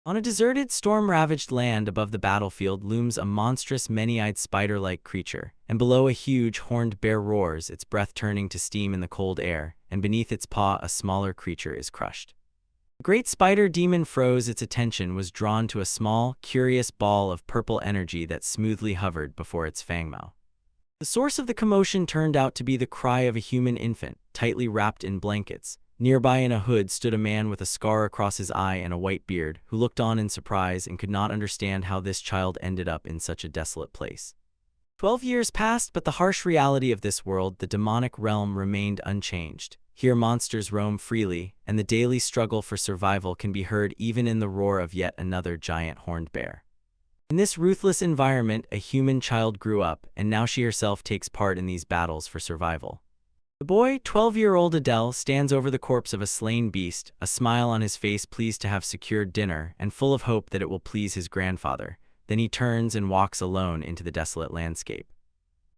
On a deserted, storm-ravaged land above the battlefield looms a monstrous, many-eyed spider-like creature, and below a huge, horned bear roars, its breath turning to steam in the cold air, and beneath its paw a smaller creature is crushed. The great spider demon froze. Its attention was drawn to a small, curious ball of purple energy that smoothly hovered before its fangmouth. The source of the commotion turned out to be the cry of a human infant, tightly wrapped in blankets. Nearby in a hood stood a man with a scar across his eye and a white beard, who looked on in surprise and could not understand how this child ended up in such a desolate place. 12 years passed, but the harsh reality of this world, the demonic realm, remained unchanged. Here monsters roam freely, and the daily struggle for survival can be heard even in the roar of yet another giant horned bear. In this ruthless environment, a human child grew up, and now she herself takes part in these battles for survival. The boy, 12-year-old Adele, stands over the corpse of a slain beast, a smile on his face, pleased to have secured dinner and full of hope that it will please his grandfather. Then he turns and walks alone into the desolate landscape.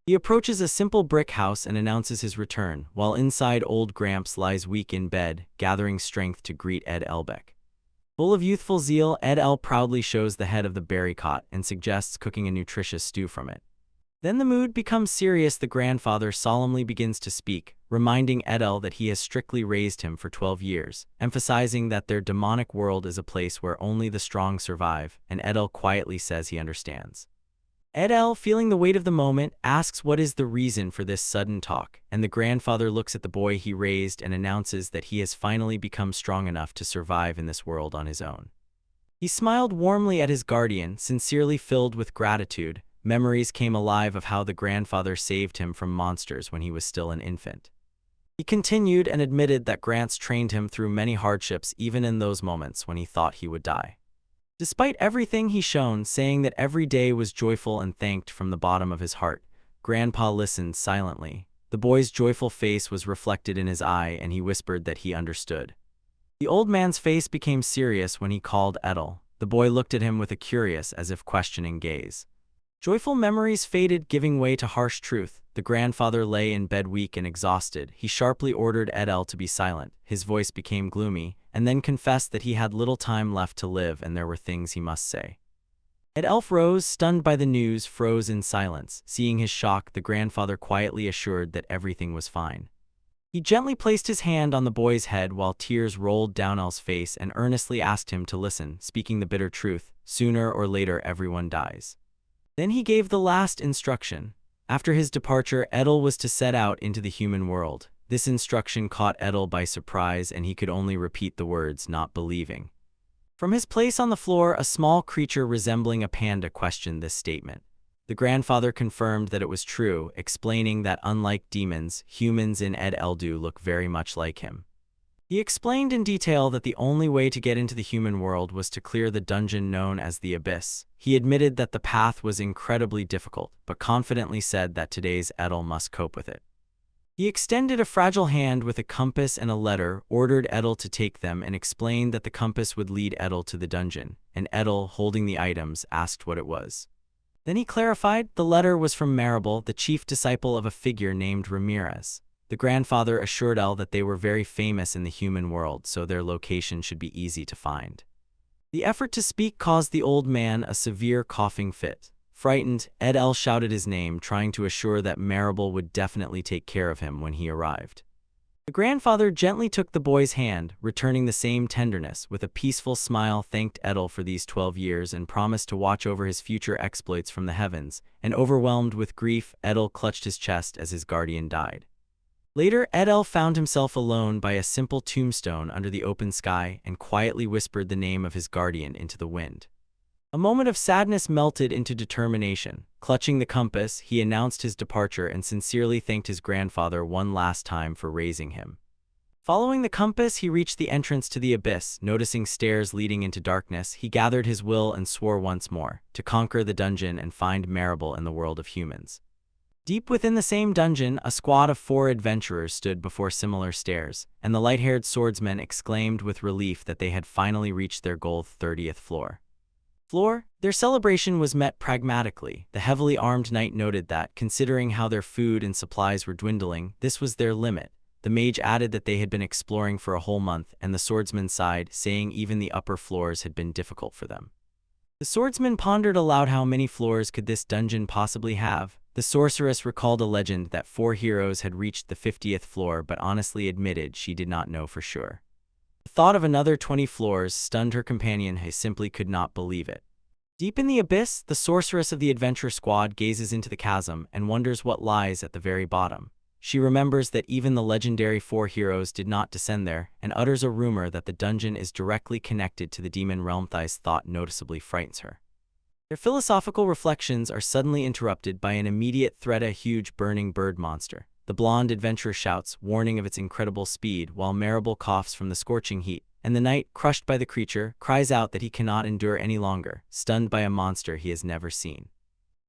He approaches a simple brick house and announces his return, while inside old Gramps lies weak in bed, gathering strength to greet Ed Elbeck. Full of youthful zeal, Ed El proudly shows the head of the berry cot and suggests cooking a nutritious stew from it. Then the mood becomes serious. The grandfather solemnly begins to speak, reminding Edel that he has strictly raised him for 12 years, emphasizing that their demonic world is a place where only the strong survive, and Edel quietly says he understands. Edel, feeling the weight of the moment, asks what is the reason for this sudden talk, and the grandfather looks at the boy he raised and announces that he has finally become strong enough to survive in this world on his own. He smiled warmly at his guardian, sincerely filled with gratitude. Memories came alive of how the grandfather saved him from monsters when he was still an infant. He continued and admitted that Grants trained him through many hardships, even in those moments when he thought he would die. Despite everything he shown, saying that every day was joyful and thanked from the bottom of his heart, Grandpa listened silently. The boy's joyful face was reflected in his eye, and he whispered that he understood. The old man's face became serious when he called Edel. The boy looked at him with a curious, as if questioning gaze. Joyful memories faded, giving way to harsh truth. The grandfather lay in bed weak and exhausted. He sharply ordered Edel to be silent. His voice became gloomy, and then confessed that he had little time left to live and there were things he must say. Edel rose, stunned by the news, froze in silence. Seeing his shock, the grandfather quietly assured that everything was fine. He gently placed his hand on the boy's head while tears rolled down El's face and earnestly asked him to listen, speaking the bitter truth: sooner or later everyone dies. Then he gave the last instruction. After his departure, Edel was to set out into the human world. This instruction caught Edel by surprise, and he could only repeat the words, not believing. From his place on the floor, a small creature resembling a panda questioned this statement. The grandfather confirmed that it was true, explaining that unlike demons, humans in Ed Eldu look very much like him. He explained in detail that the only way to get into the human world was to clear the dungeon known as the Abyss. He admitted that the path was incredibly difficult, but confidently said that today's Edel must cope with it. He extended a fragile hand with a compass and a letter, ordered Edel to take them, and explained that the compass would lead Edel to the dungeon, and Edel, holding the items, asked what it was. Then he clarified the letter was from Maribel, the chief disciple of a figure named Ramirez. The grandfather assured El that they were very famous in the human world, so their location should be easy to find. The effort to speak caused the old man a severe coughing fit. Frightened, Ed El shouted his name, trying to assure that Maribel would definitely take care of him when he arrived. The grandfather gently took the boy's hand, returning the same tenderness. With a peaceful smile, thanked Edel for these 12 years and promised to watch over his future exploits from the heavens. And overwhelmed with grief, Edel clutched his chest as his guardian died. Later, Edel found himself alone by a simple tombstone under the open sky and quietly whispered the name of his guardian into the wind. A moment of sadness melted into determination. Clutching the compass, he announced his departure and sincerely thanked his grandfather one last time for raising him. Following the compass, he reached the entrance to the abyss. Noticing stairs leading into darkness, he gathered his will and swore once more to conquer the dungeon and find Maribel in the world of humans. Deep within the same dungeon, a squad of 4 adventurers stood before similar stairs, and the light-haired swordsman exclaimed with relief that they had finally reached their goal, 30th floor. Their celebration was met pragmatically. The heavily armed knight noted that, considering how their food and supplies were dwindling, this was their limit. The mage added that they had been exploring for a whole month, and the swordsman sighed, saying even the upper floors had been difficult for them. The swordsman pondered aloud how many floors could this dungeon possibly have. The sorceress recalled a legend that 4 heroes had reached the 50th floor but honestly admitted she did not know for sure. The thought of another 20 floors stunned her companion, who simply could not believe it. Deep in the abyss, the sorceress of the adventure squad gazes into the chasm and wonders what lies at the very bottom. She remembers that even the legendary 4 heroes did not descend there, and utters a rumor that the dungeon is directly connected to the demon realm. This thought noticeably frightens her. Their philosophical reflections are suddenly interrupted by an immediate threat: a huge burning bird monster. The blonde adventurer shouts, warning of its incredible speed, while Marable coughs from the scorching heat, and the knight, crushed by the creature, cries out that he cannot endure any longer, stunned by a monster he has never seen.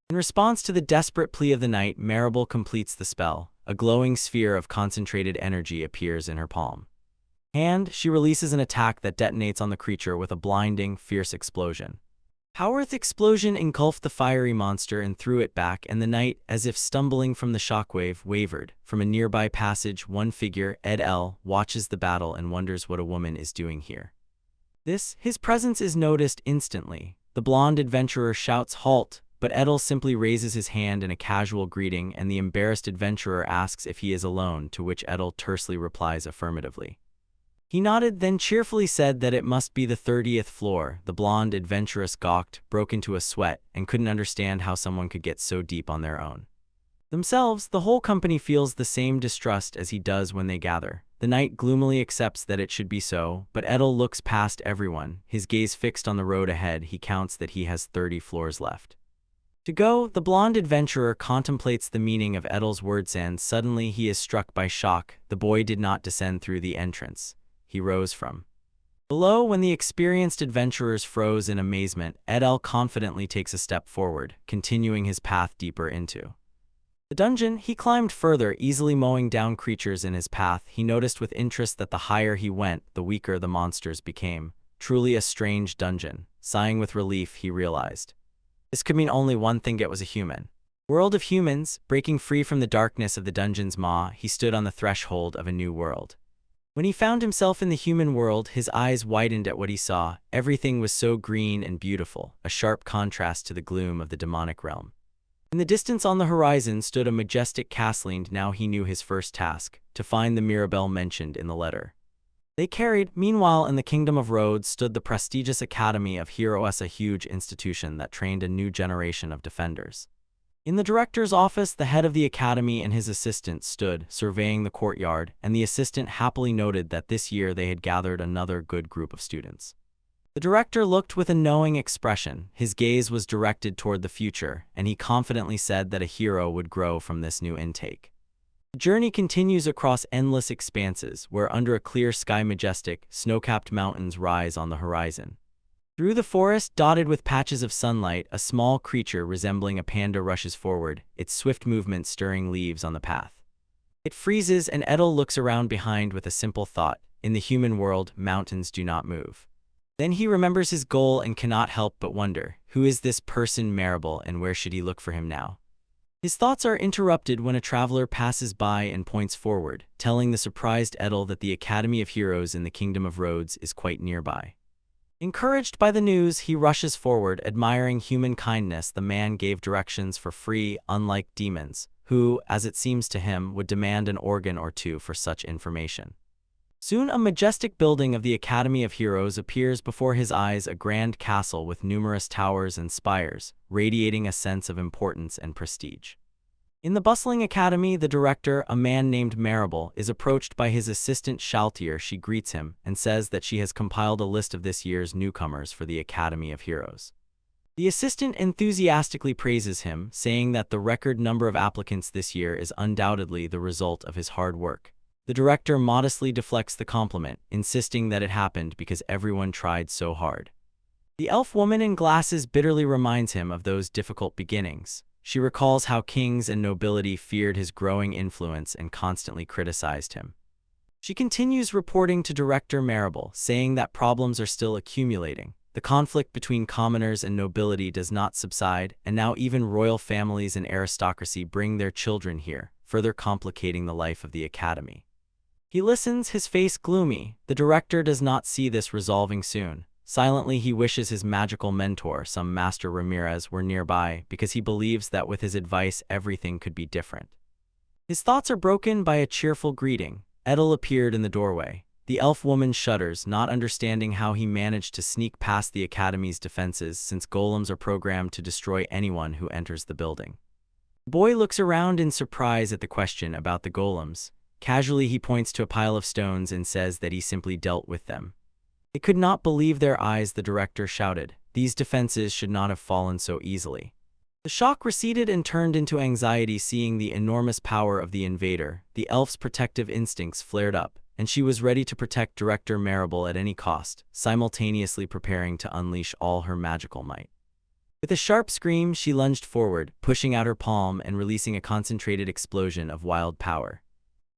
In response to the desperate plea of the knight, Marable completes the spell. A glowing sphere of concentrated energy appears in her palm. She releases an attack that detonates on the creature with a blinding, fierce explosion. Power's explosion engulfed the fiery monster and threw it back, and the knight, as if stumbling from the shockwave, wavered. From a nearby passage, one figure, Ed L., watches the battle and wonders what a woman is doing here. His presence is noticed instantly. The blonde adventurer shouts, "Halt!" But Edel simply raises his hand in a casual greeting, and the embarrassed adventurer asks if he is alone, to which Edel tersely replies affirmatively. He nodded, then cheerfully said that it must be the 30th floor. The blonde adventuress gawked, broke into a sweat, and couldn't understand how someone could get so deep on their own. Themselves, the whole company feels the same distrust as he does when they gather. The knight gloomily accepts that it should be so, but Edel looks past everyone, his gaze fixed on the road ahead. He counts that he has 30 floors left to go. The blonde adventurer contemplates the meaning of Edel's words, and suddenly he is struck by shock. The boy did not descend through the entrance. He rose from below. When the experienced adventurers froze in amazement, Edel confidently takes a step forward, continuing his path deeper into the dungeon. He climbed further, easily mowing down creatures in his path. He noticed with interest that the higher he went, the weaker the monsters became. Truly a strange dungeon. Sighing with relief, he realized this could mean only one thing: it was a human world of humans. Breaking free from the darkness of the dungeon's maw, he stood on the threshold of a new world. When he found himself in the human world, his eyes widened at what he saw. Everything was so green and beautiful, a sharp contrast to the gloom of the demonic realm. In the distance on the horizon stood a majestic castle, and now he knew his first task: to find the Mirabelle mentioned in the letter they carried. Meanwhile, in the Kingdom of Rhodes stood the prestigious Academy of Heroes, a huge institution that trained a new generation of defenders. In the director's office, the head of the academy and his assistant stood, surveying the courtyard, and the assistant happily noted that this year they had gathered another good group of students. The director looked with a knowing expression. His gaze was directed toward the future, and he confidently said that a hero would grow from this new intake. The journey continues across endless expanses, where under a clear sky majestic, snow-capped mountains rise on the horizon. Through the forest, dotted with patches of sunlight, a small creature resembling a panda rushes forward, its swift movement stirring leaves on the path. It freezes, and Edel looks around behind with a simple thought: in the human world, mountains do not move. Then he remembers his goal and cannot help but wonder, who is this person Marable, and where should he look for him now? His thoughts are interrupted when a traveler passes by and points forward, telling the surprised Edel that the Academy of Heroes in the Kingdom of Rhodes is quite nearby. Encouraged by the news, he rushes forward, admiring human kindness. The man gave directions for free, unlike demons, who, as it seems to him, would demand an organ or two for such information. Soon a majestic building of the Academy of Heroes appears before his eyes, a grand castle with numerous towers and spires, radiating a sense of importance and prestige. In the bustling academy, the director, a man named Marable, is approached by his assistant Shaltier. She greets him and says that she has compiled a list of this year's newcomers for the Academy of Heroes. The assistant enthusiastically praises him, saying that the record number of applicants this year is undoubtedly the result of his hard work. The director modestly deflects the compliment, insisting that it happened because everyone tried so hard. The elf woman in glasses bitterly reminds him of those difficult beginnings. She recalls how kings and nobility feared his growing influence and constantly criticized him. She continues reporting to Director Marable, saying that problems are still accumulating. The conflict between commoners and nobility does not subside, and now even royal families and aristocracy bring their children here, further complicating the life of the academy. He listens, his face gloomy. The director does not see this resolving soon. Silently, he wishes his magical mentor, some Master Ramirez, were nearby because he believes that with his advice everything could be different. His thoughts are broken by a cheerful greeting. Edel appeared in the doorway. The elf woman shudders, not understanding how he managed to sneak past the academy's defenses since golems are programmed to destroy anyone who enters the building. The boy looks around in surprise at the question about the golems. Casually, he points to a pile of stones and says that he simply dealt with them. They could not believe their eyes, the director shouted. These defenses should not have fallen so easily. The shock receded and turned into anxiety seeing the enormous power of the invader. The elf's protective instincts flared up, and she was ready to protect Director Marable at any cost, simultaneously preparing to unleash all her magical might. With a sharp scream, she lunged forward, pushing out her palm and releasing a concentrated explosion of wild power.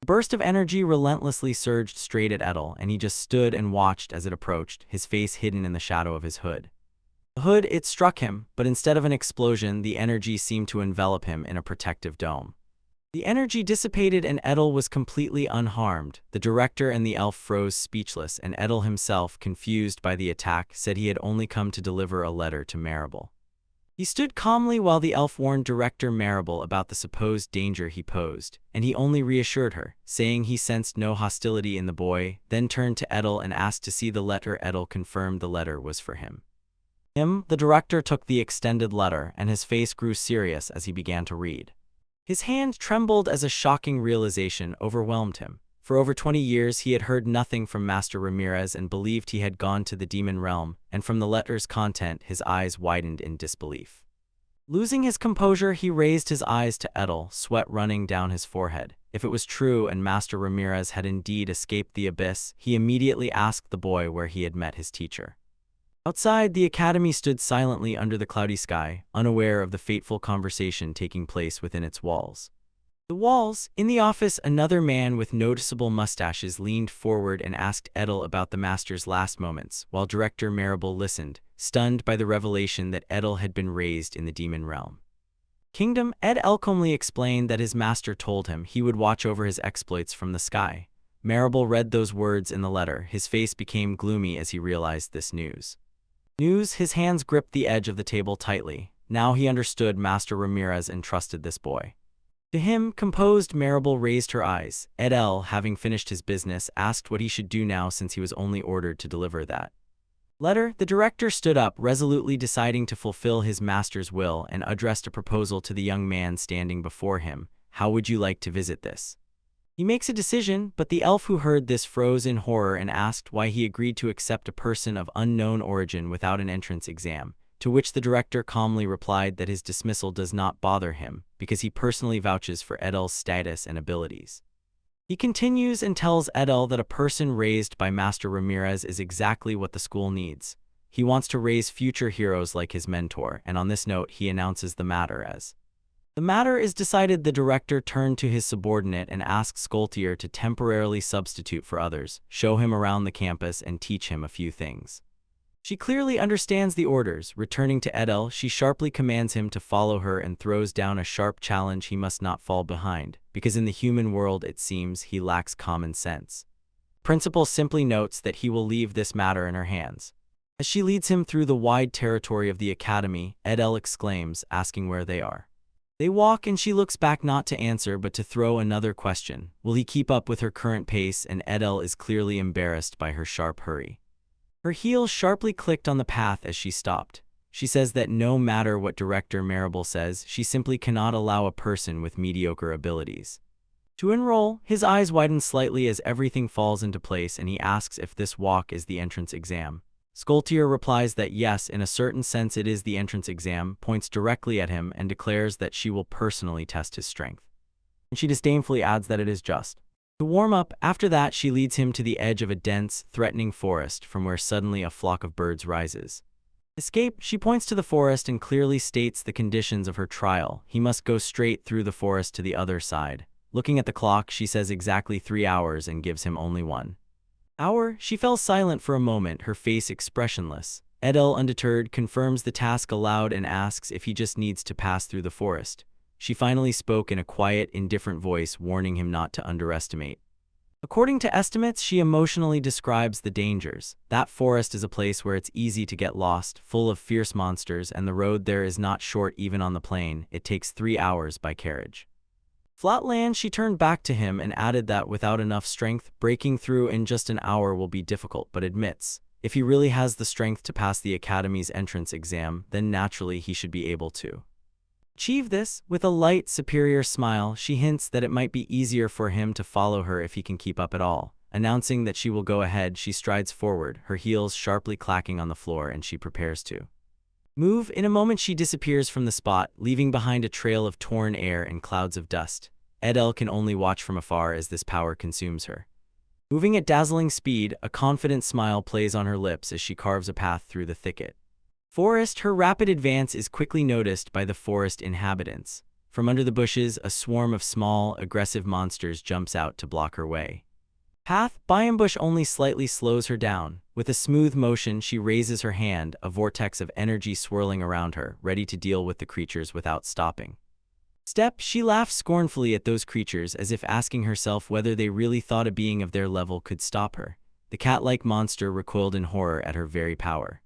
A burst of energy relentlessly surged straight at Edel, and he just stood and watched as it approached, his face hidden in the shadow of his hood. The hood, it struck him, but instead of an explosion, the energy seemed to envelop him in a protective dome. The energy dissipated and Edel was completely unharmed. The director and the elf froze speechless, and Edel himself, confused by the attack, said he had only come to deliver a letter to Marable. He stood calmly while the elf warned Director Marable about the supposed danger he posed, and he only reassured her, saying he sensed no hostility in the boy, then turned to Edel and asked to see the letter. Edel confirmed the letter was for him. The director took the extended letter, and his face grew serious as he began to read. His hand trembled as a shocking realization overwhelmed him. For over 20 years he had heard nothing from Master Ramirez and believed he had gone to the demon realm, and from the letter's content his eyes widened in disbelief. Losing his composure, he raised his eyes to Edel, sweat running down his forehead. If it was true and Master Ramirez had indeed escaped the abyss, he immediately asked the boy where he had met his teacher. Outside, the academy stood silently under the cloudy sky, unaware of the fateful conversation taking place within its walls. In the office, another man with noticeable mustaches leaned forward and asked Edel about the master's last moments, while Director Marable listened, stunned by the revelation that Edel had been raised in the demon realm. Ed calmly explained that his master told him he would watch over his exploits from the sky. Marable read those words in the letter. His face became gloomy as he realized this news. His hands gripped the edge of the table tightly. Now he understood Master Ramirez entrusted this boy. To him, composed, Marable raised her eyes. Edel, having finished his business, asked what he should do now since he was only ordered to deliver that letter. The director stood up, resolutely deciding to fulfill his master's will, and addressed a proposal to the young man standing before him. How would you like to visit this? He makes a decision, but the elf who heard this froze in horror and asked why he agreed to accept a person of unknown origin without an entrance exam. To which the director calmly replied that his dismissal does not bother him, because he personally vouches for Edel's status and abilities. He continues and tells Edel that a person raised by Master Ramirez is exactly what the school needs. He wants to raise future heroes like his mentor, and on this note he announces the matter as. The matter is decided. The director turned to his subordinate and asked Skoltier to temporarily substitute for others, show him around the campus and teach him a few things. She clearly understands the orders. Returning to Edel, she sharply commands him to follow her and throws down a sharp challenge: he must not fall behind, because in the human world it seems he lacks common sense. Principal simply notes that he will leave this matter in her hands. As she leads him through the wide territory of the academy, Edel exclaims, asking where they are. They walk and she looks back, not to answer but to throw another question. Will he keep up with her current pace? And Edel is clearly embarrassed by her sharp hurry. Her heels sharply clicked on the path as she stopped. She says that no matter what Director Marable says, she simply cannot allow a person with mediocre abilities to enroll. His eyes widen slightly as everything falls into place, and he asks if this walk is the entrance exam. Skoltier replies that yes, in a certain sense it is the entrance exam, points directly at him, and declares that she will personally test his strength. And she disdainfully adds that it is just to warm up. After that, she leads him to the edge of a dense, threatening forest, from where suddenly a flock of birds rises. Escape. She points to the forest and clearly states the conditions of her trial. He must go straight through the forest to the other side. Looking at the clock, she says exactly 3 hours and gives him only 1 hour. She fell silent for a moment, her face expressionless. Edel, undeterred, confirms the task aloud and asks if he just needs to pass through the forest. She finally spoke in a quiet, indifferent voice, warning him not to underestimate According to estimates, she emotionally describes the dangers. That forest is a place where it's easy to get lost, full of fierce monsters, and the road there is not short even on the plain. It takes 3 hours by carriage. Flatland, she turned back to him and added that without enough strength, breaking through in just an hour will be difficult, but admits, if he really has the strength to pass the Academy's entrance exam, then naturally he should be able to achieve this. With a light, superior smile, she hints that it might be easier for him to follow her if he can keep up at all. Announcing that she will go ahead, she strides forward, her heels sharply clacking on the floor, and she prepares to move. In a moment she disappears from the spot, leaving behind a trail of torn air and clouds of dust. Edel can only watch from afar as this power consumes her. Moving at dazzling speed, a confident smile plays on her lips as she carves a path through the thicket. Forest, her rapid advance is quickly noticed by the forest inhabitants. From under the bushes, a swarm of small, aggressive monsters jumps out to block her way. Path, Byambush only slightly slows her down. With a smooth motion, she raises her hand, a vortex of energy swirling around her, ready to deal with the creatures without stopping. Step, she laughs scornfully at those creatures as if asking herself whether they really thought a being of their level could stop her. The cat-like monster recoiled in horror at her very power.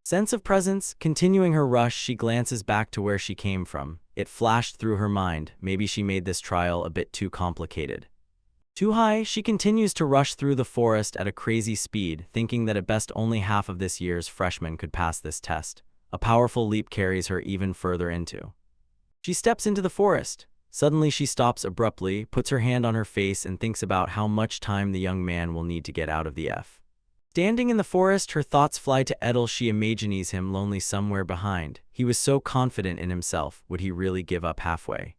Sense of presence, continuing her rush, she glances back to where she came from. It flashed through her mind, maybe she made this trial a bit too complicated. Too high, she continues to rush through the forest at a crazy speed, thinking that at best only half of this year's freshmen could pass this test. A powerful leap carries her even further into. She steps into the forest. Suddenly she stops abruptly, puts her hand on her face, and thinks about how much time the young man will need to get out of the F. Standing in the forest, her thoughts fly to Edel. She imagines him lonely somewhere behind. He was so confident in himself. Would he really give up halfway?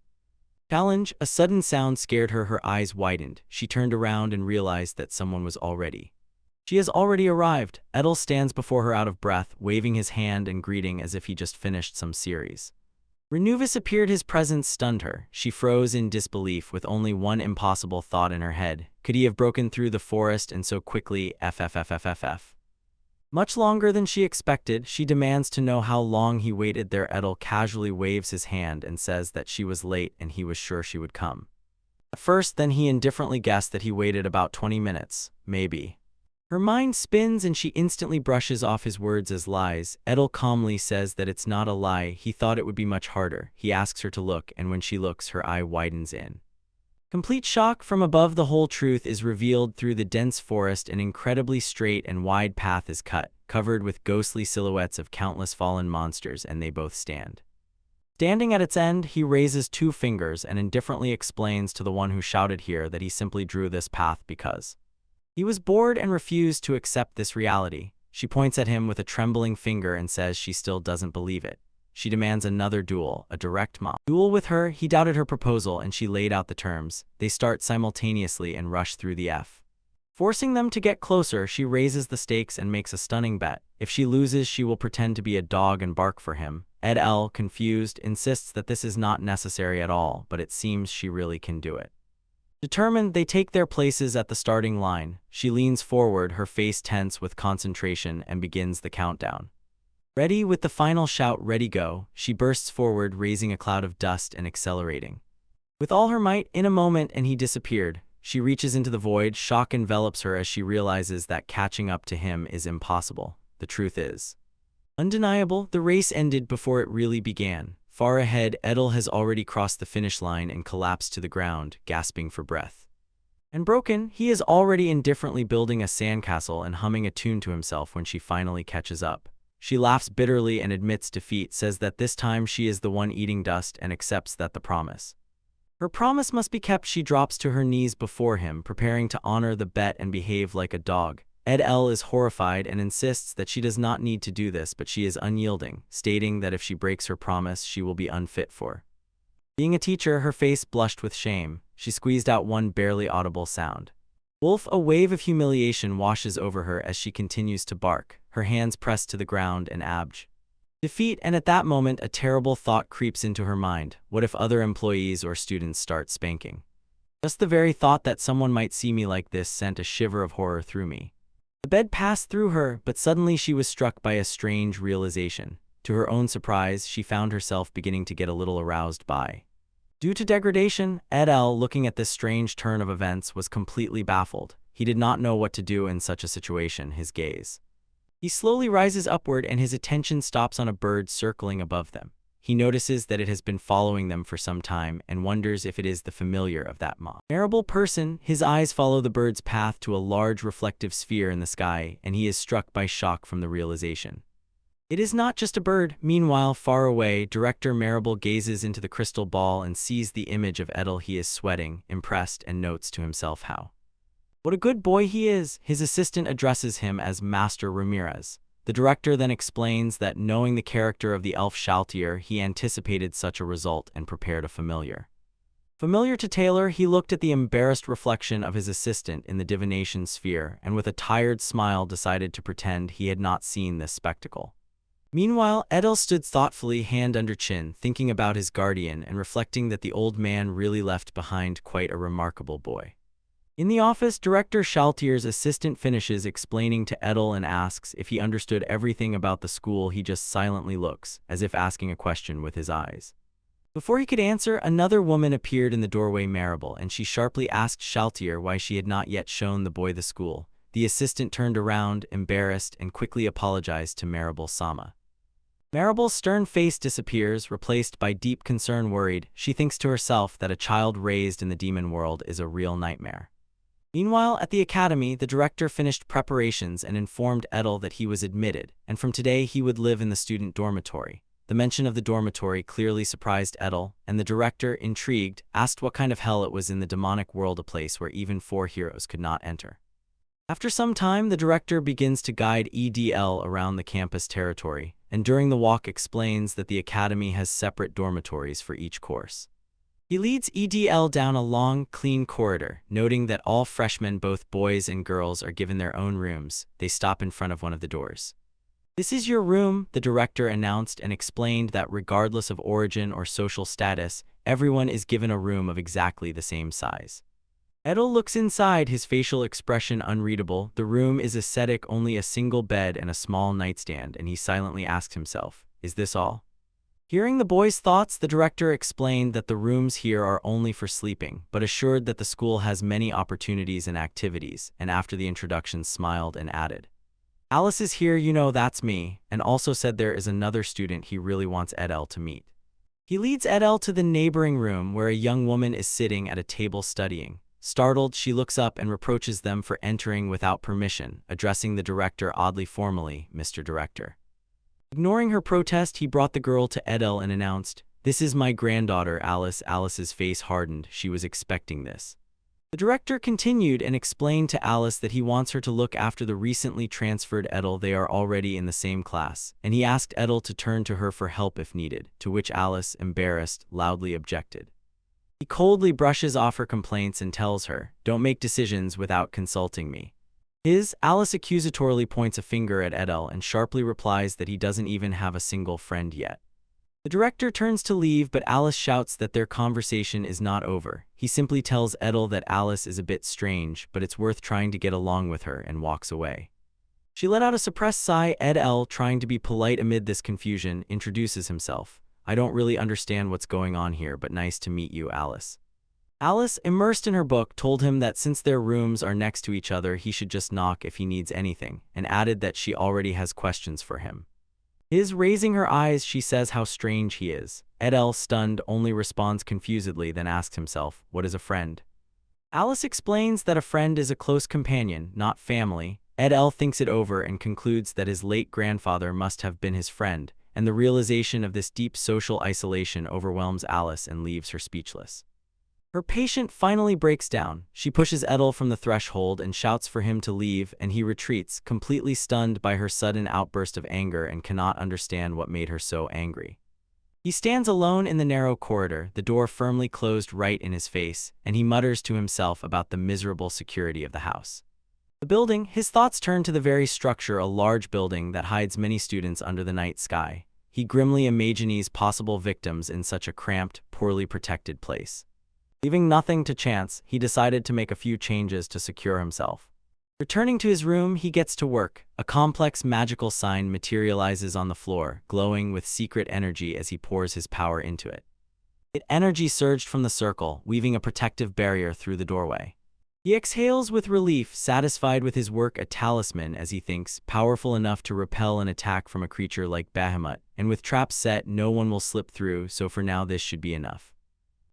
Challenge, a sudden sound scared her. Her eyes widened. She turned around and realized that someone was already. She has already arrived. Edel stands before her out of breath, waving his hand and greeting as if he just finished some series. Renuvis appeared. His presence stunned her. She froze in disbelief with only one impossible thought in her head. Could he have broken through the forest and so quickly? Much longer than she expected. She demands to know how long he waited there. Edel casually waves his hand and says that she was late and he was sure she would come. At first, then he indifferently guessed that he waited about 20 minutes, maybe. Her mind spins and she instantly brushes off his words as lies. Edel calmly says that it's not a lie. He thought it would be much harder. He asks her to look, and when she looks, her eye widens in complete shock. From above, the whole truth is revealed. Through the dense forest, an incredibly straight and wide path is cut, covered with ghostly silhouettes of countless fallen monsters, and they both stand. Standing at its end, he raises 2 fingers and indifferently explains to the one who shouted here that he simply drew this path because he was bored and refused to accept this reality. She points at him with a trembling finger and says she still doesn't believe it. She demands another duel, a direct duel with her. He doubted her proposal and she laid out the terms. They start simultaneously and rush through the F. Forcing them to get closer, she raises the stakes and makes a stunning bet. If she loses, she will pretend to be a dog and bark for him. Edel, confused, insists that this is not necessary at all, but it seems she really can do it. Determined, they take their places at the starting line. She leans forward, her face tense with concentration, and begins the countdown. Ready, with the final shout, "Ready, go!" she bursts forward, raising a cloud of dust and accelerating with all her might. In a moment, and he disappeared. She reaches into the void. Shock envelops her as she realizes that catching up to him is impossible. The truth is undeniable. The race ended before it really began. Far ahead, Edel has already crossed the finish line and collapsed to the ground, gasping for breath. And broken, he is already indifferently building a sandcastle and humming a tune to himself when she finally catches up. She laughs bitterly and admits defeat, says that this time she is the one eating dust, and accepts that the promise. Her promise must be kept. She drops to her knees before him, preparing to honor the bet and behave like a dog. Edel is horrified and insists that she does not need to do this, but she is unyielding, stating that if she breaks her promise, she will be unfit for being a teacher. Her face blushed with shame. She squeezed out one barely audible sound. Wolf, a wave of humiliation washes over her as she continues to bark, her hands pressed to the ground and abj. Defeat, and at that moment a terrible thought creeps into her mind. What if other employees or students start spanking? Just the very thought that someone might see me like this sent a shiver of horror through me. The bed passed through her, but suddenly she was struck by a strange realization. To her own surprise, she found herself beginning to get a little aroused by Due to degradation, Edel, looking at this strange turn of events, was completely baffled. He did not know what to do in such a situation. His gaze. He slowly rises upward and his attention stops on a bird circling above them. He notices that it has been following them for some time and wonders if it is the familiar of that memorable person. His eyes follow the bird's path to a large reflective sphere in the sky, and he is struck by shock from the realization. It is not just a bird. Meanwhile, far away, Director Marable gazes into the crystal ball and sees the image of Edel. He is sweating, impressed, and notes to himself what a good boy he is. His assistant addresses him as Master Ramirez. The director then explains that knowing the character of the elf Shaltier, he anticipated such a result and prepared a familiar. Familiar to Taylor, he looked at the embarrassed reflection of his assistant in the divination sphere and with a tired smile decided to pretend he had not seen this spectacle. Meanwhile, Edel stood thoughtfully, hand under chin, thinking about his guardian and reflecting that the old man really left behind quite a remarkable boy. In the office, Director Shaltier's assistant finishes explaining to Edel and asks if he understood everything about the school. He just silently looks, as if asking a question with his eyes. Before he could answer, another woman appeared in the doorway, Marable, and she sharply asked Shaltier why she had not yet shown the boy the school. The assistant turned around, embarrassed, and quickly apologized to Marable-sama. Marable's stern face disappears, replaced by deep concern. Worried, she thinks to herself that a child raised in the demon world is a real nightmare. Meanwhile, at the academy, the director finished preparations and informed Edel that he was admitted, and from today he would live in the student dormitory. The mention of the dormitory clearly surprised Edel, and the director, intrigued, asked what kind of hell it was in the demonic world, a place where even 4 heroes could not enter. After some time, the director begins to guide Edel around the campus territory, and during the walk explains that the academy has separate dormitories for each course. He leads Edel down a long, clean corridor, noting that all freshmen, both boys and girls, are given their own rooms. They stop in front of one of the doors. "This is your room," the director announced, and explained that regardless of origin or social status, everyone is given a room of exactly the same size. Edel looks inside, his facial expression unreadable. The room is ascetic, only a single bed and a small nightstand, and he silently asks himself, "Is this all?" Hearing the boy's thoughts, the director explained that the rooms here are only for sleeping, but assured that the school has many opportunities and activities, and after the introduction smiled and added, "Alice is here, you know, that's me," and also said there is another student he really wants Edel to meet. He leads Edel to the neighboring room where a young woman is sitting at a table studying. Startled, she looks up and reproaches them for entering without permission, addressing the director oddly formally, "Mr. Director." Ignoring her protest, he brought the girl to Edel and announced, "This is my granddaughter, Alice." Alice's face hardened. She was expecting this. The director continued and explained to Alice that he wants her to look after the recently transferred Edel. They are already in the same class, and he asked Edel to turn to her for help if needed, to which Alice, embarrassed, loudly objected. He coldly brushes off her complaints and tells her, "Don't make decisions without consulting me." Alice accusatorily points a finger at Edel and sharply replies that he doesn't even have a single friend yet. The director turns to leave, but Alice shouts that their conversation is not over. He simply tells Edel that Alice is a bit strange, but it's worth trying to get along with her, and walks away. She let out a suppressed sigh. Edel, trying to be polite amid this confusion, introduces himself. "I don't really understand what's going on here, but nice to meet you, Alice." Alice, immersed in her book, told him that since their rooms are next to each other, he should just knock if he needs anything, and added that she already has questions for him. Raising her eyes, she says how strange he is. Edel, stunned, only responds confusedly, then asks himself, "What is a friend?" Alice explains that a friend is a close companion, not family. Edel thinks it over and concludes that his late grandfather must have been his friend, and the realization of this deep social isolation overwhelms Alice and leaves her speechless. Her patient finally breaks down. She pushes Edel from the threshold and shouts for him to leave, and he retreats, completely stunned by her sudden outburst of anger and cannot understand what made her so angry. He stands alone in the narrow corridor, the door firmly closed right in his face, and he mutters to himself about the miserable security of the house. The building, his thoughts turn to the very structure, a large building that hides many students under the night sky. He grimly imagines possible victims in such a cramped, poorly protected place. Leaving nothing to chance, he decided to make a few changes to secure himself. Returning to his room, he gets to work. A complex magical sign materializes on the floor, glowing with secret energy as he pours his power into it. Energy surged from the circle, weaving a protective barrier through the doorway. He exhales with relief, satisfied with his work a talisman, as he thinks, powerful enough to repel an attack from a creature like Bahamut, and with traps set, no one will slip through, so for now this should be enough.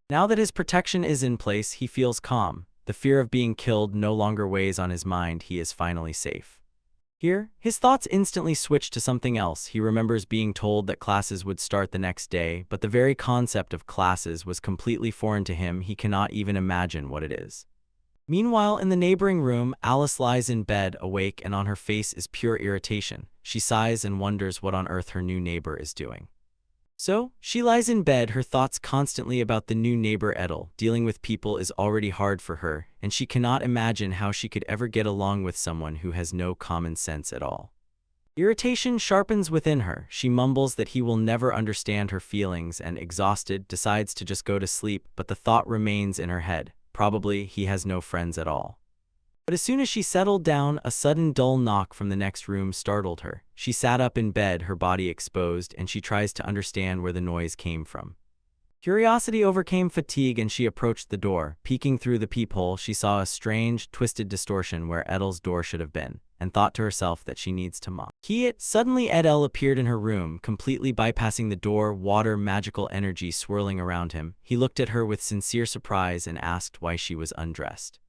Now that his protection is in place, he feels calm. The fear of being killed no longer weighs on his mind. He is finally safe. Here, his thoughts instantly switch to something else. He remembers being told that classes would start the next day, but the very concept of classes was completely foreign to him. He cannot even imagine what it is. Meanwhile, in the neighboring room, Alice lies in bed, awake, and on her face is pure irritation. She sighs and wonders what on earth her new neighbor is doing. So, she lies in bed, her thoughts constantly about the new neighbor Edel. Dealing with people is already hard for her, and she cannot imagine how she could ever get along with someone who has no common sense at all. Irritation sharpens within her. She mumbles that he will never understand her feelings and, exhausted, decides to just go to sleep, but the thought remains in her head. Probably he has no friends at all. But as soon as she settled down, a sudden dull knock from the next room startled her. She sat up in bed, her body exposed, and she tries to understand where the noise came from. Curiosity overcame fatigue and she approached the door. Peeking through the peephole, she saw a strange, twisted distortion where Edel's door should have been, and thought to herself that she needs to mop. Suddenly Edel appeared in her room, completely bypassing the door, water, magical energy swirling around him. He looked at her with sincere surprise and asked why she was undressed.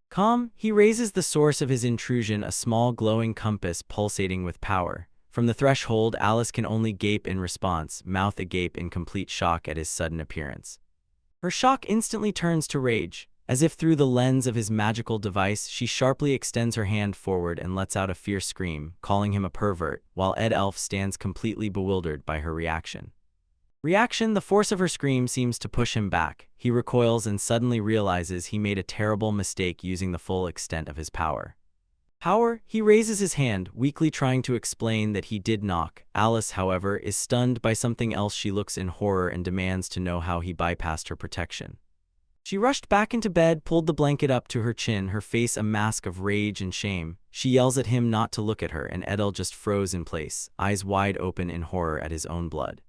Calm, he raises the source of his intrusion, a small glowing compass pulsating with power. From the threshold, Alice can only gape in response, mouth agape in complete shock at his sudden appearance. Her shock instantly turns to rage. As if through the lens of his magical device, she sharply extends her hand forward and lets out a fierce scream, calling him a pervert, while Ed Elf stands completely bewildered by her reaction. The force of her scream seems to push him back. He recoils and suddenly realizes he made a terrible mistake using the full extent of his power. He raises his hand, weakly trying to explain that he did knock. Alice, however, is stunned by something else. She looks in horror and demands to know how he bypassed her protection. She rushed back into bed, pulled the blanket up to her chin, her face a mask of rage and shame. She yells at him not to look at her, and Edel just froze in place, eyes wide open in horror at his own blood.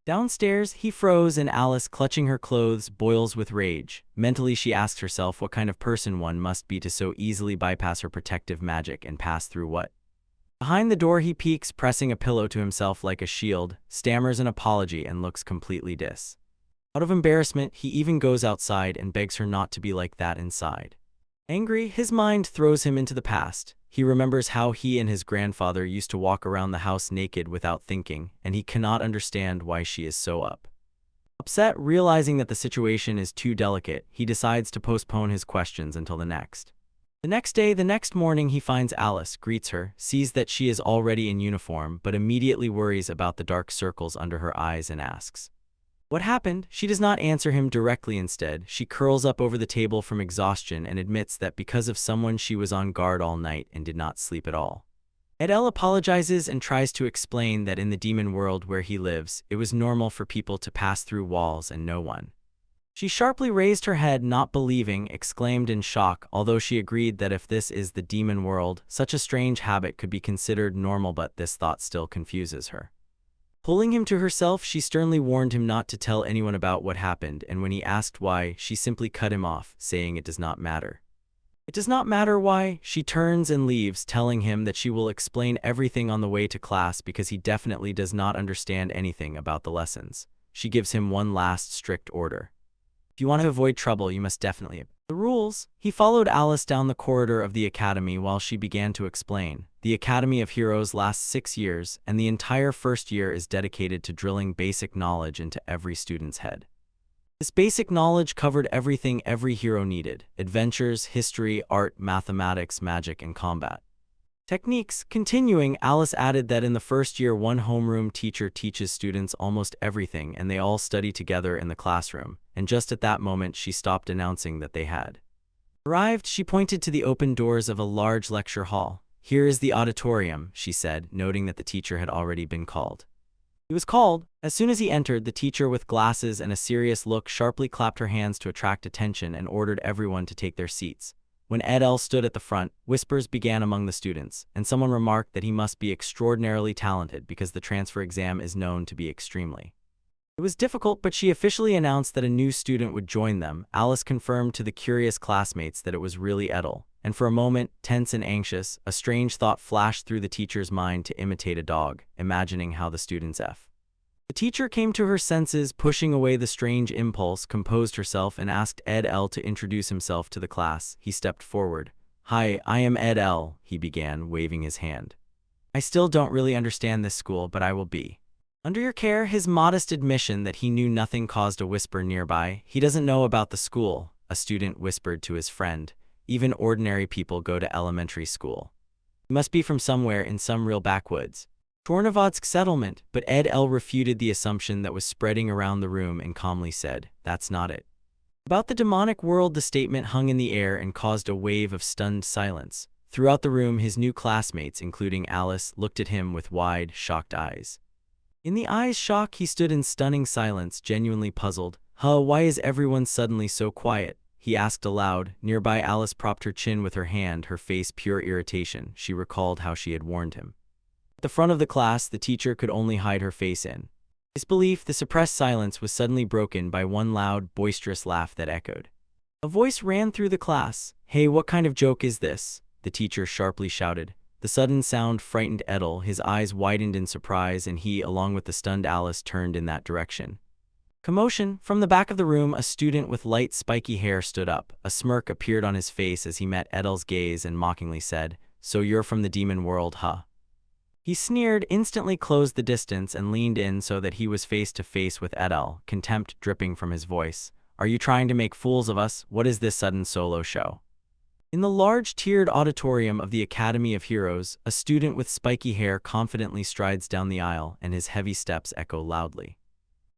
Downstairs, he froze, and Alice, clutching her clothes, boils with rage. Mentally, she asks herself what kind of person one must be to so easily bypass her protective magic and pass through what? Behind the door, he peeks, pressing a pillow to himself like a shield, stammers an apology, and looks completely Out of embarrassment, he even goes outside and begs her not to be like that inside. Angry, his mind throws him into the past. He remembers how he and his grandfather used to walk around the house naked without thinking, and he cannot understand why she is so upset. Realizing that the situation is too delicate, he decides to postpone his questions until the next day. The next morning, he finds Alice, greets her, sees that she is already in uniform, but immediately worries about the dark circles under her eyes and asks, "What happened?" She does not answer him directly. Instead, she curls up over the table from exhaustion and admits that because of someone she was on guard all night and did not sleep at all. Edel apologizes and tries to explain that in the demon world where he lives, it was normal for people to pass through walls and no one. She sharply raised her head, not believing, exclaimed in shock, although she agreed that if this is the demon world, such a strange habit could be considered normal, but this thought still confuses her. Pulling him to herself, she sternly warned him not to tell anyone about what happened, and when he asked why, she simply cut him off, saying it does not matter. It does not matter why. She turns and leaves, telling him that she will explain everything on the way to class because he definitely does not understand anything about the lessons. She gives him one last strict order. If you want to avoid trouble, you must definitely the rules. He followed Alice down the corridor of the academy while she began to explain. The Academy of Heroes lasts 6 years, and the entire first year is dedicated to drilling basic knowledge into every student's head. This basic knowledge covered everything every hero needed: adventures, history, art, mathematics, magic, and combat techniques. Continuing, Alice added that in the first year, one homeroom teacher teaches students almost everything, and they all study together in the classroom. And just at that moment, she stopped announcing that they had arrived. She pointed to the open doors of a large lecture hall. "Here is the auditorium," she said, noting that the teacher had already been called. He was called. As soon as he entered, the teacher, with glasses and a serious look, sharply clapped her hands to attract attention and ordered everyone to take their seats. When Edel stood at the front, whispers began among the students, and someone remarked that he must be extraordinarily talented because the transfer exam is known to be extremely It was difficult, but she officially announced that a new student would join them. Alice confirmed to the curious classmates that it was really Edel, and for a moment, tense and anxious, a strange thought flashed through the teacher's mind to imitate a dog, imagining how the students F. The teacher came to her senses, pushing away the strange impulse, composed herself, and asked Ed L to introduce himself to the class. He stepped forward. "Hi, I am Ed L," he began, waving his hand. "I still don't really understand this school, but I will be under your care." His modest admission that he knew nothing caused a whisper nearby. "He doesn't know about the school," a student whispered to his friend. "Even ordinary people go to elementary school. He must be from somewhere in some real backwoods. Chornovodsk settlement." But Ed L refuted the assumption that was spreading around the room and calmly said, "That's not it." About the demonic world, the statement hung in the air and caused a wave of stunned silence. Throughout the room, his new classmates, including Alice, looked at him with wide, shocked eyes. In the eyes' shock, he stood in stunning silence, genuinely puzzled. Why is everyone suddenly so quiet?" he asked aloud. Nearby, Alice propped her chin with her hand, her face pure irritation. She recalled how she had warned him. At the front of the class, the teacher could only hide her face in disbelief. The suppressed silence was suddenly broken by one loud, boisterous laugh that echoed. A voice ran through the class. "Hey, what kind of joke is this?" the teacher sharply shouted. The sudden sound frightened Edel. His eyes widened in surprise, and he, along with the stunned Alice, turned in that direction. Commotion. From the back of the room, a student with light, spiky hair stood up. A smirk appeared on his face as he met Edel's gaze and mockingly said, "So you're from the demon world, huh?" He sneered, instantly closed the distance, and leaned in so that he was face to face with Edel, contempt dripping from his voice. "Are you trying to make fools of us? What is this sudden solo show?" In the large, tiered auditorium of the Academy of Heroes, a student with spiky hair confidently strides down the aisle, and his heavy steps echo loudly.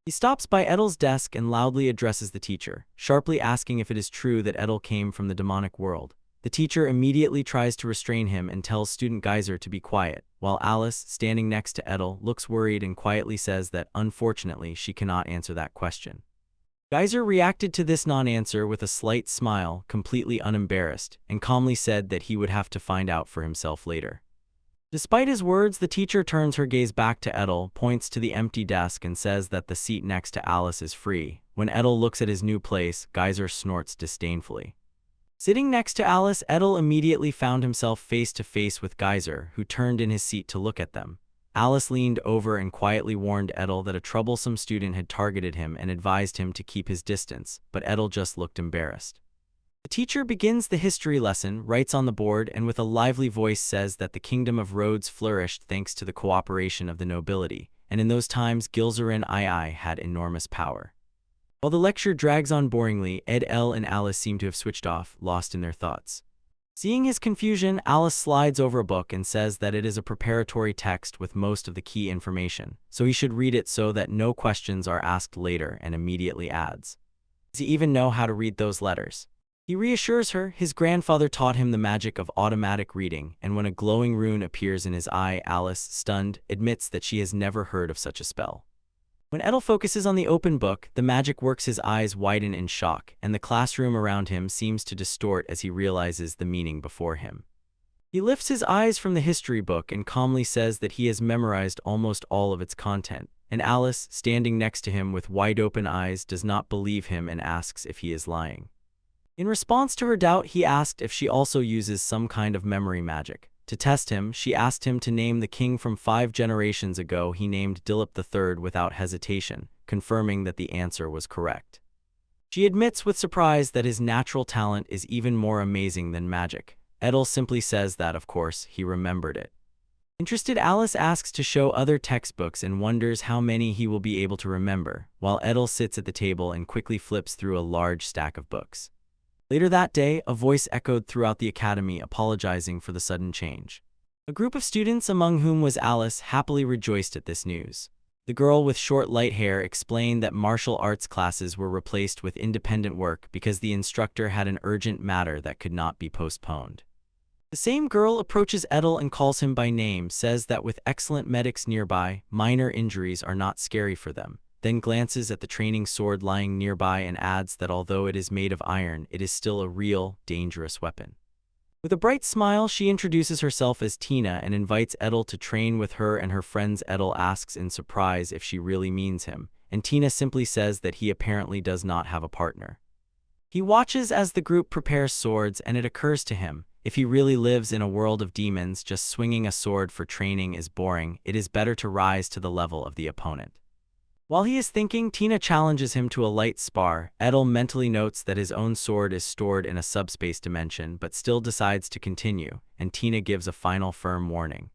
He stops by Edel's desk and loudly addresses the teacher, sharply asking if it is true that Edel came from the demonic world. The teacher immediately tries to restrain him and tells student Geyser to be quiet, while Alice, standing next to Edel, looks worried and quietly says that, unfortunately, she cannot answer that question. Geyser reacted to this non-answer with a slight smile, completely unembarrassed, and calmly said that he would have to find out for himself later. Despite his words, the teacher turns her gaze back to Edel, points to the empty desk, and says that the seat next to Alice is free. When Edel looks at his new place, Geyser snorts disdainfully. Sitting next to Alice, Edel immediately found himself face to face with Geyser, who turned in his seat to look at them. Alice leaned over and quietly warned Edel that a troublesome student had targeted him and advised him to keep his distance, but Edel just looked embarrassed. The teacher begins the history lesson, writes on the board, and with a lively voice says that the kingdom of Rhodes flourished thanks to the cooperation of the nobility, and in those times Gilzerin II had enormous power. While the lecture drags on boringly, Ed L and Alice seem to have switched off, lost in their thoughts. Seeing his confusion, Alice slides over a book and says that it is a preparatory text with most of the key information, so he should read it so that no questions are asked later, and immediately adds, "Does he even know how to read those letters?" He reassures her his grandfather taught him the magic of automatic reading, and when a glowing rune appears in his eye, Alice, stunned, admits that she has never heard of such a spell. When Edel focuses on the open book, the magic works. His eyes widen in shock, and the classroom around him seems to distort as he realizes the meaning before him. He lifts his eyes from the history book and calmly says that he has memorized almost all of its content, and Alice, standing next to him with wide-open eyes, does not believe him and asks if he is lying. In response to her doubt, he asked if she also uses some kind of memory magic. To test him, she asked him to name the king from 5 generations ago. He named Dilip III without hesitation, confirming that the answer was correct. She admits with surprise that his natural talent is even more amazing than magic. Edel simply says that, of course, he remembered it. Interested, Alice asks to show other textbooks and wonders how many he will be able to remember, while Edel sits at the table and quickly flips through a large stack of books. Later that day, a voice echoed throughout the academy apologizing for the sudden change. A group of students, among whom was Alice, happily rejoiced at this news. The girl with short light hair explained that martial arts classes were replaced with independent work because the instructor had an urgent matter that could not be postponed. The same girl approaches Edel and calls him by name, says that with excellent medics nearby, minor injuries are not scary for them, then glances at the training sword lying nearby and adds that although it is made of iron, it is still a real, dangerous weapon. With a bright smile, she introduces herself as Tina and invites Edel to train with her and her friends. Edel asks in surprise if she really means him, and Tina simply says that he apparently does not have a partner. He watches as the group prepares swords, and it occurs to him, if he really lives in a world of demons, just swinging a sword for training is boring. It is better to rise to the level of the opponent. While he is thinking, Tina challenges him to a light spar. Edel mentally notes that his own sword is stored in a subspace dimension, but still decides to continue, and Tina gives a final firm warning.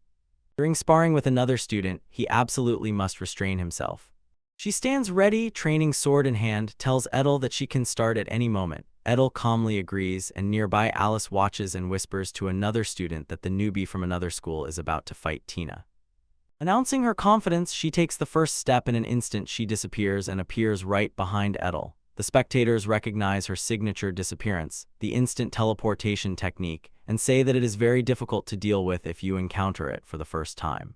During sparring with another student, he absolutely must restrain himself. She stands ready, training sword in hand, tells Edel that she can start at any moment. Edel calmly agrees, and nearby Alice watches and whispers to another student that the newbie from another school is about to fight Tina. Announcing her confidence, she takes the first step. In an instant she disappears and appears right behind Edel. The spectators recognize her signature disappearance, the instant teleportation technique, and say that it is very difficult to deal with if you encounter it for the first time.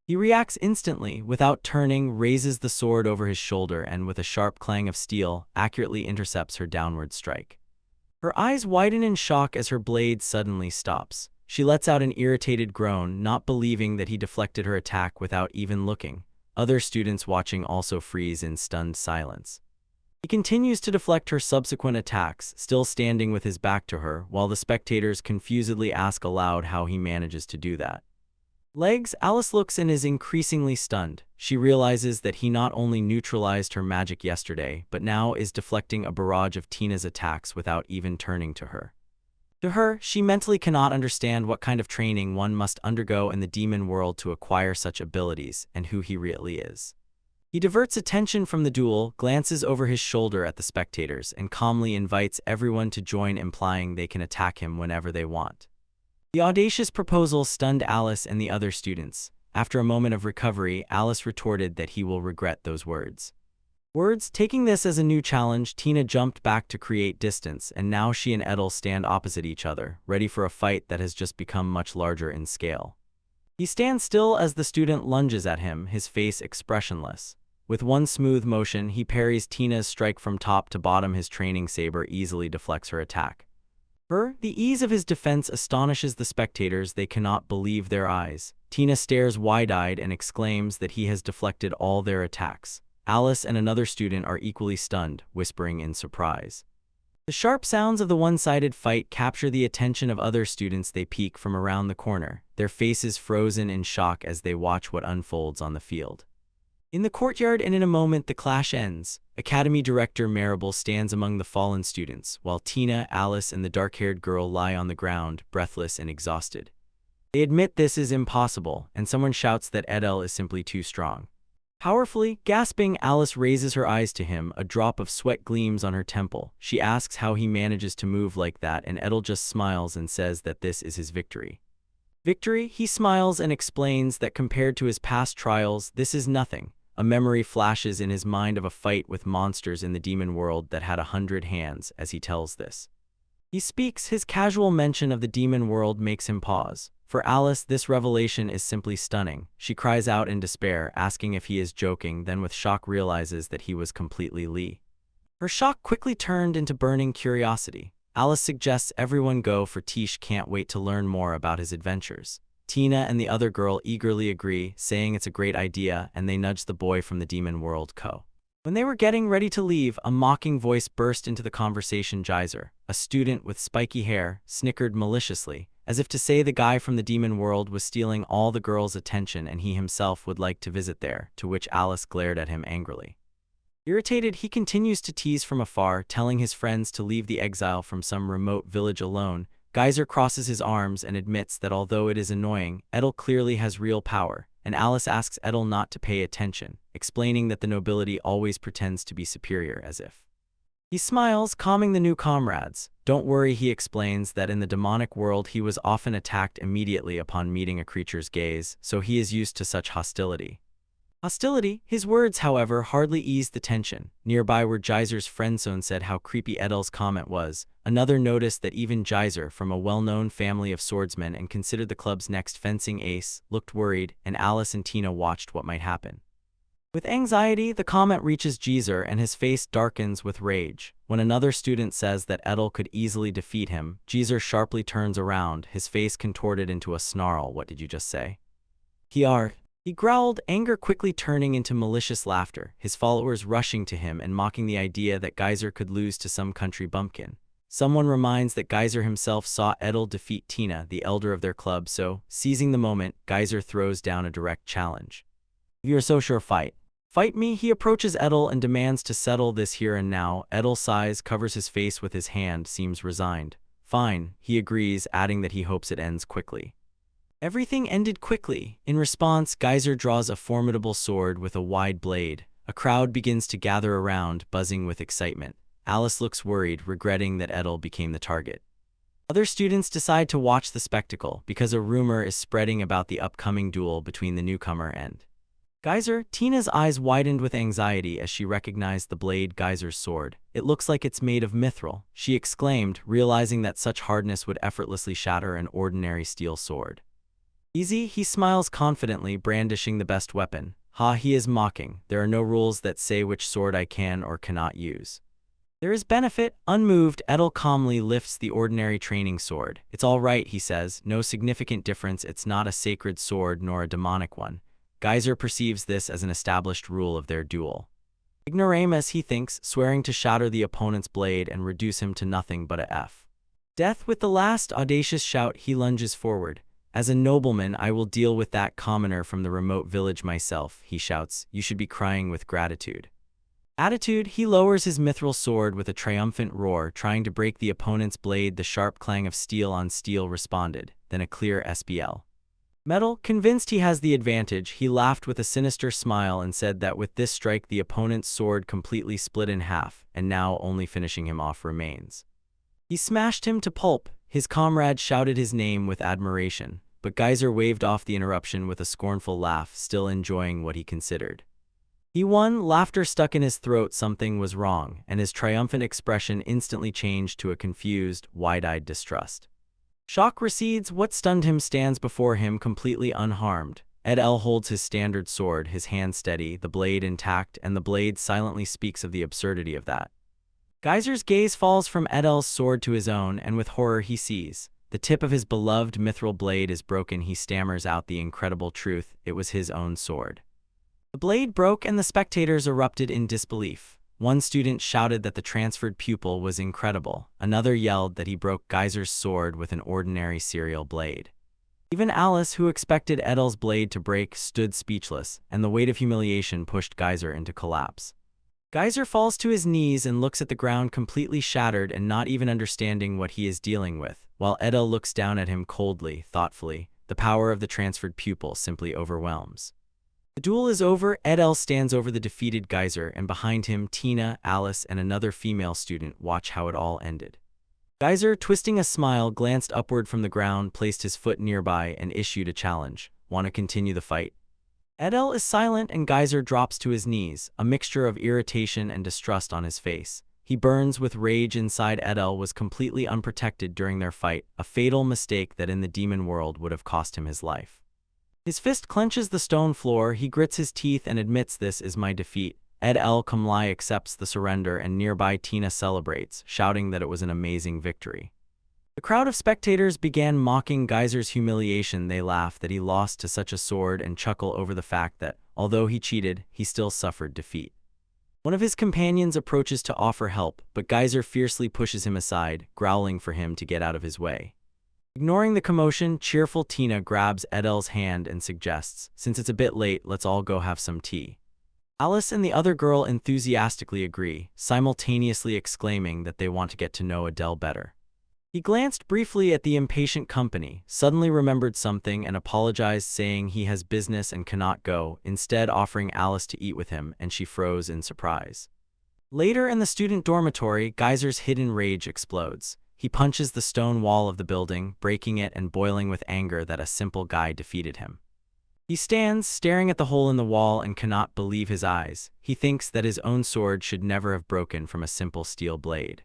He reacts instantly, without turning, raises the sword over his shoulder, and with a sharp clang of steel, accurately intercepts her downward strike. Her eyes widen in shock as her blade suddenly stops. She lets out an irritated groan, not believing that he deflected her attack without even looking. Other students watching also freeze in stunned silence. He continues to deflect her subsequent attacks, still standing with his back to her, while the spectators confusedly ask aloud how he manages to do that. Legs. Alice looks and is increasingly stunned. She realizes that he not only neutralized her magic yesterday, but now is deflecting a barrage of Tina's attacks without even turning to her. To her, she mentally cannot understand what kind of training one must undergo in the demon world to acquire such abilities, and who he really is. He diverts attention from the duel, glances over his shoulder at the spectators, and calmly invites everyone to join, implying they can attack him whenever they want. The audacious proposal stunned Alice and the other students. After a moment of recovery, Alice retorted that he will regret those words. Taking this as a new challenge, Tina jumped back to create distance, and now she and Edel stand opposite each other, ready for a fight that has just become much larger in scale. He stands still as the student lunges at him, his face expressionless. With one smooth motion, he parries Tina's strike from top to bottom. His training saber easily deflects her attack. The ease of his defense astonishes the spectators. They cannot believe their eyes. Tina stares wide-eyed and exclaims that he has deflected all their attacks. Alice and another student are equally stunned, whispering in surprise. The sharp sounds of the one-sided fight capture the attention of other students. They peek from around the corner, their faces frozen in shock as they watch what unfolds on the field. In the courtyard, and in a moment the clash ends. Academy Director Marable stands among the fallen students, while Tina, Alice, and the dark-haired girl lie on the ground, breathless and exhausted. They admit this is impossible, and someone shouts that Edel is simply too strong. Powerfully, gasping, Alice raises her eyes to him. A drop of sweat gleams on her temple. She asks how he manages to move like that, and Edel just smiles and says that this is his victory. Victory? He smiles and explains that compared to his past trials, this is nothing. A memory flashes in his mind of a fight with monsters in the demon world that had 100 hands as he tells this. He speaks. His casual mention of the demon world makes him pause. For Alice, this revelation is simply stunning. She cries out in despair, asking if he is joking, then with shock realizes that he was completely Lee. Her shock quickly turned into burning curiosity. Alice suggests everyone go, for Tish can't wait to learn more about his adventures. Tina and the other girl eagerly agree, saying it's a great idea, and they nudge the boy from the demon world co. When they were getting ready to leave, a mocking voice burst into the conversation. Geyser, a student with spiky hair, snickered maliciously, as if to say the guy from the demon world was stealing all the girls' attention and he himself would like to visit there, to which Alice glared at him angrily. Irritated, he continues to tease from afar, telling his friends to leave the exile from some remote village alone. Geyser crosses his arms and admits that although it is annoying, Edel clearly has real power, and Alice asks Edel not to pay attention, explaining that the nobility always pretends to be superior, as if. He smiles, calming the new comrades. Don't worry, he explains that in the demonic world he was often attacked immediately upon meeting a creature's gaze, so he is used to such hostility. His words, however, hardly eased the tension. Nearby where Geyser's friendzone said how creepy Edel's comment was, another noticed that even Geyser, from a well-known family of swordsmen and considered the club's next fencing ace, looked worried, and Alice and Tina watched what might happen. With anxiety, the comment reaches Geyser and his face darkens with rage. When another student says that Edel could easily defeat him, Geyser sharply turns around, his face contorted into a snarl. What did you just say? He growled, anger quickly turning into malicious laughter, his followers rushing to him and mocking the idea that Geyser could lose to some country bumpkin. Someone reminds that Geyser himself saw Edel defeat Tina, the elder of their club, so, seizing the moment, Geyser throws down a direct challenge. If you're so sure, fight. Fight me. He approaches Edel and demands to settle this here and now. Edel sighs, covers his face with his hand, seems resigned. Fine, he agrees, adding that he hopes it ends quickly. Everything ended quickly. In response, Geyser draws a formidable sword with a wide blade. A crowd begins to gather around, buzzing with excitement. Alice looks worried, regretting that Edel became the target. Other students decide to watch the spectacle because a rumor is spreading about the upcoming duel between the newcomer and Geyser. Tina's eyes widened with anxiety as she recognized the blade, Geyser's sword. It looks like it's made of mithril, she exclaimed, realizing that such hardness would effortlessly shatter an ordinary steel sword. Easy, he smiles confidently, brandishing the best weapon. Ha, he is mocking. There are no rules that say which sword I can or cannot use. There is benefit. Unmoved, Edel calmly lifts the ordinary training sword. It's all right, he says. No significant difference. It's not a sacred sword nor a demonic one. Geyser perceives this as an established rule of their duel. Ignoramus, he thinks, swearing to shatter the opponent's blade and reduce him to nothing but a F. Death. With the last audacious shout, he lunges forward. As a nobleman, I will deal with that commoner from the remote village myself, he shouts. You should be crying with gratitude. Attitude, he lowers his mithril sword with a triumphant roar, trying to break the opponent's blade. The sharp clang of steel on steel responded, then a clear SBL. Metal, convinced he has the advantage, he laughed with a sinister smile and said that with this strike the opponent's sword completely split in half, and now only finishing him off remains. He smashed him to pulp. His comrade shouted his name with admiration, but Geyser waved off the interruption with a scornful laugh, still enjoying what he considered. He won. Laughter stuck in his throat. Something was wrong, and his triumphant expression instantly changed to a confused, wide-eyed distrust. Shock recedes. What stunned him stands before him completely unharmed. Edel holds his standard sword, his hand steady, the blade intact, and the blade silently speaks of the absurdity of that. Geyser's gaze falls from Edel's sword to his own, and with horror he sees. The tip of his beloved mithril blade is broken. He stammers out the incredible truth. It was his own sword. The blade broke and the spectators erupted in disbelief. One student shouted that the transferred pupil was incredible. Another yelled that he broke Geyser's sword with an ordinary cereal blade. Even Alice, who expected Edel's blade to break, stood speechless, and the weight of humiliation pushed Geyser into collapse. Geyser falls to his knees and looks at the ground completely shattered and not even understanding what he is dealing with, while Edel looks down at him coldly, thoughtfully. The power of the transferred pupil simply overwhelms. The duel is over. Edel stands over the defeated Geyser, and behind him, Tina, Alice, and another female student watch how it all ended. Geyser, twisting a smile, glanced upward from the ground, placed his foot nearby, and issued a challenge. Want to continue the fight? Edel is silent, and Geyser drops to his knees, a mixture of irritation and distrust on his face. He burns with rage inside. Edel was completely unprotected during their fight, a fatal mistake that in the demon world would have cost him his life. His fist clenches the stone floor. He grits his teeth and admits, this is my defeat. Edel calmly accepts the surrender, and nearby Tina celebrates, shouting that it was an amazing victory. The crowd of spectators began mocking Geyser's humiliation. They laugh that he lost to such a sword and chuckle over the fact that, although he cheated, he still suffered defeat. One of his companions approaches to offer help, but Geyser fiercely pushes him aside, growling for him to get out of his way. Ignoring the commotion, cheerful Tina grabs Edel's hand and suggests, since it's a bit late, let's all go have some tea. Alice and the other girl enthusiastically agree, simultaneously exclaiming that they want to get to know Edel better. He glanced briefly at the impatient company, suddenly remembered something, and apologized, saying he has business and cannot go, instead offering Alice to eat with him, and she froze in surprise. Later in the student dormitory, Geyser's hidden rage explodes. He punches the stone wall of the building, breaking it and boiling with anger that a simple guy defeated him. He stands, staring at the hole in the wall, and cannot believe his eyes. He thinks that his own sword should never have broken from a simple steel blade.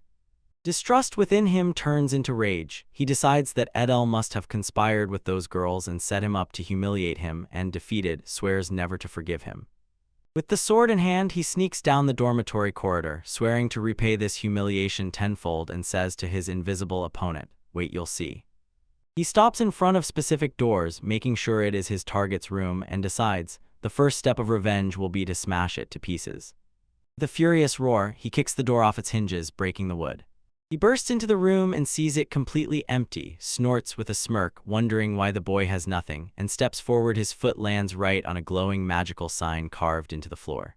Distrust within him turns into rage. He decides that Edel must have conspired with those girls and set him up to humiliate him, and defeated, swears never to forgive him. With the sword in hand, he sneaks down the dormitory corridor, swearing to repay this humiliation tenfold, and says to his invisible opponent, "Wait, you'll see." He stops in front of specific doors, making sure it is his target's room, and decides the first step of revenge will be to smash it to pieces. With a furious roar, he kicks the door off its hinges, breaking the wood. He bursts into the room and sees it completely empty, snorts with a smirk, wondering why the boy has nothing, and steps forward. His foot lands right on a glowing magical sign carved into the floor.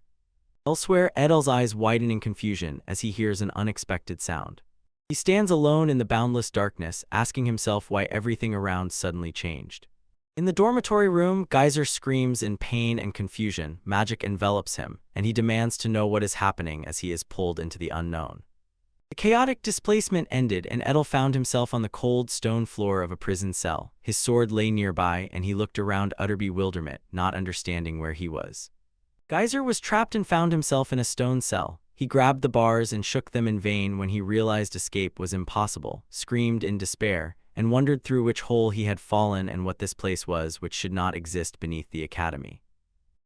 Elsewhere, Edel's eyes widen in confusion as he hears an unexpected sound. He stands alone in the boundless darkness, asking himself why everything around suddenly changed. In the dormitory room, Geyser screams in pain and confusion. Magic envelops him, and he demands to know what is happening as he is pulled into the unknown. The chaotic displacement ended, and Edel found himself on the cold stone floor of a prison cell. His sword lay nearby, and he looked around utter bewilderment, not understanding where he was. Geyser was trapped and found himself in a stone cell. He grabbed the bars and shook them in vain when he realized escape was impossible, screamed in despair, and wondered through which hole he had fallen and what this place was which should not exist beneath the academy.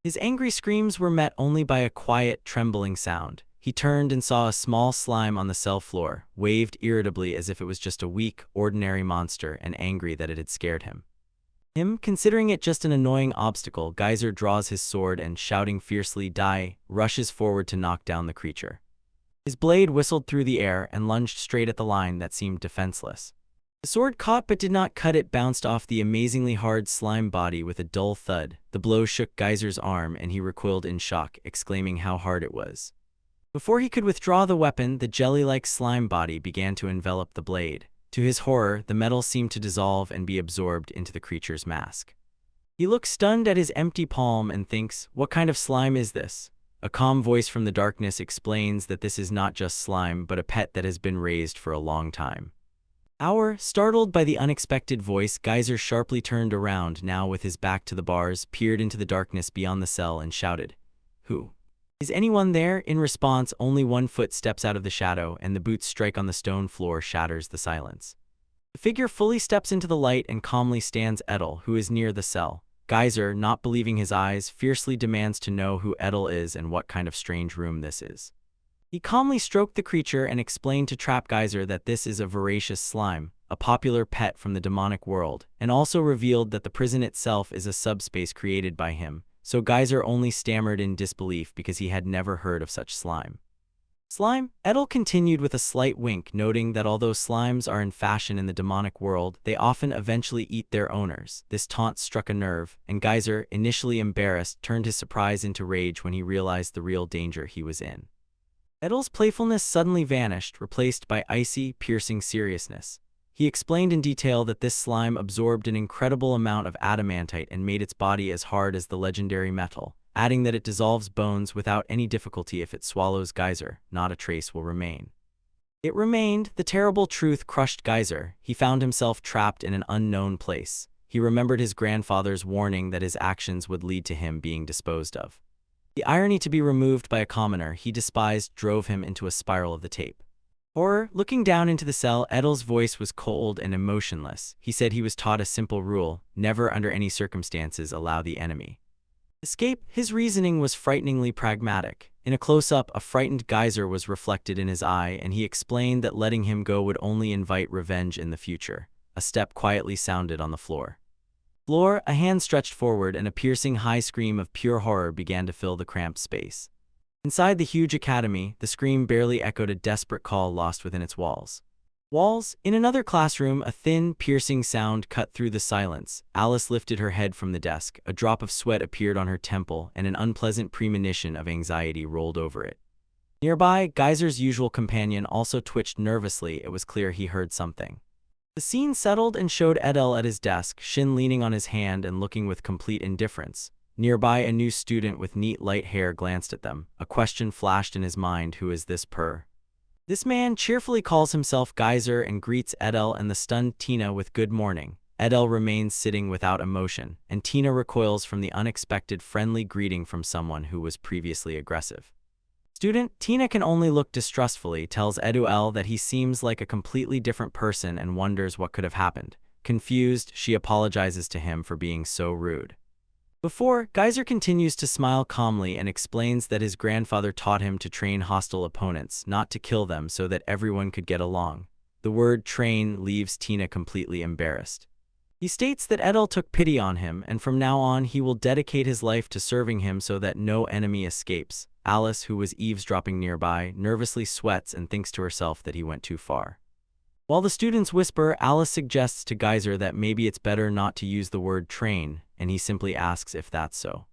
His angry screams were met only by a quiet, trembling sound. He turned and saw a small slime on the cell floor, waved irritably as if it was just a weak, ordinary monster, and angry that it had scared him. Considering it just an annoying obstacle, Geyser draws his sword and, shouting fiercely, "Die!" rushes forward to knock down the creature. His blade whistled through the air and lunged straight at the line that seemed defenseless. The sword caught but did not cut it, bounced off the amazingly hard slime body with a dull thud. The blow shook Geyser's arm and he recoiled in shock, exclaiming how hard it was. Before he could withdraw the weapon, the jelly-like slime body began to envelop the blade. To his horror, the metal seemed to dissolve and be absorbed into the creature's mask. He looks stunned at his empty palm and thinks, "What kind of slime is this?" A calm voice from the darkness explains that this is not just slime, but a pet that has been raised for a long time. Startled by the unexpected voice, Geyser sharply turned around, now with his back to the bars, peered into the darkness beyond the cell, and shouted, "Who? Is anyone there?" In response, only one foot steps out of the shadow, and the boot's strike on the stone floor shatters the silence. The figure fully steps into the light and calmly stands Edel, who is near the cell. Geyser, not believing his eyes, fiercely demands to know who Edel is and what kind of strange room this is. He calmly stroked the creature and explained to Trap Geyser that this is a voracious slime, a popular pet from the demonic world, and also revealed that the prison itself is a subspace created by him. So Geyser only stammered in disbelief because he had never heard of such slime. Slime? Edel continued with a slight wink, noting that although slimes are in fashion in the demonic world, they often eventually eat their owners. This taunt struck a nerve, and Geyser, initially embarrassed, turned his surprise into rage when he realized the real danger he was in. Edel's playfulness suddenly vanished, replaced by icy, piercing seriousness. He explained in detail that this slime absorbed an incredible amount of adamantite and made its body as hard as the legendary metal, adding that it dissolves bones without any difficulty if it swallows Geyser. Not a trace will remain. It remained. The terrible truth crushed Geyser. He found himself trapped in an unknown place. He remembered his grandfather's warning that his actions would lead to him being disposed of. The irony to be removed by a commoner he despised drove him into a spiral of the tape. Horror. Looking down into the cell, Edel's voice was cold and emotionless. He said he was taught a simple rule: never under any circumstances allow the enemy escape. His reasoning was frighteningly pragmatic. In a close-up, a frightened Geyser was reflected in his eye, and he explained that letting him go would only invite revenge in the future. A step quietly sounded on the floor. A hand stretched forward, and a piercing high scream of pure horror began to fill the cramped space. Inside the huge academy, the scream barely echoed a desperate call lost within its walls. In another classroom, a thin, piercing sound cut through the silence. Alice lifted her head from the desk. A drop of sweat appeared on her temple, and an unpleasant premonition of anxiety rolled over it. Nearby, Geyser's usual companion also twitched nervously. It was clear he heard something. The scene settled and showed Edel at his desk, Shin leaning on his hand and looking with complete indifference. Nearby, a new student with neat light hair glanced at them. A question flashed in his mind: who is this per? This man cheerfully calls himself Geyser and greets Edel and the stunned Tina with good morning. Edel remains sitting without emotion, and Tina recoils from the unexpected friendly greeting from someone who was previously aggressive. Tina can only look distrustfully, tells Edel that he seems like a completely different person and wonders what could have happened. Confused, she apologizes to him for being so rude. Geyser continues to smile calmly and explains that his grandfather taught him to train hostile opponents, not to kill them, so that everyone could get along. The word train leaves Tina completely embarrassed. He states that Edel took pity on him, and from now on he will dedicate his life to serving him so that no enemy escapes. Alice, who was eavesdropping nearby, nervously sweats and thinks to herself that he went too far. While the students whisper, Alice suggests to Geyser that maybe it's better not to use the word train, and he simply asks if that's so.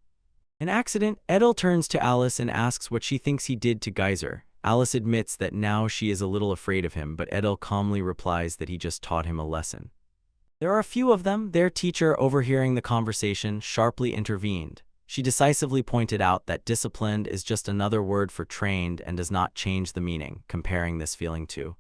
An accident, Edel turns to Alice and asks what she thinks he did to Geyser. Alice admits that now she is a little afraid of him, but Edel calmly replies that he just taught him a lesson. There are a few of them. Their teacher, overhearing the conversation, sharply intervened. She decisively pointed out that disciplined is just another word for trained and does not change the meaning, comparing this feeling to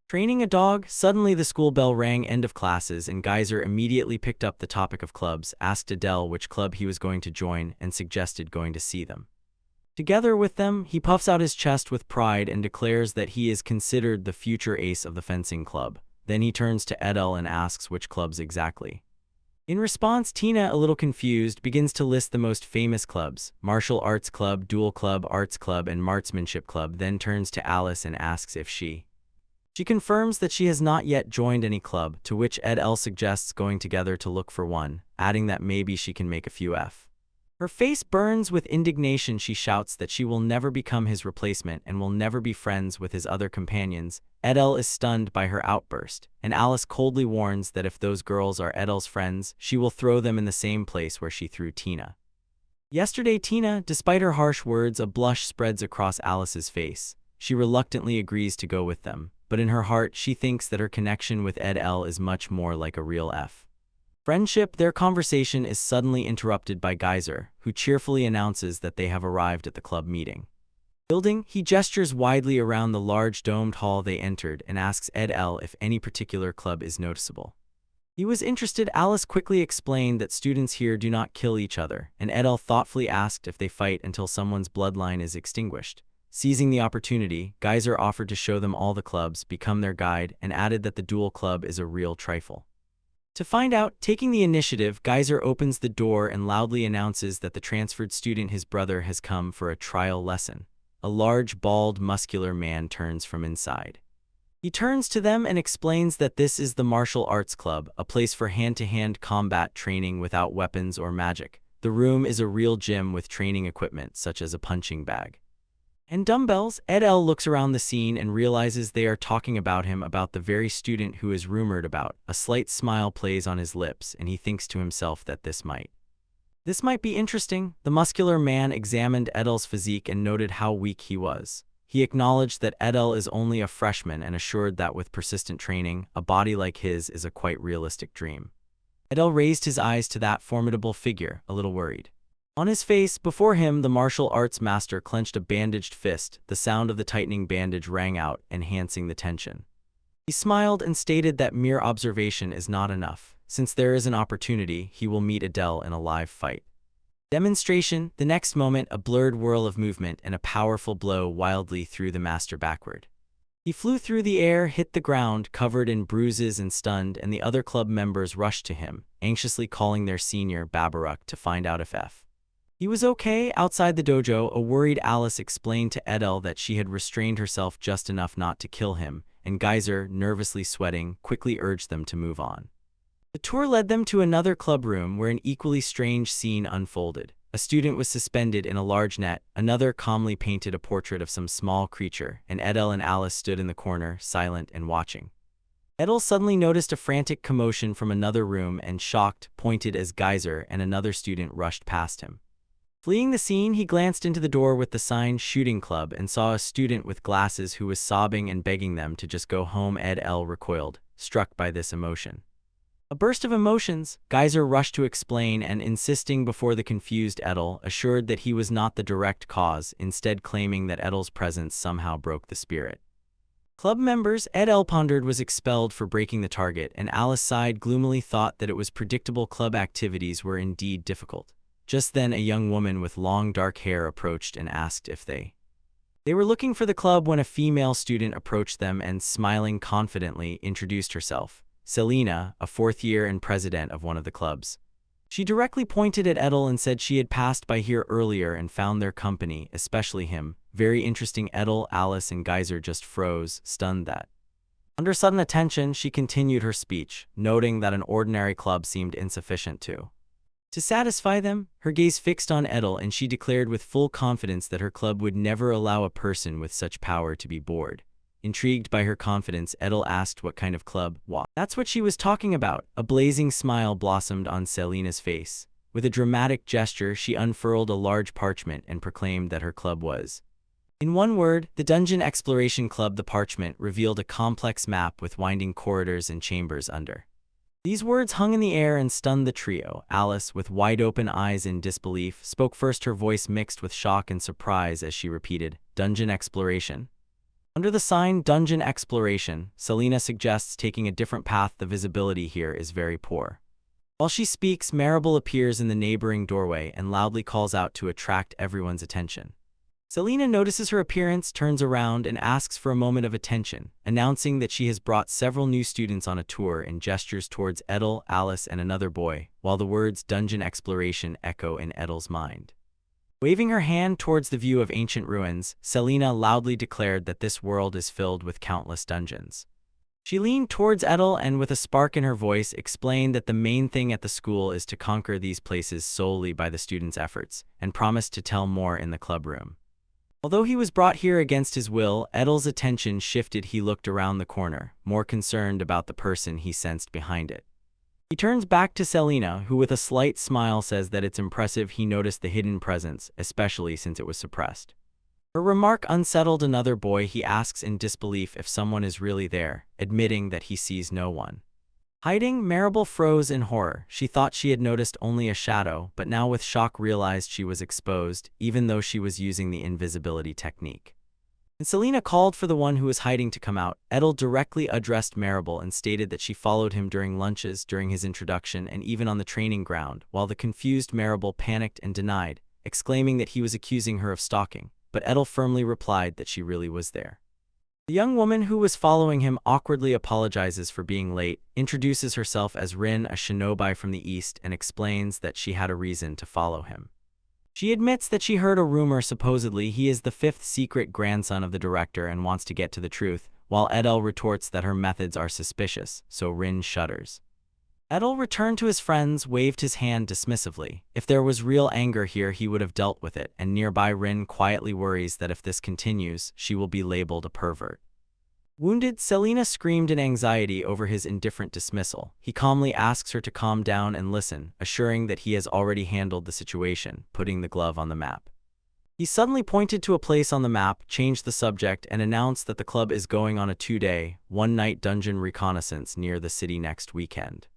training a dog. Suddenly the school bell rang. End of classes, and Geyser immediately picked up the topic of clubs, asked Adele which club he was going to join, and suggested going to see them. Together with them, he puffs out his chest with pride and declares that he is considered the future ace of the fencing club. Then he turns to Edel and asks which clubs exactly. In response, Tina, a little confused, begins to list the most famous clubs: Martial Arts Club, Dual Club, Arts Club, and Marksmanship Club, then turns to Alice and asks if she confirms that she has not yet joined any club, to which Edel suggests going together to look for one, adding that maybe she can make a few F. Her face burns with indignation. She shouts that she will never become his replacement and will never be friends with his other companions. Edel is stunned by her outburst, and Alice coldly warns that if those girls are Edel's friends, she will throw them in the same place where she threw Tina. Yesterday, Tina, despite her harsh words, a blush spreads across Alice's face. She reluctantly agrees to go with them, but in her heart she thinks that her connection with Edel is much more like a real friendship. Their conversation is suddenly interrupted by Geyser, who cheerfully announces that they have arrived at the club meeting building. He gestures widely around the large domed hall they entered and asks Edel if any particular club is noticeable. He was interested. Alice quickly explained that students here do not kill each other, and Edel thoughtfully asked if they fight until someone's bloodline is extinguished. Seizing the opportunity, Geyser offered to show them all the clubs, become their guide, and added that the Dual Club is a real trifle. To find out, taking the initiative, Geyser opens the door and loudly announces that the transferred student, his brother, has come for a trial lesson. A large, bald, muscular man turns from inside. He turns to them and explains that this is the Martial Arts Club, a place for hand-to-hand combat training without weapons or magic. The room is a real gym with training equipment such as a punching bag and dumbbells. Edel looks around the scene and realizes they are talking about him, about the very student who is rumored about. A slight smile plays on his lips, and he thinks to himself that this might be interesting. The muscular man examined Edel's physique and noted how weak he was. He acknowledged that Edel is only a freshman and assured that with persistent training, a body like his is a quite realistic dream. Edel raised his eyes to that formidable figure, a little worried. On his face, before him, the martial arts master clenched a bandaged fist. The sound of the tightening bandage rang out, enhancing the tension. He smiled and stated that mere observation is not enough. Since there is an opportunity, he will meet Edel in a live fight. Demonstration. The next moment, a blurred whirl of movement and a powerful blow wildly threw the master backward. He flew through the air, hit the ground, covered in bruises and stunned, and the other club members rushed to him, anxiously calling their senior, Babaruk, to find out if he was okay. Outside the dojo, a worried Alice explained to Edel that she had restrained herself just enough not to kill him, and Geyser, nervously sweating, quickly urged them to move on. The tour led them to another club room where an equally strange scene unfolded. A student was suspended in a large net, another calmly painted a portrait of some small creature, and Edel and Alice stood in the corner, silent and watching. Edel suddenly noticed a frantic commotion from another room and, shocked, pointed as Geyser and another student rushed past him. Fleeing the scene, he glanced into the door with the sign "Shooting Club" and saw a student with glasses who was sobbing and begging them to just go home. Edel recoiled, struck by this emotion. A burst of emotions, Geyser rushed to explain and, insisting before the confused Edel, assured that he was not the direct cause, instead claiming that Edel's presence somehow broke the spirit. Club members, Edel pondered, was expelled for breaking the target, and Alice sighed gloomily, thought that it was predictable. Club activities were indeed difficult. Just then a young woman with long dark hair approached and asked if they were looking for the club. When a female student approached them and, smiling confidently, introduced herself, Selena, a fourth year and president of one of the clubs. She directly pointed at Edel and said she had passed by here earlier and found their company, especially him, very interesting. Edel, Alice, and Geyser just froze, stunned that Under sudden attention, she continued her speech, noting that an ordinary club seemed insufficient to satisfy them. Her gaze fixed on Edel, and she declared with full confidence that her club would never allow a person with such power to be bored. Intrigued by her confidence, Edel asked what kind of club. That's what she was talking about. A blazing smile blossomed on Selina's face. With a dramatic gesture, she unfurled a large parchment and proclaimed that her club was, in one word, the Dungeon Exploration Club. The parchment revealed a complex map with winding corridors and chambers under. These words hung in the air and stunned the trio. Alice, with wide-open eyes in disbelief, spoke first, her voice mixed with shock and surprise as she repeated, "Dungeon Exploration." Under the sign Dungeon Exploration, Selina suggests taking a different path. The visibility here is very poor. While she speaks, Marable appears in the neighboring doorway and loudly calls out to attract everyone's attention. Selina notices her appearance, turns around, and asks for a moment of attention, announcing that she has brought several new students on a tour, and gestures towards Edel, Alice, and another boy, while the words Dungeon Exploration echo in Edel's mind. Waving her hand towards the view of ancient ruins, Selina loudly declared that this world is filled with countless dungeons. She leaned towards Edel and, with a spark in her voice, explained that the main thing at the school is to conquer these places solely by the students' efforts, and promised to tell more in the club room. Although he was brought here against his will, Edel's attention shifted. He looked around the corner, more concerned about the person he sensed behind it. He turns back to Selina, who with a slight smile says that it's impressive he noticed the hidden presence, especially since it was suppressed. Her remark unsettled another boy. He asks in disbelief if someone is really there, admitting that he sees no one. Hiding, Marable froze in horror. She thought she had noticed only a shadow, but now with shock realized she was exposed, even though she was using the invisibility technique. And Selina called for the one who was hiding to come out. Edel directly addressed Marable and stated that she followed him during lunches, during his introduction, and even on the training ground, while the confused Marable panicked and denied, exclaiming that he was accusing her of stalking, but Edel firmly replied that she really was there. The young woman who was following him awkwardly apologizes for being late, introduces herself as Rin, a shinobi from the east, and explains that she had a reason to follow him. She admits that she heard a rumor supposedly he is the fifth secret grandson of the director and wants to get to the truth, while Edel retorts that her methods are suspicious, so Rin shudders. Edel returned to his friends, waved his hand dismissively. If there was real anger here, he would have dealt with it, and nearby Rin quietly worries that if this continues, she will be labeled a pervert. Wounded, Selina screamed in anxiety over his indifferent dismissal. He calmly asks her to calm down and listen, assuring that he has already handled the situation, putting the glove on the map. He suddenly pointed to a place on the map, changed the subject, and announced that the club is going on a 2-day, 1-night dungeon reconnaissance near the city next weekend.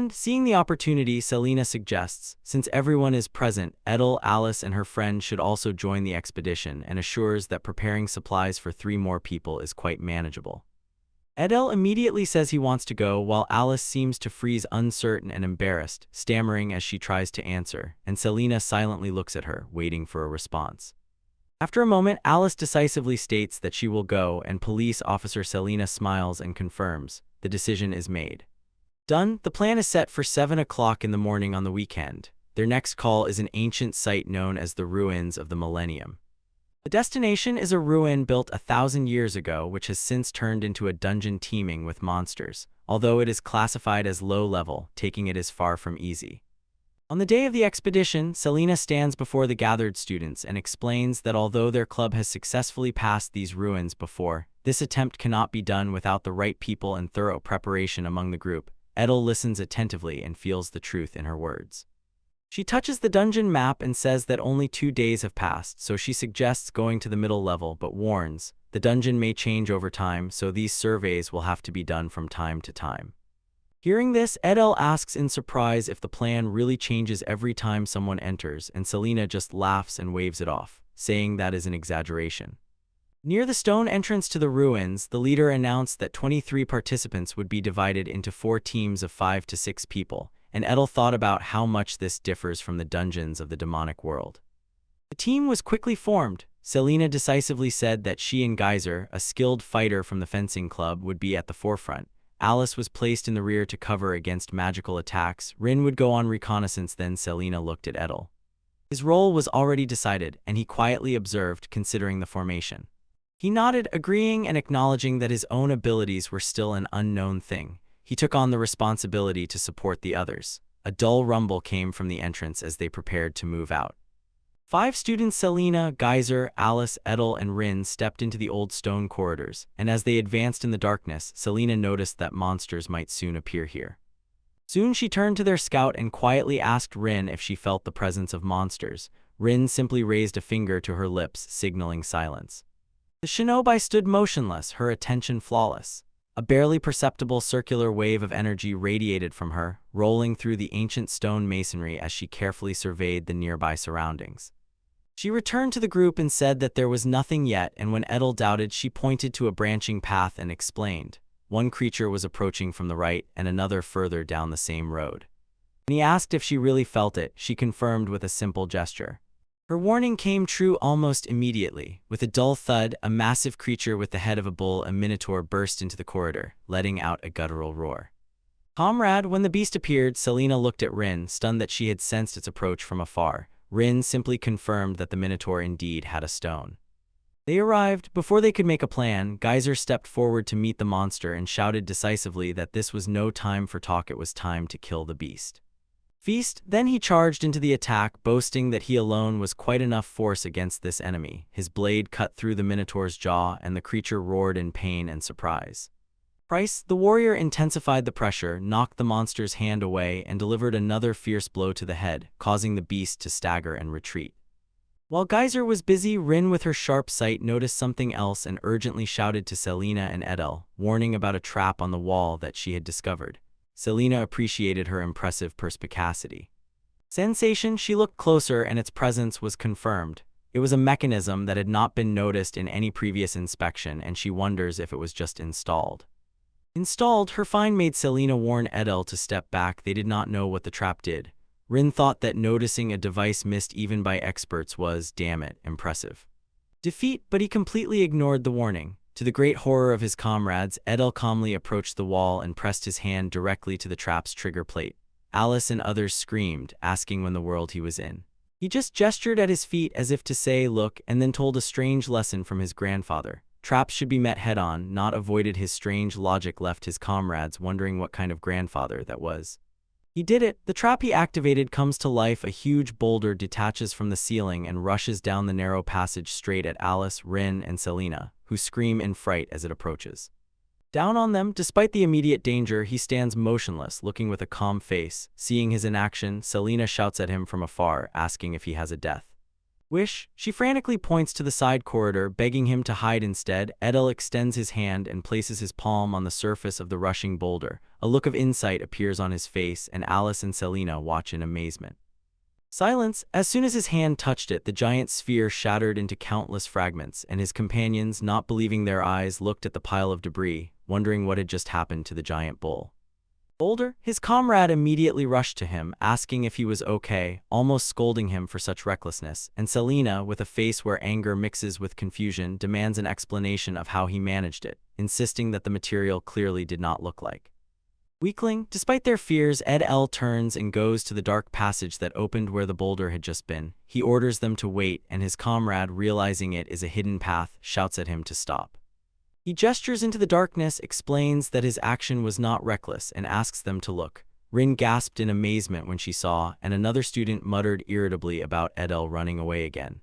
Seeing the opportunity, Selina suggests, since everyone is present, Edel, Alice, and her friend should also join the expedition, and assures that preparing supplies for 3 more people is quite manageable. Edel immediately says he wants to go, while Alice seems to freeze, uncertain and embarrassed, stammering as she tries to answer, and Selina silently looks at her, waiting for a response. After a moment, Alice decisively states that she will go, and police officer Selina smiles and confirms, the decision is made. Done. The plan is set for 7 o'clock in the morning on the weekend. Their next call is an ancient site known as the Ruins of the Millennium. The destination is a ruin built 1,000 years ago, which has since turned into a dungeon teeming with monsters. Although it is classified as low level, taking it is far from easy. On the day of the expedition, Selina stands before the gathered students and explains that although their club has successfully passed these ruins before, this attempt cannot be done without the right people and thorough preparation among the group. Edel listens attentively and feels the truth in her words. She touches the dungeon map and says that only 2 days have passed, so she suggests going to the middle level, but warns, the dungeon may change over time, so these surveys will have to be done from time to time. Hearing this, Edel asks in surprise if the plan really changes every time someone enters, and Selina just laughs and waves it off, saying that is an exaggeration. Near the stone entrance to the ruins, the leader announced that 23 participants would be divided into 4 teams of 5 to 6 people, and Edel thought about how much this differs from the dungeons of the demonic world. The team was quickly formed. Selina decisively said that she and Geyser, a skilled fighter from the fencing club, would be at the forefront. Alice was placed in the rear to cover against magical attacks. Rin would go on reconnaissance. Then Selina looked at Edel. His role was already decided, and he quietly observed, considering the formation. He nodded, agreeing and acknowledging that his own abilities were still an unknown thing. He took on the responsibility to support the others. A dull rumble came from the entrance as they prepared to move out. 5 students, Selena, Geyser, Alice, Edel, and Rin, stepped into the old stone corridors, and as they advanced in the darkness, Selena noticed that monsters might soon appear here. Soon she turned to their scout and quietly asked Rin if she felt the presence of monsters. Rin simply raised a finger to her lips, signaling silence. The shinobi stood motionless, her attention flawless. A barely perceptible circular wave of energy radiated from her, rolling through the ancient stone masonry as she carefully surveyed the nearby surroundings. She returned to the group and said that there was nothing yet, and when Edel doubted, she pointed to a branching path and explained. One creature was approaching from the right and another further down the same road. When he asked if she really felt it, she confirmed with a simple gesture. Her warning came true almost immediately. With a dull thud, a massive creature with the head of a bull, a minotaur, burst into the corridor, letting out a guttural roar. Comrade, when the beast appeared, Selena looked at Rin, stunned that she had sensed its approach from afar. Rin simply confirmed that the minotaur indeed had a stone. They arrived. Before they could make a plan, Geyser stepped forward to meet the monster and shouted decisively that this was no time for talk, it was time to kill the beast. Feast. Then he charged into the attack, boasting that he alone was quite enough force against this enemy. His blade cut through the minotaur's jaw, and the creature roared in pain and surprise. Price. The warrior intensified the pressure, knocked the monster's hand away, and delivered another fierce blow to the head, causing the beast to stagger and retreat. While Geyser was busy, Rin with her sharp sight noticed something else and urgently shouted to Selena and Edel, warning about a trap on the wall that she had discovered. Selena appreciated her impressive perspicacity. Sensation. She looked closer and its presence was confirmed. It was a mechanism that had not been noticed in any previous inspection, and she wonders if it was just installed. Her find made Selena warn Edel to step back. They did not know what the trap did. Rin thought that noticing a device missed even by experts was, damn it, impressive. Defeat, but he completely ignored the warning. To the great horror of his comrades, Edel calmly approached the wall and pressed his hand directly to the trap's trigger plate. Alice and others screamed, asking when the world he was in. He just gestured at his feet as if to say, look, and then told a strange lesson from his grandfather. Traps should be met head-on, not avoided. His strange logic left his comrades wondering what kind of grandfather that was. He did it. The trap he activated comes to life. A huge boulder detaches from the ceiling and rushes down the narrow passage straight at Alice, Rin, and Selena, who scream in fright as it approaches. Down on them, despite the immediate danger, he stands motionless, looking with a calm face. Seeing his inaction, Selena shouts at him from afar, asking if he has a death wish. She frantically points to the side corridor, begging him to hide instead. Edel extends his hand and places his palm on the surface of the rushing boulder. A look of insight appears on his face, and Alice and Selena watch in amazement. Silence. As soon as his hand touched it, the giant sphere shattered into countless fragments, and his companions, not believing their eyes, looked at the pile of debris, wondering what had just happened to the giant boulder. His comrade immediately rushed to him, asking if he was okay, almost scolding him for such recklessness, and Selena, with a face where anger mixes with confusion, demands an explanation of how he managed it, insisting that the material clearly did not look like weakling. Despite their fears, Edel turns and goes to the dark passage that opened where the boulder had just been. He orders them to wait, and his comrade, realizing it is a hidden path, shouts at him to stop. He gestures into the darkness, explains that his action was not reckless, and asks them to look. Rin gasped in amazement when she saw, and another student muttered irritably about Edel running away again.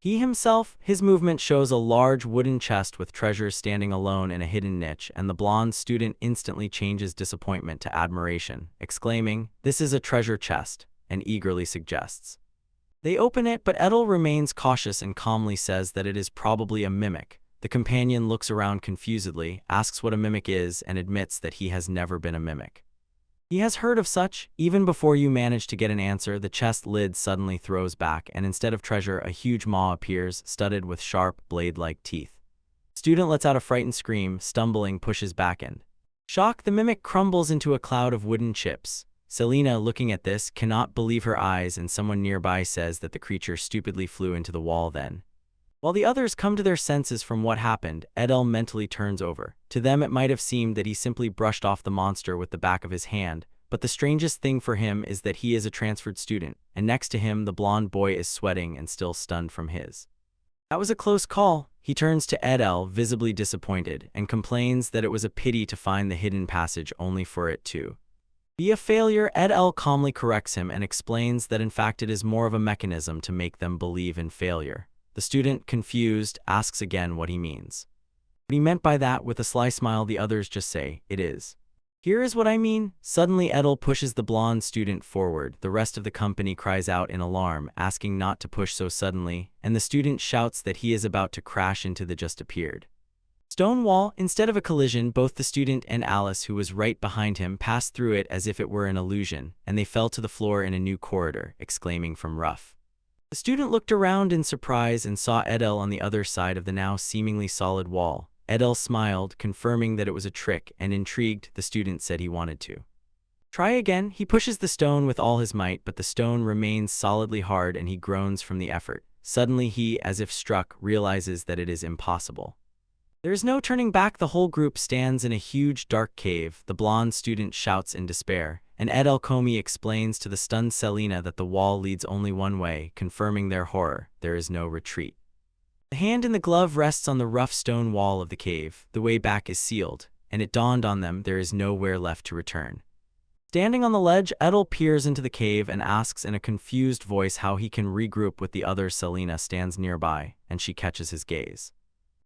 He himself, his movement shows a large wooden chest with treasures standing alone in a hidden niche, and the blonde student instantly changes disappointment to admiration, exclaiming, "This is a treasure chest," and eagerly suggests they open it, but Edel remains cautious and calmly says that it is probably a mimic. The companion looks around confusedly, asks what a mimic is, and admits that he has never been a mimic. He has heard of such. Even before you manage to get an answer, the chest lid suddenly throws back, and instead of treasure, a huge maw appears, studded with sharp, blade-like teeth. Student lets out a frightened scream, stumbling, pushes back in shock. The mimic crumbles into a cloud of wooden chips. Selena, looking at this, cannot believe her eyes, and someone nearby says that the creature stupidly flew into the wall then. While the others come to their senses from what happened, Edel mentally turns over. To them it might have seemed that he simply brushed off the monster with the back of his hand, but the strangest thing for him is that he is a transferred student, and next to him the blonde boy is sweating and still stunned from his. That was a close call. he turns to Edel, visibly disappointed, and complains that it was a pity to find the hidden passage only for it to be a failure. Edel calmly corrects him and explains that in fact it is more of a mechanism to make them believe in failure. The student, confused, asks again what he means. What he meant by that, with a sly smile the others just say, "It is. Here is what I mean." Suddenly Edel pushes the blonde student forward. The rest of the company cries out in alarm, asking not to push so suddenly, and the student shouts that he is about to crash into the just appeared stone wall. Instead of a collision, both the student and Alice, who was right behind him, passed through it as if it were an illusion, and they fell to the floor in a new corridor, exclaiming from rough. The student looked around in surprise and saw Edel on the other side of the now seemingly solid wall. Edel smiled, confirming that it was a trick, and intrigued, the student said he wanted to try again. He pushes the stone with all his might, but the stone remains solidly hard and he groans from the effort. Suddenly he, as if struck, realizes that it is impossible. There is no turning back. The whole group stands in a huge dark cave. The blonde student shouts in despair, and Edel Komi explains to the stunned Selina that the wall leads only one way, confirming their horror. There is no retreat. The hand in the glove rests on the rough stone wall of the cave. The way back is sealed, and it dawned on them there is nowhere left to return. Standing on the ledge, Edel peers into the cave and asks in a confused voice how he can regroup with the others. Selina stands nearby, and she catches his gaze.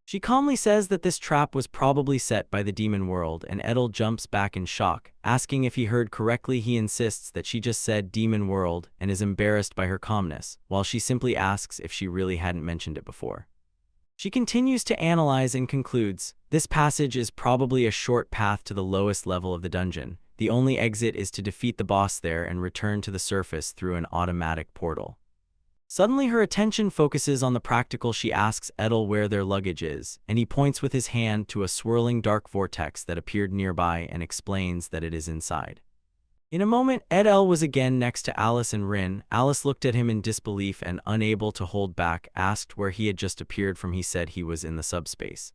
She calmly says that this trap was probably set by the demon world, and Edel jumps back in shock, asking if he heard correctly. He insists that she just said demon world and is embarrassed by her calmness, while she simply asks if she really hadn't mentioned it before. She continues to analyze and concludes, this passage is probably a short path to the lowest level of the dungeon. The only exit is to defeat the boss there and return to the surface through an automatic portal. Suddenly her attention focuses on the practical. She asks Edel where their luggage is, and he points with his hand to a swirling dark vortex that appeared nearby and explains that it is inside. In a moment, Edel was again next to Alice and Rin. Alice looked at him in disbelief and, unable to hold back, asked where he had just appeared from. He said he was in the subspace.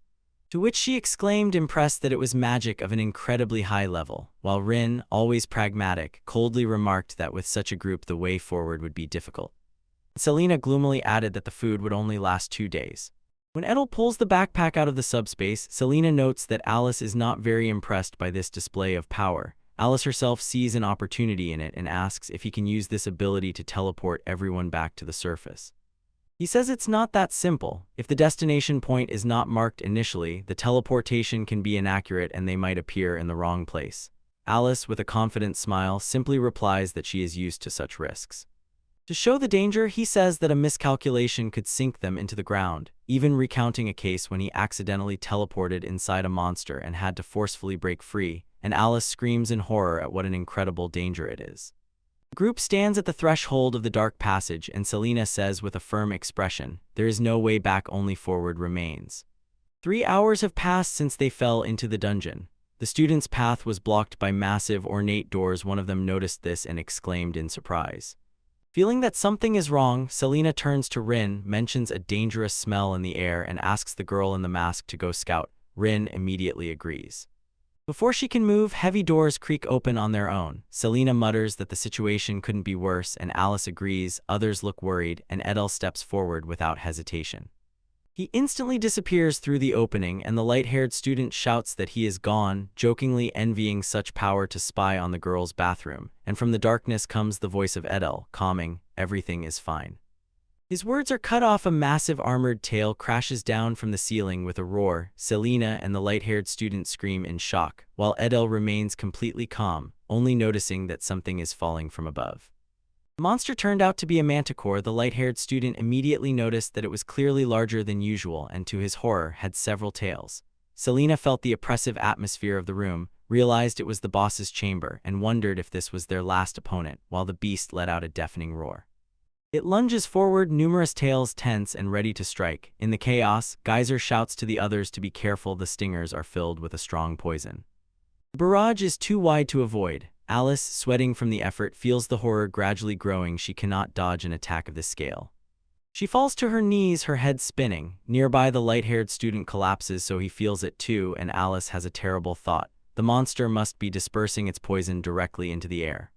To which she exclaimed, impressed, that it was magic of an incredibly high level, while Rin, always pragmatic, coldly remarked that with such a group the way forward would be difficult. Selina gloomily added that the food would only last 2 days. When Edel pulls the backpack out of the subspace, Selina notes that Alice is not very impressed by this display of power. Alice herself sees an opportunity in it and asks if he can use this ability to teleport everyone back to the surface. He says it's not that simple. If the destination point is not marked initially, the teleportation can be inaccurate and they might appear in the wrong place. Alice, with a confident smile, simply replies that she is used to such risks. To show the danger, he says that a miscalculation could sink them into the ground, even recounting a case when he accidentally teleported inside a monster and had to forcefully break free, and Alice screams in horror at what an incredible danger it is. The group stands at the threshold of the dark passage, and Selina says with a firm expression, there is no way back, only forward remains. 3 hours have passed since they fell into the dungeon. The student's path was blocked by massive, ornate doors. One of them noticed this and exclaimed in surprise. Feeling that something is wrong, Selina turns to Rin, mentions a dangerous smell in the air, and asks the girl in the mask to go scout. Rin immediately agrees. Before she can move, heavy doors creak open on their own. Selina mutters that the situation couldn't be worse, and Alice agrees. Others look worried, and Edel steps forward without hesitation. He instantly disappears through the opening, and the light-haired student shouts that he is gone, jokingly envying such power to spy on the girl's bathroom. And from the darkness comes the voice of Edel, calming, everything is fine. His words are cut off. A massive armored tail crashes down from the ceiling with a roar. Selina and the light-haired student scream in shock, while Edel remains completely calm, only noticing that something is falling from above. The monster turned out to be a manticore. The light-haired student immediately noticed that it was clearly larger than usual and, to his horror, had several tails. Selina felt the oppressive atmosphere of the room, realized it was the boss's chamber, and wondered if this was their last opponent, while the beast let out a deafening roar. It lunges forward, numerous tails tense and ready to strike. In the chaos, Geyser shouts to the others to be careful. The stingers are filled with a strong poison. The barrage is too wide to avoid. Alice, sweating from the effort, feels the horror gradually growing. She cannot dodge an attack of this scale. She falls to her knees, her head spinning. Nearby, the light-haired student collapses, so he feels it too, and Alice has a terrible thought. The monster must be dispersing its poison directly into the air.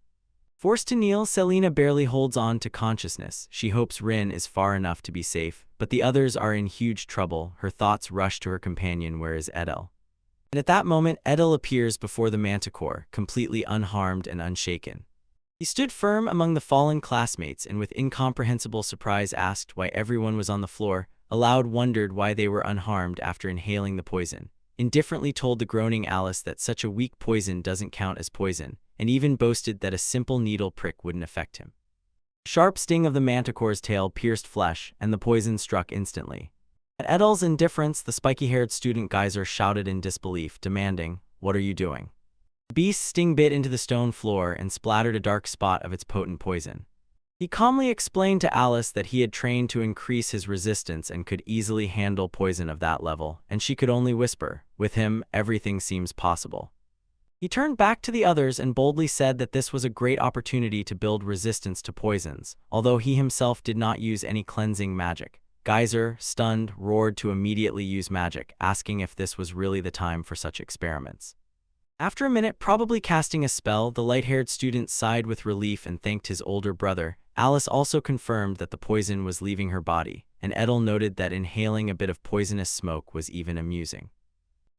Forced to kneel, Selena barely holds on to consciousness. She hopes Rin is far enough to be safe, but the others are in huge trouble. Her thoughts rush to her companion, where is Edel? And at that moment, Edel appears before the manticore, completely unharmed and unshaken. He stood firm among the fallen classmates and with incomprehensible surprise asked why everyone was on the floor. Aloud wondered why they were unharmed after inhaling the poison. Indifferently told the groaning Alice that such a weak poison doesn't count as poison, and even boasted that a simple needle prick wouldn't affect him. The sharp sting of the manticore's tail pierced flesh, and the poison struck instantly. At Edel's indifference, the spiky-haired student Geyser shouted in disbelief, demanding, "What are you doing?" The beast's sting bit into the stone floor and splattered a dark spot of its potent poison. He calmly explained to Alice that he had trained to increase his resistance and could easily handle poison of that level, and she could only whisper, "With him, everything seems possible." He turned back to the others and boldly said that this was a great opportunity to build resistance to poisons, although he himself did not use any cleansing magic. Geyser, stunned, roared to immediately use magic, asking if this was really the time for such experiments. After a minute, probably casting a spell, the light-haired student sighed with relief and thanked his older brother. Alice also confirmed that the poison was leaving her body, and Edel noted that inhaling a bit of poisonous smoke was even amusing.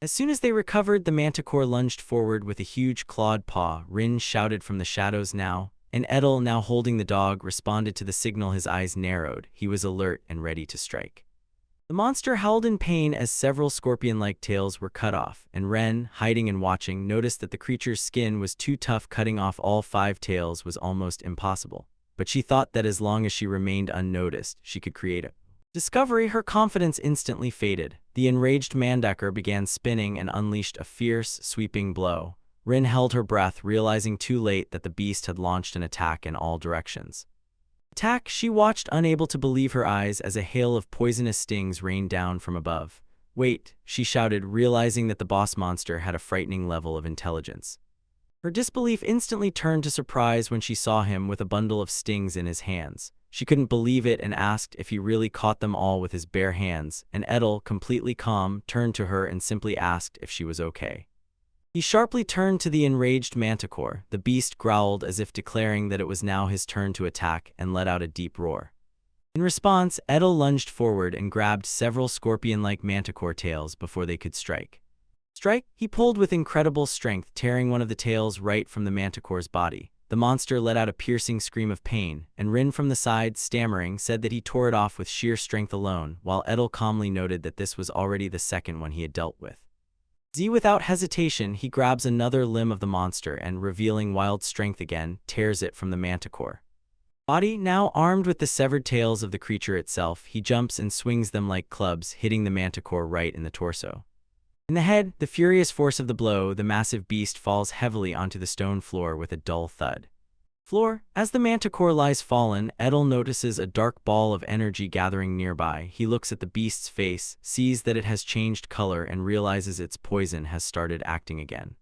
As soon as they recovered, the manticore lunged forward with a huge clawed paw. Rin shouted from the shadows now, and Edel, now holding the dog, responded to the signal. His eyes narrowed. He was alert and ready to strike. The monster howled in pain as several scorpion-like tails were cut off, and Ren, hiding and watching, noticed that the creature's skin was too tough. Cutting off all 5 tails was almost impossible, but she thought that as long as she remained unnoticed, she could create a discovery. Her confidence instantly faded. The enraged Mandaker began spinning and unleashed a fierce, sweeping blow. Rin held her breath, realizing too late that the beast had launched an attack in all directions. Attack, she watched, unable to believe her eyes, as a hail of poisonous stings rained down from above. "Wait," she shouted, realizing that the boss monster had a frightening level of intelligence. Her disbelief instantly turned to surprise when she saw him with a bundle of stings in his hands. She couldn't believe it and asked if he really caught them all with his bare hands, and Edel, completely calm, turned to her and simply asked if she was okay. He sharply turned to the enraged manticore. The beast growled as if declaring that it was now his turn to attack and let out a deep roar. In response, Edel lunged forward and grabbed several scorpion-like manticore tails before they could strike. He pulled with incredible strength, tearing one of the tails right from the manticore's body. The monster let out a piercing scream of pain, and Rin from the side, stammering, said that he tore it off with sheer strength alone, while Edel calmly noted that this was already the second one he had dealt with. Without hesitation, he grabs another limb of the monster and, revealing wild strength again, tears it from the manticore. Body, now armed with the severed tails of the creature itself, he jumps and swings them like clubs, hitting the manticore right in the torso. In the head, the furious force of the blow, the massive beast falls heavily onto the stone floor with a dull thud. As the manticore lies fallen, Edel notices a dark ball of energy gathering nearby. He looks at the beast's face, sees that it has changed color, and realizes its poison has started acting again.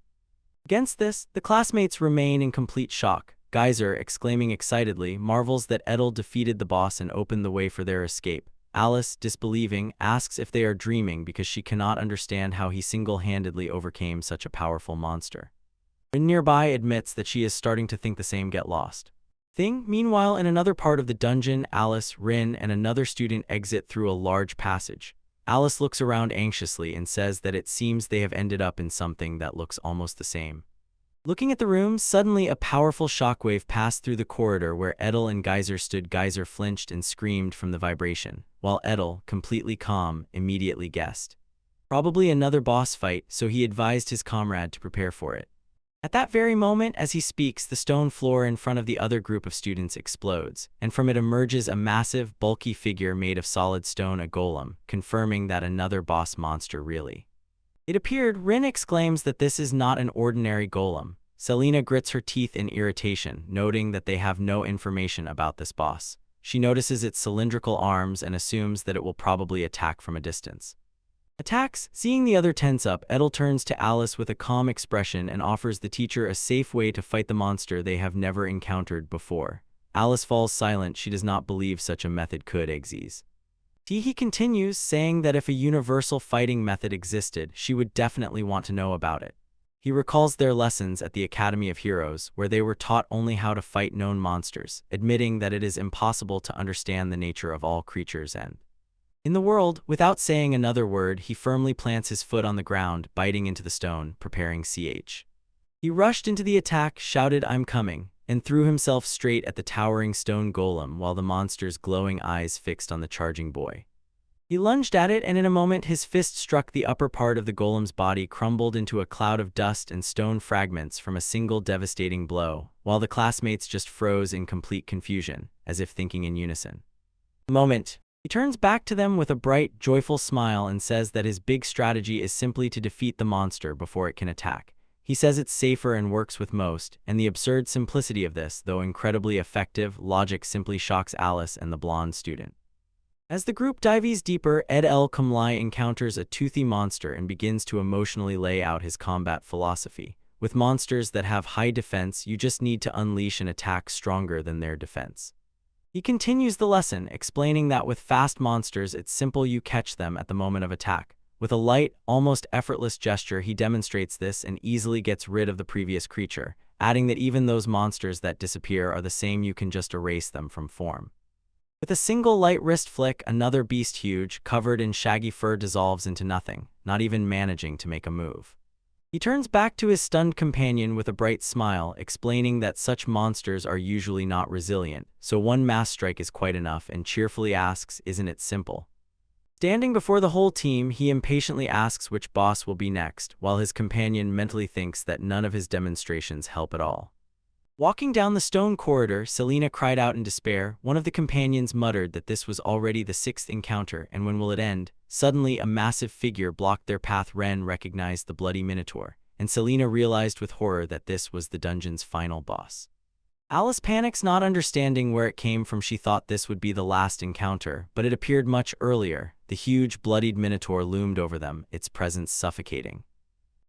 Against this, the classmates remain in complete shock. Geyser, exclaiming excitedly, marvels that Edel defeated the boss and opened the way for their escape. Alice, disbelieving, asks if they are dreaming because she cannot understand how he single-handedly overcame such a powerful monster. Rin nearby admits that she is starting to think the same. Get lost. Meanwhile, in another part of the dungeon, Alice, Rin, and another student exit through a large passage. Alice looks around anxiously and says that it seems they have ended up in something that looks almost the same. Looking at the room, suddenly a powerful shockwave passed through the corridor where Edel and Geyser stood. Geyser flinched and screamed from the vibration, while Edel, completely calm, immediately guessed. Probably another boss fight, so he advised his comrade to prepare for it. At that very moment, as he speaks, the stone floor in front of the other group of students explodes, and from it emerges a massive, bulky figure made of solid stone, a golem, confirming that another boss monster really. It appeared. Rin exclaims that this is not an ordinary golem. Selena grits her teeth in irritation, noting that they have no information about this boss. She notices its cylindrical arms and assumes that it will probably attack from a distance. Seeing the other tense up, Edel turns to Alice with a calm expression and offers the teacher a safe way to fight the monster they have never encountered before. Alice falls silent. She does not believe such a method could exist. He continues, saying that if a universal fighting method existed, she would definitely want to know about it. He recalls their lessons at the Academy of Heroes, where they were taught only how to fight known monsters, admitting that it is impossible to understand the nature of all creatures and in the world. Without saying another word, he firmly plants his foot on the ground, biting into the stone, preparing ch. He rushed into the attack, shouted, "I'm coming," and threw himself straight at the towering stone golem while the monster's glowing eyes fixed on the charging boy. He lunged at it, and in a moment his fist struck the upper part of the golem's body, crumbled into a cloud of dust and stone fragments from a single devastating blow, while the classmates just froze in complete confusion, as if thinking in unison. He turns back to them with a bright, joyful smile and says that his big strategy is simply to defeat the monster before it can attack. He says it's safer and works with most, and the absurd simplicity of this, though incredibly effective, logic simply shocks Alice and the blonde student. As the group dives deeper, Ed El Kumlai encounters a toothy monster and begins to emotionally lay out his combat philosophy. With monsters that have high defense, you just need to unleash an attack stronger than their defense. He continues the lesson, explaining that with fast monsters it's simple, you catch them at the moment of attack. With a light, almost effortless gesture, he demonstrates this and easily gets rid of the previous creature, adding that even those monsters that disappear are the same, you can just erase them from form. With a single light wrist flick, another beast huge, covered in shaggy fur dissolves into nothing, not even managing to make a move. He turns back to his stunned companion with a bright smile, explaining that such monsters are usually not resilient, so one mass strike is quite enough, and cheerfully asks, "Isn't it simple?" Standing before the whole team, he impatiently asks which boss will be next, while his companion mentally thinks that none of his demonstrations help at all. Walking down the stone corridor, Selena cried out in despair. One of the companions muttered that this was already the 6th encounter, and when will it end? Suddenly, a massive figure blocked their path. Ren recognized the bloody minotaur, and Selena realized with horror that this was the dungeon's final boss. Alice panics, not understanding where it came from. She thought this would be the last encounter, but it appeared much earlier. The huge, bloodied minotaur loomed over them, its presence suffocating.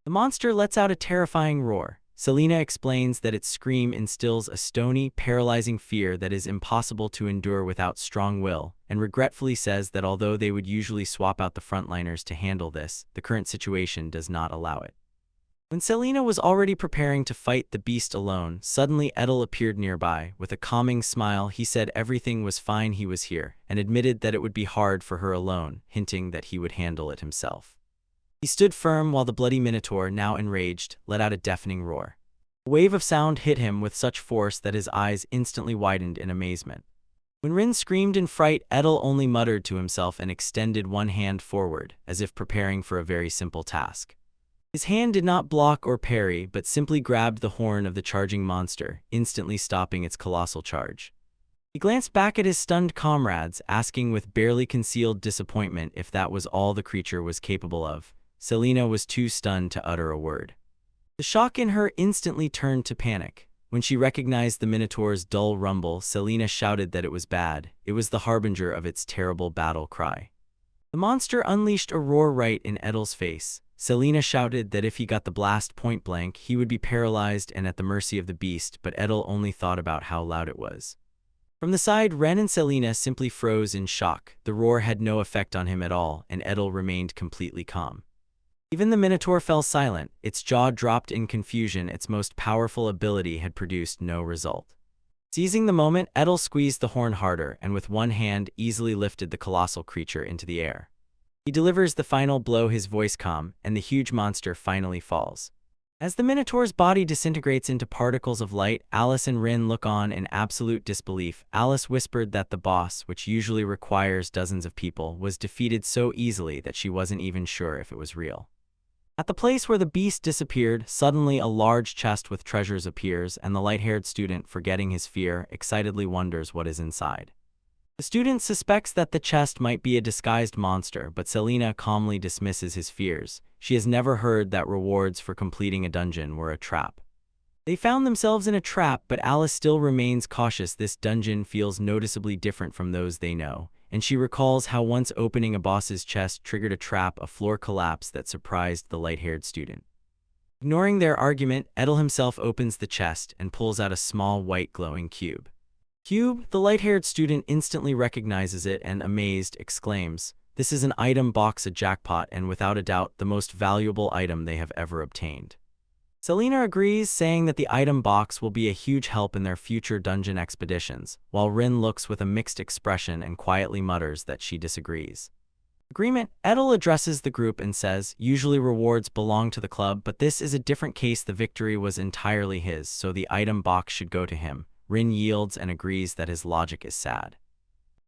The monster lets out a terrifying roar. Selena explains that its scream instills a stony, paralyzing fear that is impossible to endure without strong will, and regretfully says that although they would usually swap out the frontliners to handle this, the current situation does not allow it. When Selena was already preparing to fight the beast alone, suddenly Edel appeared nearby. With a calming smile, he said everything was fine, he was here, and admitted that it would be hard for her alone, hinting that he would handle it himself. He stood firm while the bloody minotaur, now enraged, let out a deafening roar. A wave of sound hit him with such force that his eyes instantly widened in amazement. When Rin screamed in fright, Edel only muttered to himself and extended one hand forward, as if preparing for a very simple task. His hand did not block or parry, but simply grabbed the horn of the charging monster, instantly stopping its colossal charge. He glanced back at his stunned comrades, asking with barely concealed disappointment if that was all the creature was capable of. Selena was too stunned to utter a word. The shock in her instantly turned to panic. When she recognized the Minotaur's dull rumble, Selena shouted that it was bad. It was the harbinger of its terrible battle cry. The monster unleashed a roar right in Edel's face. Selena shouted that if he got the blast point blank, he would be paralyzed and at the mercy of the beast, but Edel only thought about how loud it was. From the side, Ren and Selena simply froze in shock. The roar had no effect on him at all, and Edel remained completely calm. Even the Minotaur fell silent, its jaw dropped in confusion. Its most powerful ability had produced no result. Seizing the moment, Edel squeezed the horn harder and with one hand easily lifted the colossal creature into the air. He delivers the final blow, his voice calm, and the huge monster finally falls. As the Minotaur's body disintegrates into particles of light, Alice and Rin look on in absolute disbelief. Alice whispered that the boss, which usually requires dozens of people, was defeated so easily that she wasn't even sure if it was real. At the place where the beast disappeared, suddenly a large chest with treasures appears, and the light-haired student, forgetting his fear, excitedly wonders what is inside. The student suspects that the chest might be a disguised monster, but Selena calmly dismisses his fears. She has never heard that rewards for completing a dungeon were a trap. They found themselves in a trap, but Alice still remains cautious. This dungeon feels noticeably different from those they know, and she recalls how once opening a boss's chest triggered a trap, a floor collapse that surprised the light-haired student. Ignoring their argument, Edel himself opens the chest and pulls out a small white glowing cube. The light-haired student instantly recognizes it and, amazed, exclaims, "This is an item box, a jackpot, and without a doubt the most valuable item they have ever obtained." Selena agrees, saying that the item box will be a huge help in their future dungeon expeditions, while Rin looks with a mixed expression and quietly mutters that she disagrees. Agreement. Edel addresses the group and says, usually rewards belong to the club, but this is a different case. The victory was entirely his, so the item box should go to him. Rin yields and agrees that his logic is sad.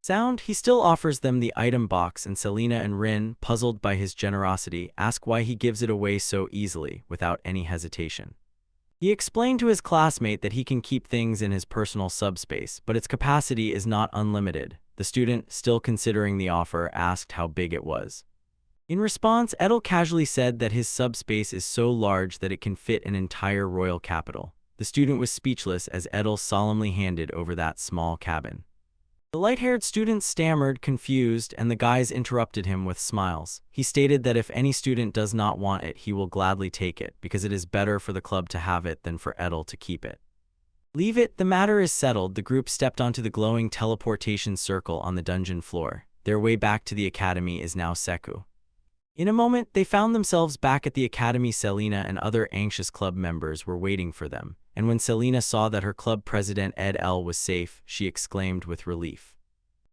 Sound. He still offers them the item box, and Selena and Rin, puzzled by his generosity, ask why he gives it away so easily, without any hesitation. He explained to his classmate that he can keep things in his personal subspace, but its capacity is not unlimited. The student, still considering the offer, asked how big it was. In response, Edel casually said that his subspace is so large that it can fit an entire royal capital. The student was speechless as Edel solemnly handed over that small cabin. The light-haired student stammered, confused, and the guys interrupted him with smiles. He stated that if any student does not want it, he will gladly take it, because it is better for the club to have it than for Edel to keep it. Leave it, the matter is settled. The group stepped onto the glowing teleportation circle on the dungeon floor. Their way back to the academy is now Seku. In a moment, they found themselves back at the academy. Selena and other anxious club members were waiting for them, and when Selena saw that her club president Ed L was safe, she exclaimed with relief.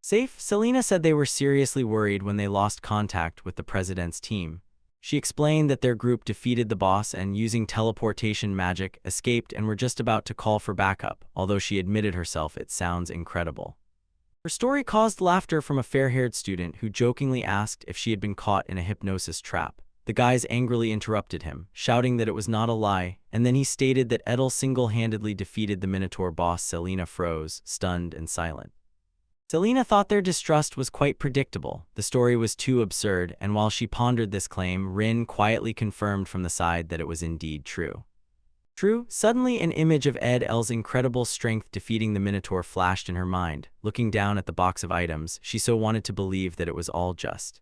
Safe? Selena said they were seriously worried when they lost contact with the president's team. She explained that their group defeated the boss and, using teleportation magic, escaped and were just about to call for backup, although she admitted herself it sounds incredible. Her story caused laughter from a fair-haired student who jokingly asked if she had been caught in a hypnosis trap. The guys angrily interrupted him, shouting that it was not a lie, and then he stated that Edel single-handedly defeated the Minotaur boss. Selena froze, stunned and silent. Selena thought their distrust was quite predictable. The story was too absurd, and while she pondered this claim, Rin quietly confirmed from the side that it was indeed true. True? Suddenly an image of Ed L's incredible strength defeating the Minotaur flashed in her mind. Looking down at the box of items, she so wanted to believe that it was all just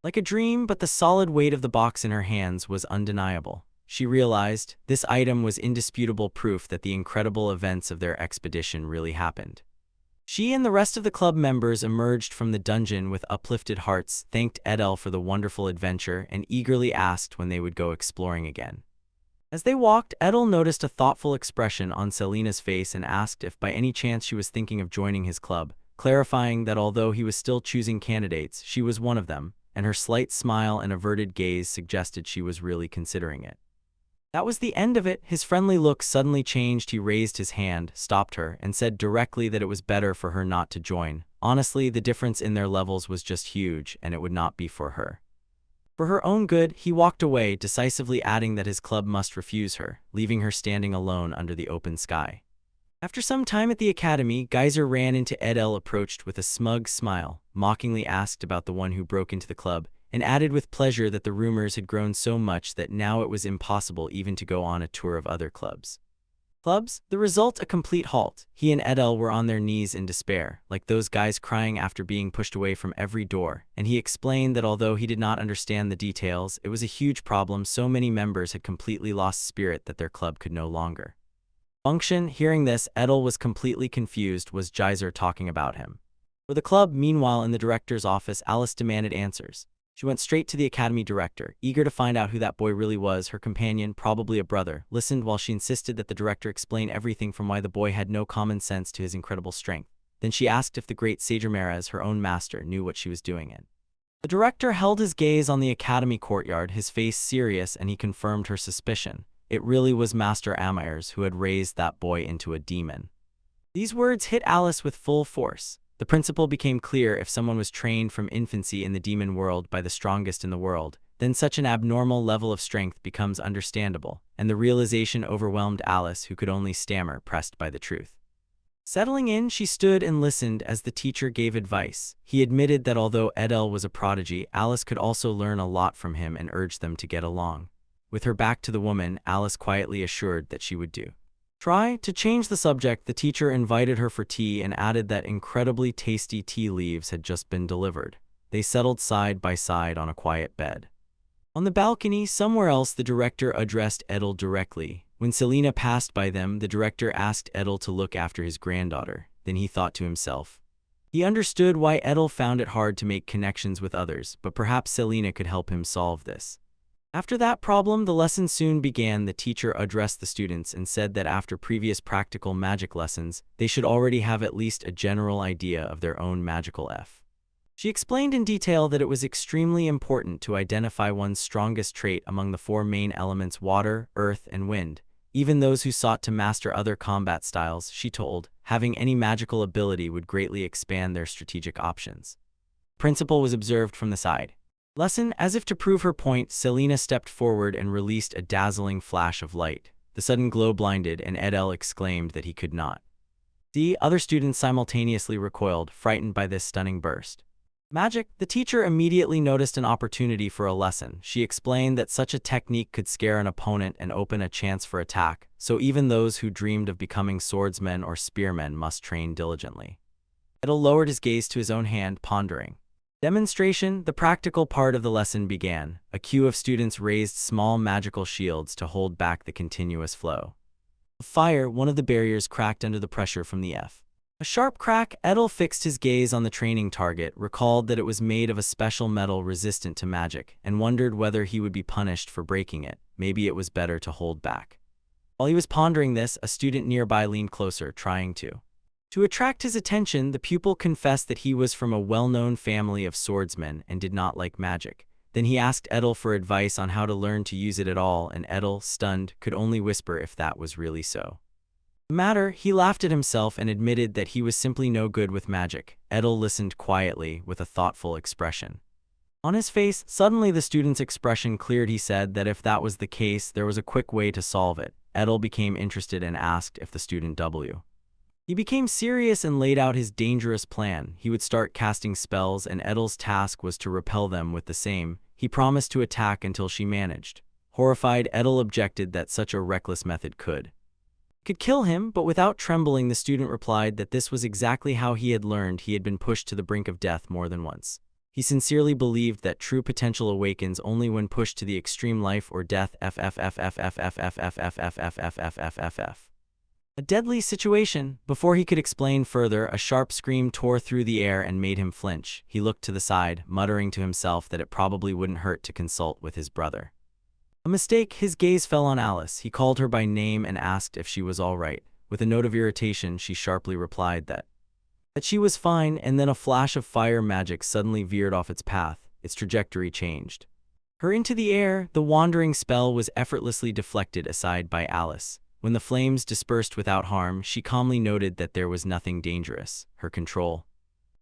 like a dream, but the solid weight of the box in her hands was undeniable. She realized this item was indisputable proof that the incredible events of their expedition really happened. She and the rest of the club members emerged from the dungeon with uplifted hearts, thanked Edel for the wonderful adventure, and eagerly asked when they would go exploring again. As they walked, Edel noticed a thoughtful expression on Selena's face and asked if by any chance she was thinking of joining his club, clarifying that although he was still choosing candidates, she was one of them, and her slight smile and averted gaze suggested she was really considering it. That was the end of it. His friendly look suddenly changed. He raised his hand, stopped her, and said directly that it was better for her not to join. Honestly, the difference in their levels was just huge, and it would not be for her. For her own good, he walked away, decisively adding that his club must refuse her, leaving her standing alone under the open sky. After some time at the academy, Geyser ran into Edel, approached with a smug smile, mockingly asked about the one who broke into the club, and added with pleasure that the rumors had grown so much that now it was impossible even to go on a tour of other clubs. The result, a complete halt. He and Edel were on their knees in despair, like those guys crying after being pushed away from every door, and he explained that although he did not understand the details, it was a huge problem. So many members had completely lost spirit that their club could no longer function. Hearing this, Edel was completely confused. Was Geyser talking about him? For the club, meanwhile, in the director's office, Alice demanded answers. She went straight to the academy director, eager to find out who that boy really was. Her companion, probably a brother, listened while she insisted that the director explain everything from why the boy had no common sense to his incredible strength. Then she asked if the great Sage Ramirez, her own master, knew what she was doing in. The director held his gaze on the academy courtyard, his face serious, and he confirmed her suspicion. It really was Master Amires who had raised that boy into a demon. These words hit Alice with full force. The principle became clear: if someone was trained from infancy in the demon world by the strongest in the world, then such an abnormal level of strength becomes understandable, and the realization overwhelmed Alice, who could only stammer, pressed by the truth. Settling in, she stood and listened as the teacher gave advice. He admitted that although Edel was a prodigy, Alice could also learn a lot from him and urged them to get along. With her back to the woman, Alice quietly assured that she would do. Try to change the subject. The teacher invited her for tea and added that incredibly tasty tea leaves had just been delivered. They settled side by side on a quiet bed. On the balcony, somewhere else, the director addressed Edel directly. When Selena passed by them, the director asked Edel to look after his granddaughter. Then he thought to himself. He understood why Edel found it hard to make connections with others, but perhaps Selena could help him solve this. After that problem, the lesson soon began. The teacher addressed the students and said that after previous practical magic lessons, they should already have at least a general idea of their own magical F. She explained in detail that it was extremely important to identify one's strongest trait among the four main elements: water, earth, and wind. Even those who sought to master other combat styles, she told, having any magical ability would greatly expand their strategic options. The principal was observed from the side. Lesson. As if to prove her point, Selena stepped forward and released a dazzling flash of light. The sudden glow blinded, and Edel exclaimed that he could not. The other students simultaneously recoiled, frightened by this stunning burst. Magic. The teacher immediately noticed an opportunity for a lesson. She explained that such a technique could scare an opponent and open a chance for attack, so even those who dreamed of becoming swordsmen or spearmen must train diligently. Edel lowered his gaze to his own hand, pondering. Demonstration. The practical part of the lesson began. A queue of students raised small magical shields to hold back the continuous flow of fire. One of the barriers cracked under the pressure from the F. A sharp crack. Edel fixed his gaze on the training target, recalled that it was made of a special metal resistant to magic, and wondered whether he would be punished for breaking it. Maybe it was better to hold back. While he was pondering this, a student nearby leaned closer, trying to attract his attention. The pupil confessed that he was from a well-known family of swordsmen and did not like magic. Then he asked Edel for advice on how to learn to use it at all, and Edel, stunned, could only whisper if that was really so. The matter. He laughed at himself and admitted that he was simply no good with magic. Edel listened quietly, with a thoughtful expression on his face. Suddenly the student's expression cleared. He said that if that was the case, there was a quick way to solve it. Edel became interested and asked if the student W. He became serious and laid out his dangerous plan. He would start casting spells, and Edel's task was to repel them with the same. He promised to attack until she managed. Horrified, Edel objected that such a reckless method could kill him, but without trembling, the student replied that this was exactly how he had learned. He had been pushed to the brink of death more than once. He sincerely believed that true potential awakens only when pushed to the extreme. Life or death. A deadly situation. Before he could explain further, a sharp scream tore through the air and made him flinch. He looked to the side, muttering to himself that it probably wouldn't hurt to consult with his brother. A mistake. His gaze fell on Alice. He called her by name and asked if she was all right. With a note of irritation, she sharply replied that she was fine, and then a flash of fire magic suddenly veered off its path. Its trajectory changed her into the air. The wandering spell was effortlessly deflected aside by Alice. When the flames dispersed without harm, she calmly noted that there was nothing dangerous. Her control.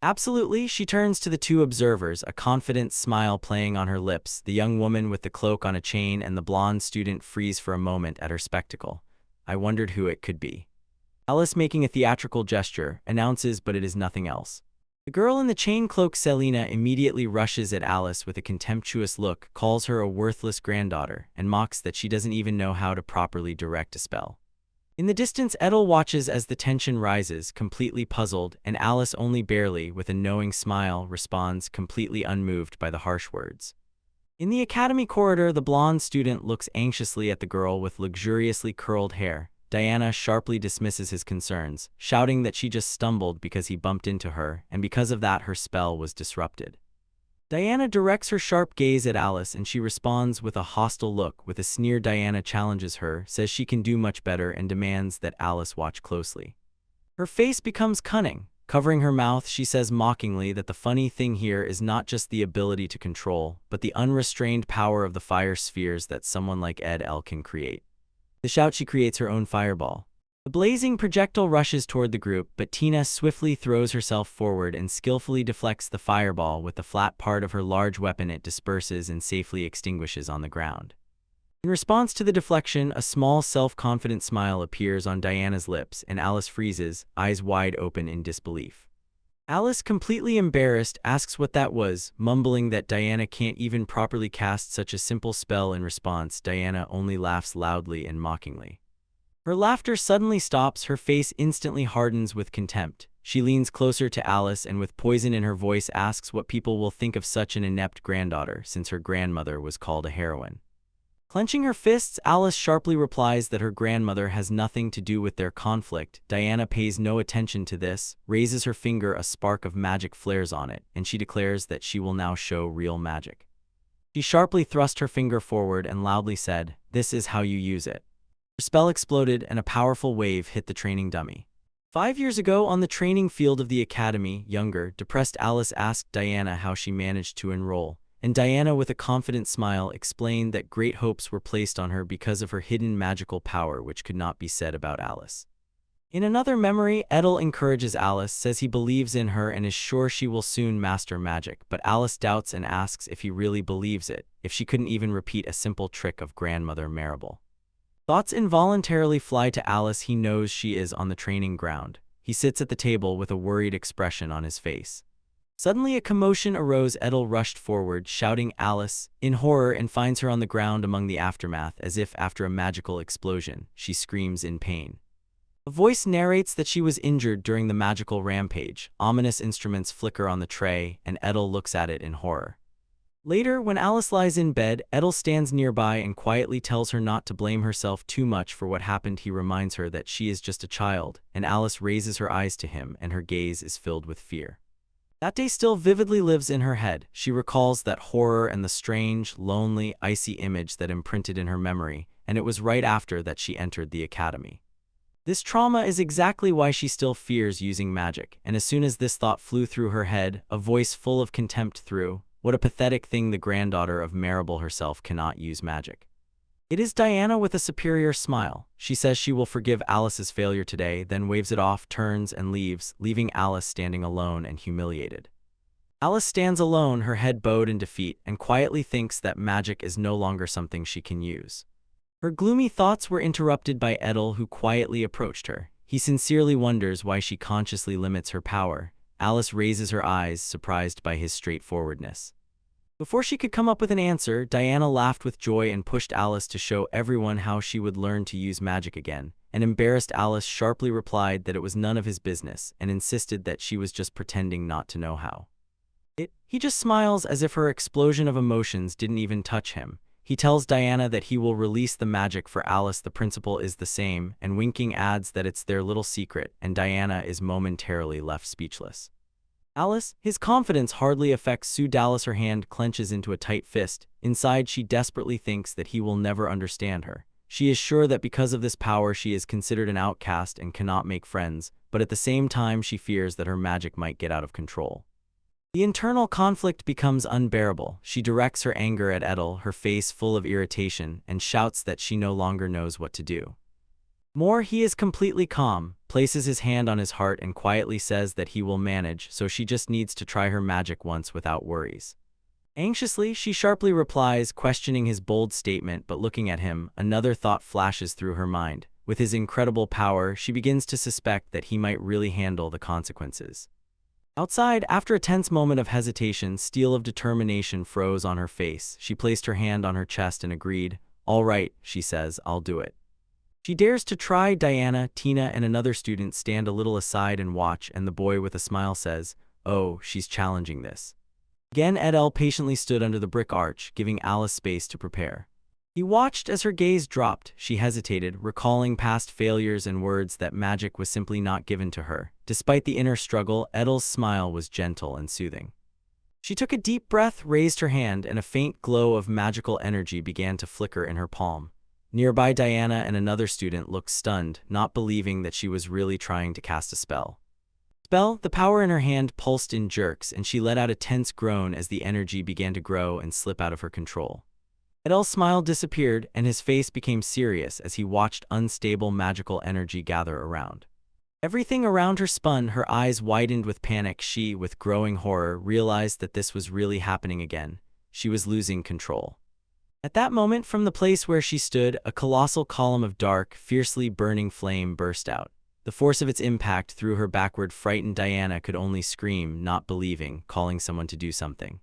Absolutely. She turns to the two observers, a confident smile playing on her lips. The young woman with the cloak on a chain and the blonde student freeze for a moment at her spectacle. I wondered who it could be. Alice, making a theatrical gesture, announces, but it is nothing else. The girl in the chain cloak, Selena, immediately rushes at Alice with a contemptuous look, calls her a worthless granddaughter, and mocks that she doesn't even know how to properly direct a spell. In the distance, Edel watches as the tension rises, completely puzzled, and Alice, only barely, with a knowing smile, responds, completely unmoved by the harsh words. In the academy corridor, the blonde student looks anxiously at the girl with luxuriously curled hair. Diana sharply dismisses his concerns, shouting that she just stumbled because he bumped into her, and because of that her spell was disrupted. Diana directs her sharp gaze at Alice, and she responds with a hostile look. With a sneer, Diana challenges her, says she can do much better, and demands that Alice watch closely. Her face becomes cunning. Covering her mouth, she says mockingly that the funny thing here is not just the ability to control, but the unrestrained power of the fire spheres that someone like Edel can create. The shout, she creates her own fireball. The blazing projectile rushes toward the group, but Tina swiftly throws herself forward and skillfully deflects the fireball with the flat part of her large weapon. It disperses and safely extinguishes on the ground. In response to the deflection, a small self-confident smile appears on Diana's lips, and Alice freezes, eyes wide open in disbelief. Alice, completely embarrassed, asks what that was, mumbling that Diana can't even properly cast such a simple spell. In response, Diana only laughs loudly and mockingly. Her laughter suddenly stops, her face instantly hardens with contempt. She leans closer to Alice and with poison in her voice asks what people will think of such an inept granddaughter, since her grandmother was called a heroine. Clenching her fists, Alice sharply replies that her grandmother has nothing to do with their conflict. Diana pays no attention to this, raises her finger, a spark of magic flares on it, and she declares that she will now show real magic. She sharply thrust her finger forward and loudly said, "This is how you use it." Her spell exploded and a powerful wave hit the training dummy. 5 years ago, on the training field of the academy, younger, depressed Alice asked Diana how she managed to enroll, and Diana, with a confident smile, explained that great hopes were placed on her because of her hidden magical power, which could not be said about Alice. In another memory, Edel encourages Alice, says he believes in her and is sure she will soon master magic, but Alice doubts and asks if he really believes it, if she couldn't even repeat a simple trick of grandmother Marable. Thoughts involuntarily fly to Alice. He knows she is on the training ground. He sits at the table with a worried expression on his face. Suddenly a commotion arose. Edel rushed forward, shouting Alice, in horror, and finds her on the ground among the aftermath, as if after a magical explosion. She screams in pain. A voice narrates that she was injured during the magical rampage. Ominous instruments flicker on the tray, and Edel looks at it in horror. Later, when Alice lies in bed, Edel stands nearby and quietly tells her not to blame herself too much for what happened. He reminds her that she is just a child, and Alice raises her eyes to him, and her gaze is filled with fear. That day still vividly lives in her head. She recalls that horror and the strange, lonely, icy image that imprinted in her memory, and it was right after that she entered the academy. This trauma is exactly why she still fears using magic, and as soon as this thought flew through her head, a voice full of contempt threw, "What a pathetic thing, the granddaughter of Marable herself cannot use magic." It is Diana with a superior smile. She says she will forgive Alice's failure today, then waves it off, turns, and leaves, leaving Alice standing alone and humiliated. Alice stands alone, her head bowed in defeat, and quietly thinks that magic is no longer something she can use. Her gloomy thoughts were interrupted by Edel, who quietly approached her. He sincerely wonders why she consciously limits her power. Alice raises her eyes, surprised by his straightforwardness. Before she could come up with an answer, Diana laughed with joy and pushed Alice to show everyone how she would learn to use magic again. An embarrassed Alice sharply replied that it was none of his business and insisted that she was just pretending not to know how. He just smiles, as if her explosion of emotions didn't even touch him. He tells Diana that he will release the magic for Alice. The principle is the same, and winking adds that it's their little secret, and Diana is momentarily left speechless. Alice, his confidence hardly affects Sue Dallas. Her hand clenches into a tight fist. Inside, she desperately thinks that he will never understand her. She is sure that because of this power she is considered an outcast and cannot make friends, but at the same time she fears that her magic might get out of control. The internal conflict becomes unbearable. She directs her anger at Edel, her face full of irritation, and shouts that she no longer knows what to do. He is completely calm, places his hand on his heart and quietly says that he will manage, so she just needs to try her magic once without worries. Anxiously, she sharply replies, questioning his bold statement, but looking at him, another thought flashes through her mind. With his incredible power, she begins to suspect that he might really handle the consequences. Outside, after a tense moment of hesitation, steel of determination froze on her face. She placed her hand on her chest and agreed. "All right," she says, "I'll do it." She dares to try. Diana, Tina, and another student stand a little aside and watch, and the boy with a smile says, "Oh, she's challenging this." Again, Edel patiently stood under the brick arch, giving Alice space to prepare. He watched as her gaze dropped. She hesitated, recalling past failures and words that magic was simply not given to her. Despite the inner struggle, Edel's smile was gentle and soothing. She took a deep breath, raised her hand, and a faint glow of magical energy began to flicker in her palm. Nearby, Diana and another student looked stunned, not believing that she was really trying to cast a spell. The power in her hand pulsed in jerks, and she let out a tense groan as the energy began to grow and slip out of her control. Edel's smile disappeared, and his face became serious as he watched unstable magical energy gather around. Everything around her spun, her eyes widened with panic. She, with growing horror, realized that this was really happening again. She was losing control. At that moment, from the place where she stood, a colossal column of dark, fiercely burning flame burst out. The force of its impact threw her backward. Frightened Diana could only scream, not believing, calling someone to do something.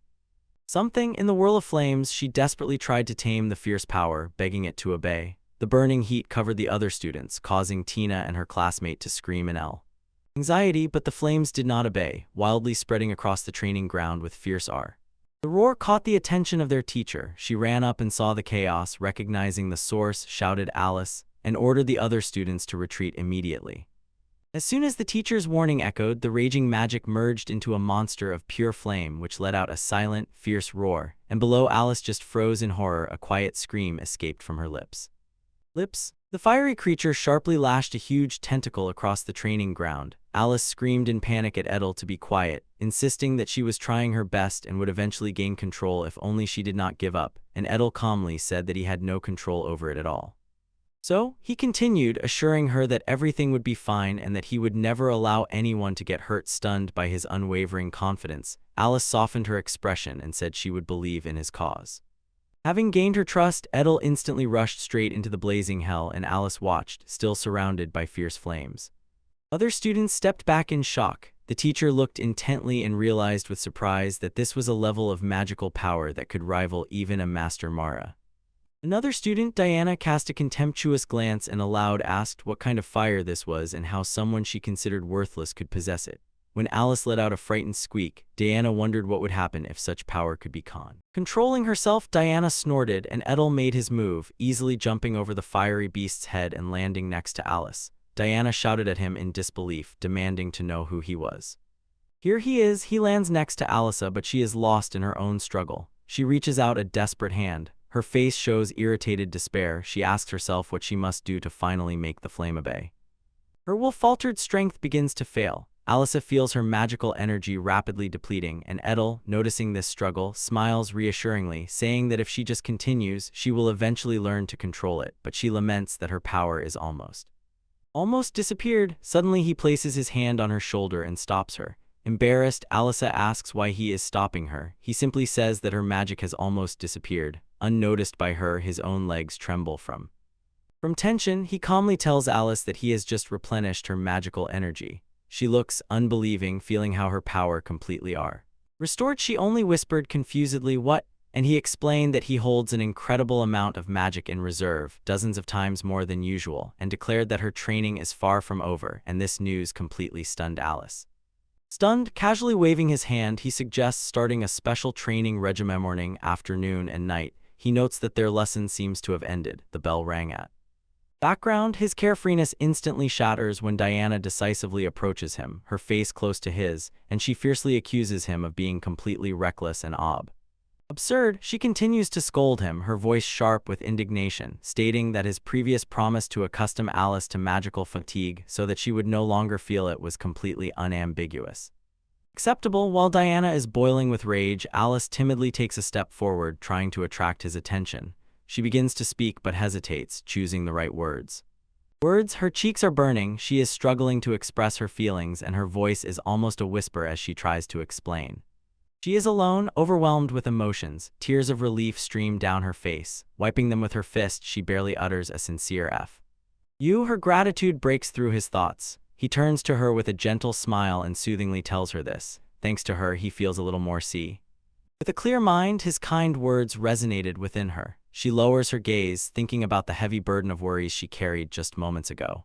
In the whirl of flames, she desperately tried to tame the fierce power, begging it to obey. The burning heat covered the other students, causing Tina and her classmate to scream in anxiety, but the flames did not obey, wildly spreading across the training ground with fierce R. The roar caught the attention of their teacher. She ran up and saw the chaos, recognizing the source, shouted Alice, and ordered the other students to retreat immediately. As soon as the teacher's warning echoed, the raging magic merged into a monster of pure flame which let out a silent, fierce roar, and below Alice just froze in horror. A quiet scream escaped from her lips. The fiery creature sharply lashed a huge tentacle across the training ground. Alice screamed in panic at Edel to be quiet, insisting that she was trying her best and would eventually gain control if only she did not give up, and Edel calmly said that he had no control over it at all. So, he continued, assuring her that everything would be fine and that he would never allow anyone to get hurt. Stunned by his unwavering confidence, Alice softened her expression and said she would believe in his cause. Having gained her trust, Edel instantly rushed straight into the blazing hell, and Alice watched, still surrounded by fierce flames. Other students stepped back in shock. The teacher looked intently and realized with surprise that this was a level of magical power that could rival even a Master Mara. Another student, Diana, cast a contemptuous glance and aloud asked what kind of fire this was and how someone she considered worthless could possess it. When Alice let out a frightened squeak, Diana wondered what would happen if such power could be conned. Controlling herself, Diana snorted, and Edel made his move, easily jumping over the fiery beast's head and landing next to Alice. Diana shouted at him in disbelief, demanding to know who he was. Here he is, he lands next to Alice, but she is lost in her own struggle. She reaches out a desperate hand. Her face shows irritated despair. She asks herself what she must do to finally make the flame obey. Her faltered strength begins to fail. Alice feels her magical energy rapidly depleting, and Edel, noticing this struggle, smiles reassuringly, saying that if she just continues, she will eventually learn to control it, but she laments that her power is almost disappeared. Suddenly he places his hand on her shoulder and stops her. Embarrassed, Alice asks why he is stopping her. He simply says that her magic has almost disappeared. Unnoticed by her, his own legs tremble from tension. He calmly tells Alice that he has just replenished her magical energy. She looks unbelieving, feeling how her power completely are restored. She only whispered confusedly, "What?" And he explained that he holds an incredible amount of magic in reserve, dozens of times more than usual, and declared that her training is far from over, and this news completely stunned Alice. Stunned, casually waving his hand, he suggests starting a special training regimen morning, afternoon, and night. He notes that their lesson seems to have ended. The bell rang at background. His carefreeness instantly shatters when Diana decisively approaches him, her face close to his, and she fiercely accuses him of being completely reckless and absurd. She continues to scold him, her voice sharp with indignation, stating that his previous promise to accustom Alice to magical fatigue so that she would no longer feel it was completely unambiguous. Acceptable. While Diana is boiling with rage, Alice timidly takes a step forward, trying to attract his attention. She begins to speak but hesitates, choosing the right words. Her cheeks are burning, she is struggling to express her feelings, and her voice is almost a whisper as she tries to explain. She is alone, overwhelmed with emotions. Tears of relief stream down her face. Wiping them with her fist, she barely utters a sincere F. Her gratitude breaks through his thoughts. He turns to her with a gentle smile and soothingly tells her this. Thanks to her, he feels a little more with a clear mind. His kind words resonated within her. She lowers her gaze, thinking about the heavy burden of worries she carried just moments ago.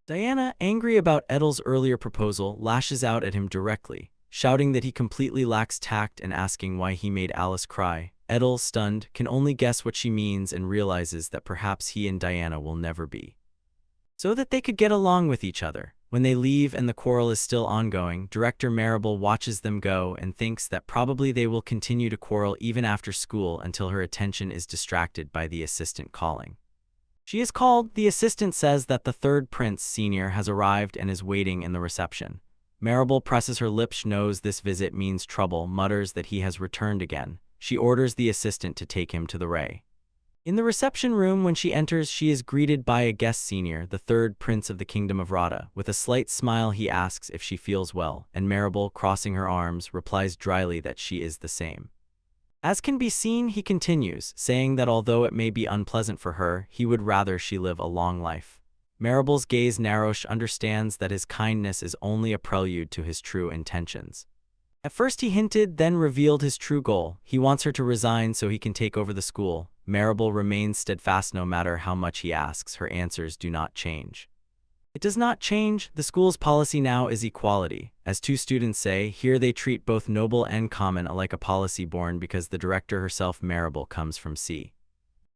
Diana, angry about Edel's earlier proposal, lashes out at him directly, shouting that he completely lacks tact and asking why he made Alice cry. Edel, stunned, can only guess what she means and realizes that perhaps he and Diana will never be so that they could get along with each other. When they leave and the quarrel is still ongoing, Director Marable watches them go and thinks that probably they will continue to quarrel even after school until her attention is distracted by the assistant calling. She is called. The assistant says that the third prince, Senior, has arrived and is waiting in the reception. Marable presses her lips, knows this visit means trouble, mutters that he has returned again. She orders the assistant to take him to the Ray. In the reception room, when she enters, she is greeted by a guest, Senior, the third prince of the kingdom of Rada. With a slight smile, he asks if she feels well, and Marable, crossing her arms, replies dryly that she is the same. As can be seen, he continues, saying that although it may be unpleasant for her, he would rather she live a long life. Marable's gaze narrows, understands that his kindness is only a prelude to his true intentions. At first he hinted, then revealed his true goal. He wants her to resign so he can take over the school. Marable remains steadfast no matter how much he asks. Her answers do not change. It does not change. The school's policy now is equality. As two students say, here they treat both noble and common alike, a policy born because the director herself, Marable, comes from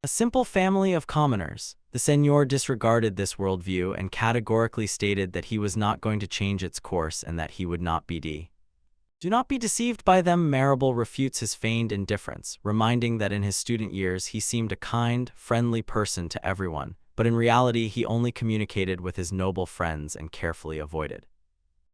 A simple family of commoners. The seigneur disregarded this worldview and categorically stated that he was not going to change its course and that he would not be Do not be deceived by them. Marable refutes his feigned indifference, reminding that in his student years he seemed a kind, friendly person to everyone, but in reality he only communicated with his noble friends and carefully avoided.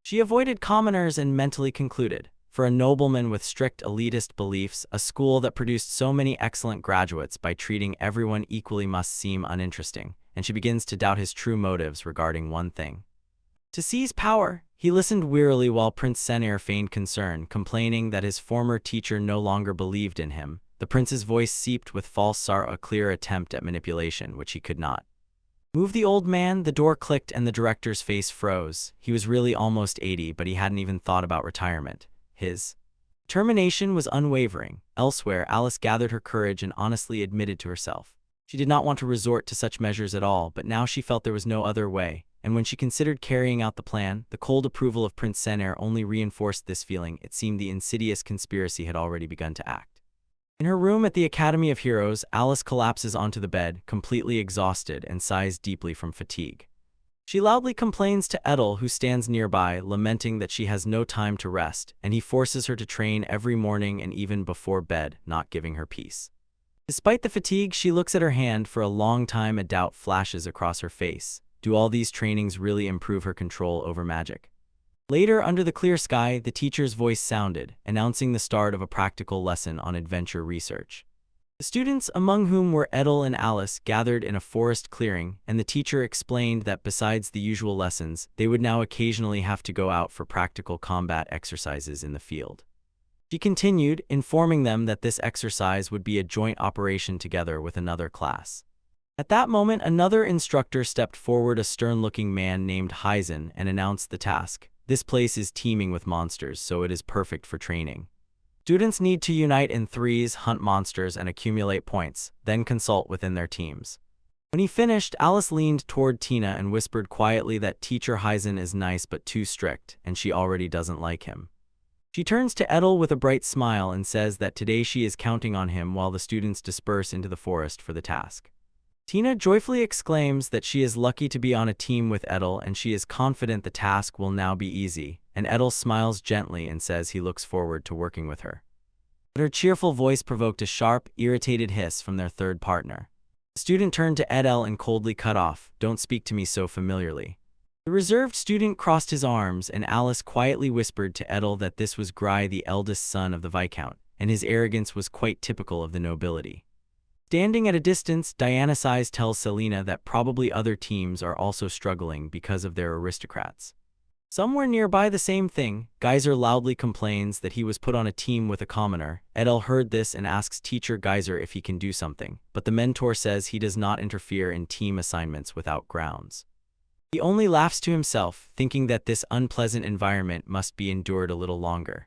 She avoided commoners and mentally concluded, for a nobleman with strict elitist beliefs, a school that produced so many excellent graduates by treating everyone equally must seem uninteresting, and she begins to doubt his true motives regarding one thing. To seize power, he listened wearily while Prince Senir feigned concern, complaining that his former teacher no longer believed in him. The prince's voice seeped with false sorrow, a clear attempt at manipulation which he could not move. The old man, the door clicked and the director's face froze. He was really almost 80, but he hadn't even thought about retirement. His determination was unwavering. Elsewhere, Alice gathered her courage and honestly admitted to herself she did not want to resort to such measures at all, but now she felt there was no other way, and when she considered carrying out the plan, the cold approval of Prince Senir only reinforced this feeling. It seemed the insidious conspiracy had already begun to act. In her room at the Academy of Heroes, Alice collapses onto the bed, completely exhausted, and sighs deeply from fatigue. She loudly complains to Edel, who stands nearby, lamenting that she has no time to rest, and he forces her to train every morning and even before bed, not giving her peace. Despite the fatigue, she looks at her hand for a long time. A doubt flashes across her face. Do all these trainings really improve her control over magic? Later, under the clear sky, the teacher's voice sounded, announcing the start of a practical lesson on adventure research. The students, among whom were Edel and Alice, gathered in a forest clearing, and the teacher explained that besides the usual lessons, they would now occasionally have to go out for practical combat exercises in the field. She continued, informing them that this exercise would be a joint operation together with another class. At that moment, another instructor stepped forward, a stern-looking man named Heisen, and announced the task. This place is teeming with monsters, so it is perfect for training. Students need to unite in threes, hunt monsters, and accumulate points, then consult within their teams. When he finished, Alice leaned toward Tina and whispered quietly that Teacher Heisen is nice but too strict, and she already doesn't like him. She turns to Edel with a bright smile and says that today she is counting on him while the students disperse into the forest for the task. Tina joyfully exclaims that she is lucky to be on a team with Edel and she is confident the task will now be easy, and Edel smiles gently and says he looks forward to working with her. But her cheerful voice provoked a sharp, irritated hiss from their third partner. The student turned to Edel and coldly cut off, "Don't speak to me so familiarly." The reserved student crossed his arms, and Alice quietly whispered to Edel that this was Gry, the eldest son of the Viscount, and his arrogance was quite typical of the nobility. Standing at a distance, Dionysius tells Selena that probably other teams are also struggling because of their aristocrats. Somewhere nearby the same thing, Geyser loudly complains that he was put on a team with a commoner. Edel heard this and asks Teacher Geyser if he can do something, but the mentor says he does not interfere in team assignments without grounds. He only laughs to himself, thinking that this unpleasant environment must be endured a little longer.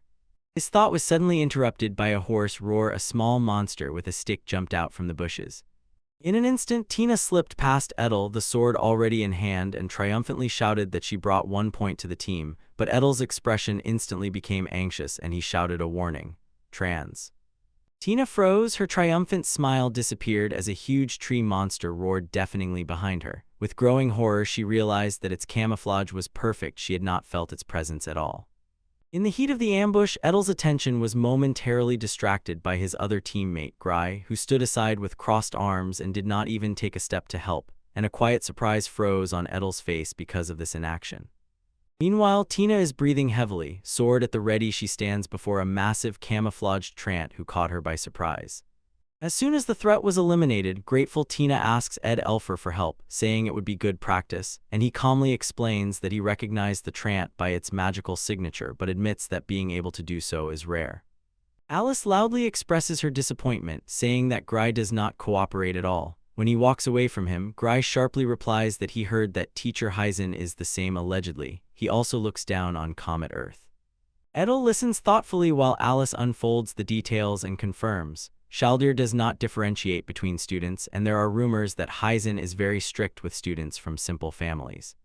His thought was suddenly interrupted by a hoarse roar. A small monster with a stick jumped out from the bushes. In an instant, Tina slipped past Edel, the sword already in hand, and triumphantly shouted that she brought 1 point to the team, but Edel's expression instantly became anxious and he shouted a warning. Trans. Tina froze, her triumphant smile disappeared as a huge tree monster roared deafeningly behind her. With growing horror, she realized that its camouflage was perfect. She had not felt its presence at all. In the heat of the ambush, Edel's attention was momentarily distracted by his other teammate, Gry, who stood aside with crossed arms and did not even take a step to help, and a quiet surprise froze on Edel's face because of this inaction. Meanwhile, Tina is breathing heavily, sword at the ready. She stands before a massive camouflaged Trant who caught her by surprise. As soon as the threat was eliminated, grateful Tina asks Ed Elfer for help, saying it would be good practice, and he calmly explains that he recognized the Trant by its magical signature but admits that being able to do so is rare. Alice loudly expresses her disappointment, saying that Gry does not cooperate at all. When he walks away from him, Gry sharply replies that he heard that Teacher Heisen is the same allegedly. He also looks down on Comet Earth. Edel listens thoughtfully while Alice unfolds the details and confirms. Shaldir does not differentiate between students, and there are rumors that Heisen is very strict with students from simple families.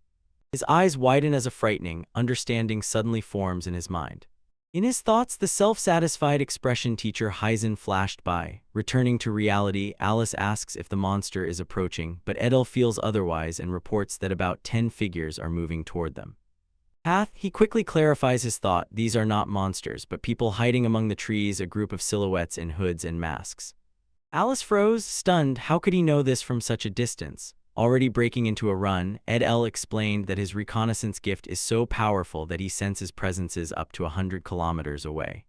His eyes widen as a frightening understanding suddenly forms in his mind. In his thoughts, the self-satisfied expression teacher Heisen flashed by. Returning to reality, Alice asks if the monster is approaching, but Edel feels otherwise and reports that about 10 figures are moving toward them. He quickly clarifies his thought. These are not monsters, but people hiding among the trees, a group of silhouettes in hoods and masks. Alice froze, stunned. How could he know this from such a distance? Already breaking into a run, Edel explained that his reconnaissance gift is so powerful that he senses presences up to 100 kilometers away.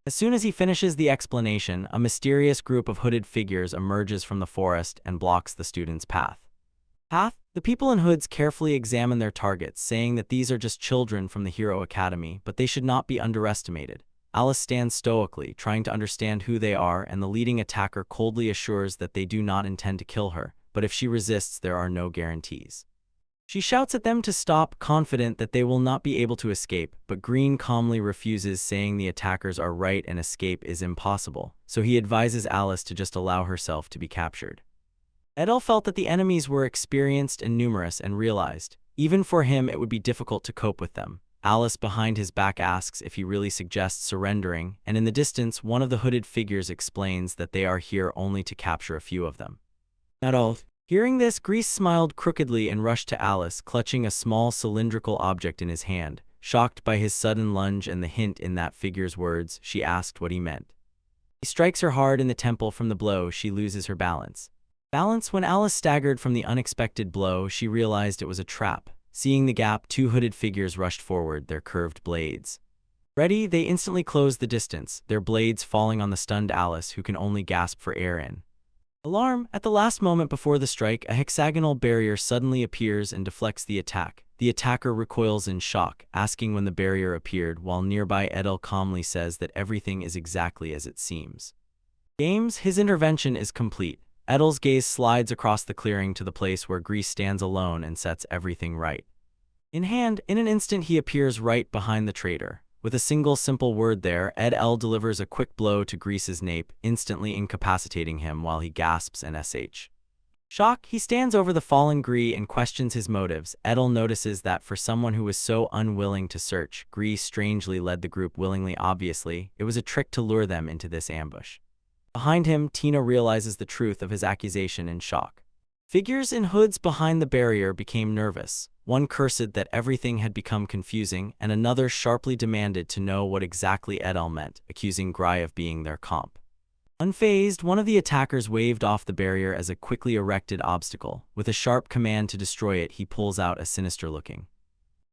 As soon as he finishes the explanation, a mysterious group of hooded figures emerges from the forest and blocks the student's path. The people in hoods carefully examine their targets, saying that these are just children from the Hero Academy, but they should not be underestimated. Alice stands stoically, trying to understand who they are, and the leading attacker coldly assures that they do not intend to kill her, but if she resists, there are no guarantees. She shouts at them to stop, confident that they will not be able to escape, but Green calmly refuses, saying the attackers are right and escape is impossible, so he advises Alice to just allow herself to be captured. Edel felt that the enemies were experienced and numerous and realized, even for him, it would be difficult to cope with them. Alice behind his back asks if he really suggests surrendering, and in the distance, one of the hooded figures explains that they are here only to capture a few of them. Not all. Hearing this, Grease smiled crookedly and rushed to Alice, clutching a small cylindrical object in his hand. Shocked by his sudden lunge and the hint in that figure's words, she asked what he meant. He strikes her hard in the temple. From the blow, she loses her balance. When Alice staggered from the unexpected blow, she realized it was a trap. Seeing the gap, 2 hooded figures rushed forward, their curved blades ready. They instantly closed the distance, their blades falling on the stunned Alice, who can only gasp for air in alarm. At the last moment before the strike, a hexagonal barrier suddenly appears and deflects the attack. The attacker recoils in shock, asking when the barrier appeared, while nearby Edel calmly says that everything is exactly as it seems. His intervention is complete. Edel's gaze slides across the clearing to the place where Grease stands alone and sets everything right. In hand, in an instant he appears right behind the traitor. With a single simple word there, Edel delivers a quick blow to Grease's nape, instantly incapacitating him while he gasps in shock. He stands over the fallen Grease and questions his motives. Edel notices that for someone who was so unwilling to search, Grease strangely led the group willingly. Obviously, it was a trick to lure them into this ambush. Behind him, Tina realizes the truth of his accusation in shock. Figures in hoods behind the barrier became nervous. One cursed that everything had become confusing, and another sharply demanded to know what exactly Edel meant, accusing Gry of being their comp. Unfazed, one of the attackers waved off the barrier as a quickly erected obstacle. With a sharp command to destroy it, he pulls out a sinister-looking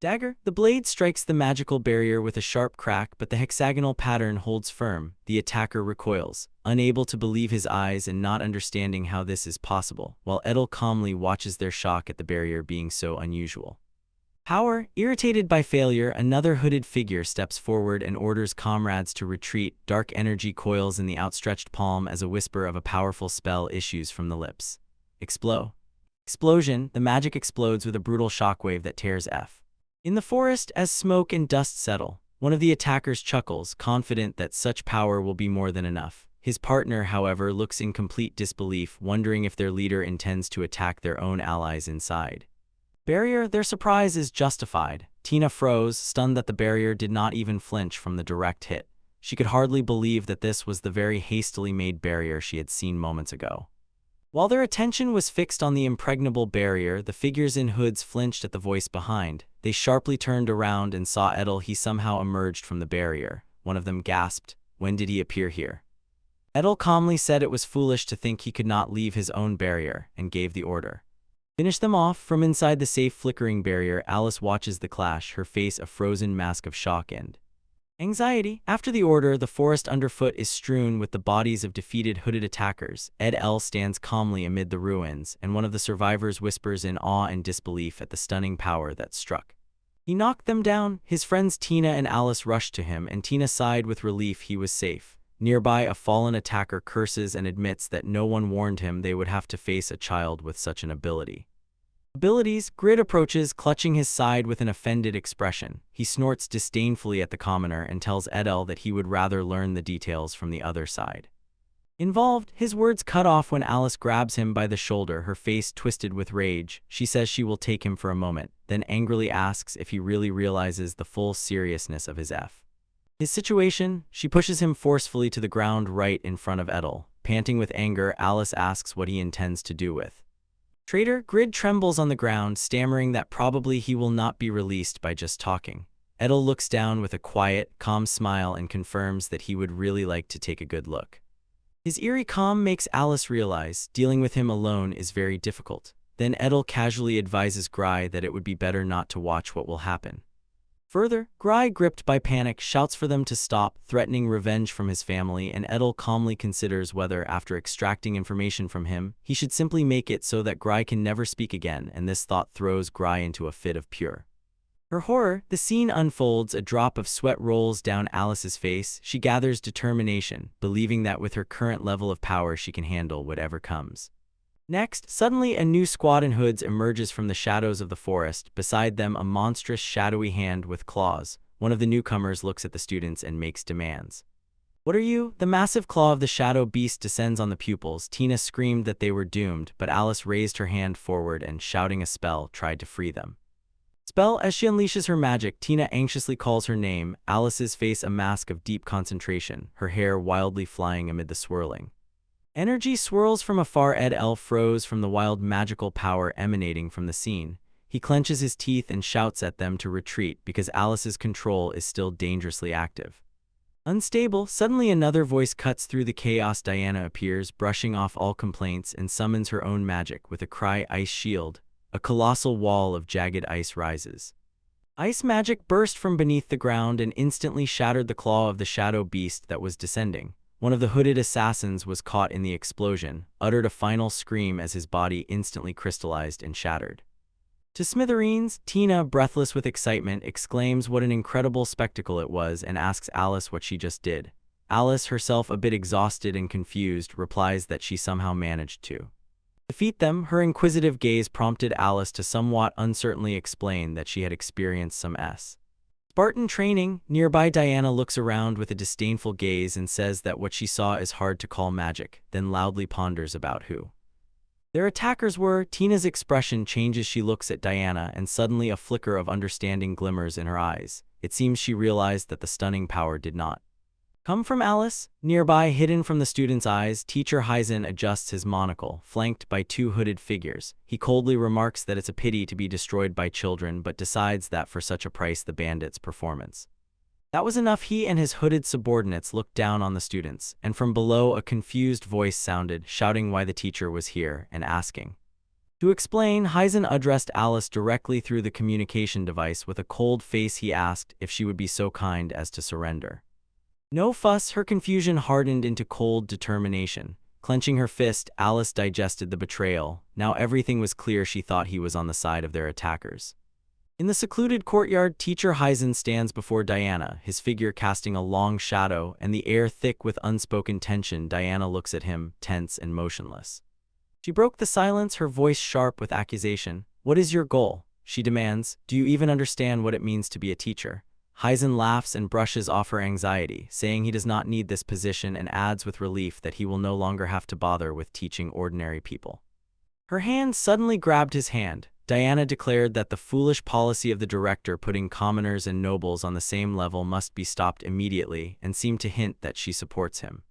dagger. The blade strikes the magical barrier with a sharp crack, but the hexagonal pattern holds firm. The attacker recoils, unable to believe his eyes and not understanding how this is possible, while Edel calmly watches their shock at the barrier being so unusual. Irritated by failure, another hooded figure steps forward and orders comrades to retreat. Dark energy coils in the outstretched palm as a whisper of a powerful spell issues from the lips. Explosion, the magic explodes with a brutal shockwave that tears in the forest. As smoke and dust settle, one of the attackers chuckles, confident that such power will be more than enough. His partner, however, looks in complete disbelief, wondering if their leader intends to attack their own allies inside barrier. Their surprise is justified. Tina froze, stunned that the barrier did not even flinch from the direct hit. She could hardly believe that this was the very hastily made barrier she had seen moments ago. While their attention was fixed on the impregnable barrier, the figures in hoods flinched at the voice behind. They sharply turned around and saw Edel. He somehow emerged from the barrier. One of them gasped, "When did he appear here?" Edel calmly said it was foolish to think he could not leave his own barrier, and gave the order. Finish them off. From inside the safe flickering barrier, Alice watches the clash, her face a frozen mask of shock and anxiety. After the order, the forest underfoot is strewn with the bodies of defeated hooded attackers. Edel stands calmly amid the ruins, and one of the survivors whispers in awe and disbelief at the stunning power that struck. He knocked them down. His friends Tina and Alice rushed to him, and Tina sighed with relief. He was safe. Nearby, a fallen attacker curses and admits that no one warned him they would have to face a child with such an ability. Grid approaches, clutching his side with an offended expression. He snorts disdainfully at the commoner and tells Edel that he would rather learn the details from the other side involved. His words cut off when Alice grabs him by the shoulder, her face twisted with rage. She says she will take him for a moment, then angrily asks if he really realizes the full seriousness of his His situation, she pushes him forcefully to the ground right in front of Edel. Panting with anger, Alice asks what he intends to do with. Traitor, Grid trembles on the ground, stammering that probably he will not be released by just talking. Edel looks down with a quiet, calm smile and confirms that he would really like to take a good look. His eerie calm makes Alice realize dealing with him alone is very difficult. Then Edel casually advises Gry that it would be better not to watch what will happen. Further, Gry, gripped by panic, shouts for them to stop, threatening revenge from his family, and Edel calmly considers whether, after extracting information from him, he should simply make it so that Gry can never speak again, and this thought throws Gry into a fit of pure. Her horror, the scene unfolds, a drop of sweat rolls down Alice's face. She gathers determination, believing that with her current level of power she can handle whatever comes. Next, suddenly a new squad in hoods emerges from the shadows of the forest, beside them a monstrous shadowy hand with claws. One of the newcomers looks at the students and makes demands. "What are you?" The massive claw of the shadow beast descends on the pupils. Tina screamed that they were doomed, but Alice raised her hand forward and, shouting a spell, tried to free them. Spell. As she unleashes her magic, Tina anxiously calls her name, Alice's face a mask of deep concentration, her hair wildly flying amid the swirling. Energy swirls from afar. Edel froze from the wild magical power emanating from the scene. He clenches his teeth and shouts at them to retreat because Alice's control is still dangerously active. Unstable, suddenly another voice cuts through the chaos. Diana appears, brushing off all complaints, and summons her own magic with a cry, "Ice shield." A colossal wall of jagged ice rises. Ice magic burst from beneath the ground and instantly shattered the claw of the shadow beast that was descending. One of the hooded assassins was caught in the explosion, uttered a final scream as his body instantly crystallized and shattered. To smithereens, Tina, breathless with excitement, exclaims what an incredible spectacle it was and asks Alice what she just did. Alice, herself a bit exhausted and confused, replies that she somehow managed to defeat them. Her inquisitive gaze prompted Alice to somewhat uncertainly explain that she had experienced some Spartan training. Nearby, Diana looks around with a disdainful gaze and says that what she saw is hard to call magic, then loudly ponders about who their attackers were. Tina's expression changes. She looks at Diana and suddenly a flicker of understanding glimmers in her eyes. It seems she realized that the stunning power did not come from Alice. Nearby, hidden from the students' eyes, teacher Heisen adjusts his monocle, flanked by two hooded figures. He coldly remarks that it's a pity to be destroyed by children, but decides that for such a price the bandits' performance. That was enough. He and his hooded subordinates looked down on the students, and from below a confused voice sounded, shouting why the teacher was here, and asking to explain. Heisen addressed Alice directly through the communication device. With a cold face he asked if she would be so kind as to surrender. No fuss. Her confusion hardened into cold determination. Clenching her fist, Alice digested the betrayal. Now everything was clear. She thought he was on the side of their attackers. In the secluded courtyard, teacher Heisen stands before Diana, his figure casting a long shadow and the air thick with unspoken tension. Diana looks at him, tense and motionless. She broke the silence, her voice sharp with accusation. "What is your goal?" she demands. "Do you even understand what it means to be a teacher?" Heisen laughs and brushes off her anxiety, saying he does not need this position, and adds with relief that he will no longer have to bother with teaching ordinary people. Her hand suddenly grabbed his hand. Diana declared that the foolish policy of the director putting commoners and nobles on the same level must be stopped immediately, and seemed to hint that she supports him.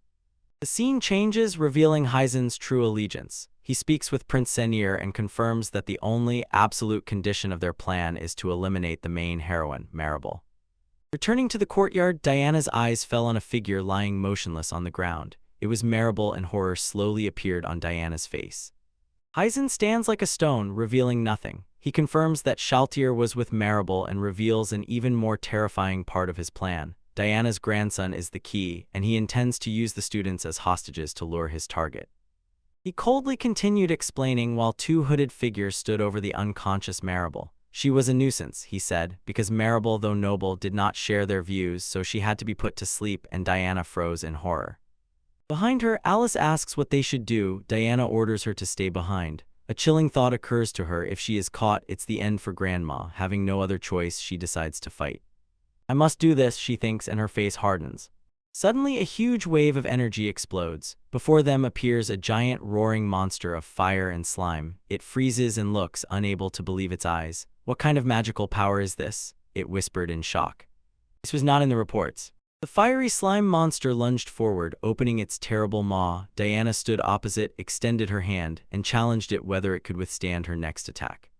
The scene changes, revealing Heisen's true allegiance. He speaks with Prince Senir and confirms that the only absolute condition of their plan is to eliminate the main heroine, Maribel. Returning to the courtyard, Diana's eyes fell on a figure lying motionless on the ground. It was Maribel, and horror slowly appeared on Diana's face. Heisen stands like a stone, revealing nothing. He confirms that Shaltier was with Maribel and reveals an even more terrifying part of his plan. Diana's grandson is the key, and he intends to use the students as hostages to lure his target. He coldly continued explaining while two hooded figures stood over the unconscious Maribel. She was a nuisance, he said, because Maribel, though noble, did not share their views, so she had to be put to sleep, and Diana froze in horror. Behind her, Alice asks what they should do. Diana orders her to stay behind. A chilling thought occurs to her. If she is caught, it's the end for Grandma. Having no other choice, she decides to fight. "I must do this," she thinks, and her face hardens. Suddenly, a huge wave of energy explodes. Before them appears a giant roaring monster of fire and slime. It freezes and looks, unable to believe its eyes. "What kind of magical power is this?" it whispered in shock. "This was not in the reports." The fiery slime monster lunged forward, opening its terrible maw. Diana stood opposite, extended her hand, and challenged it whether it could withstand her next attack.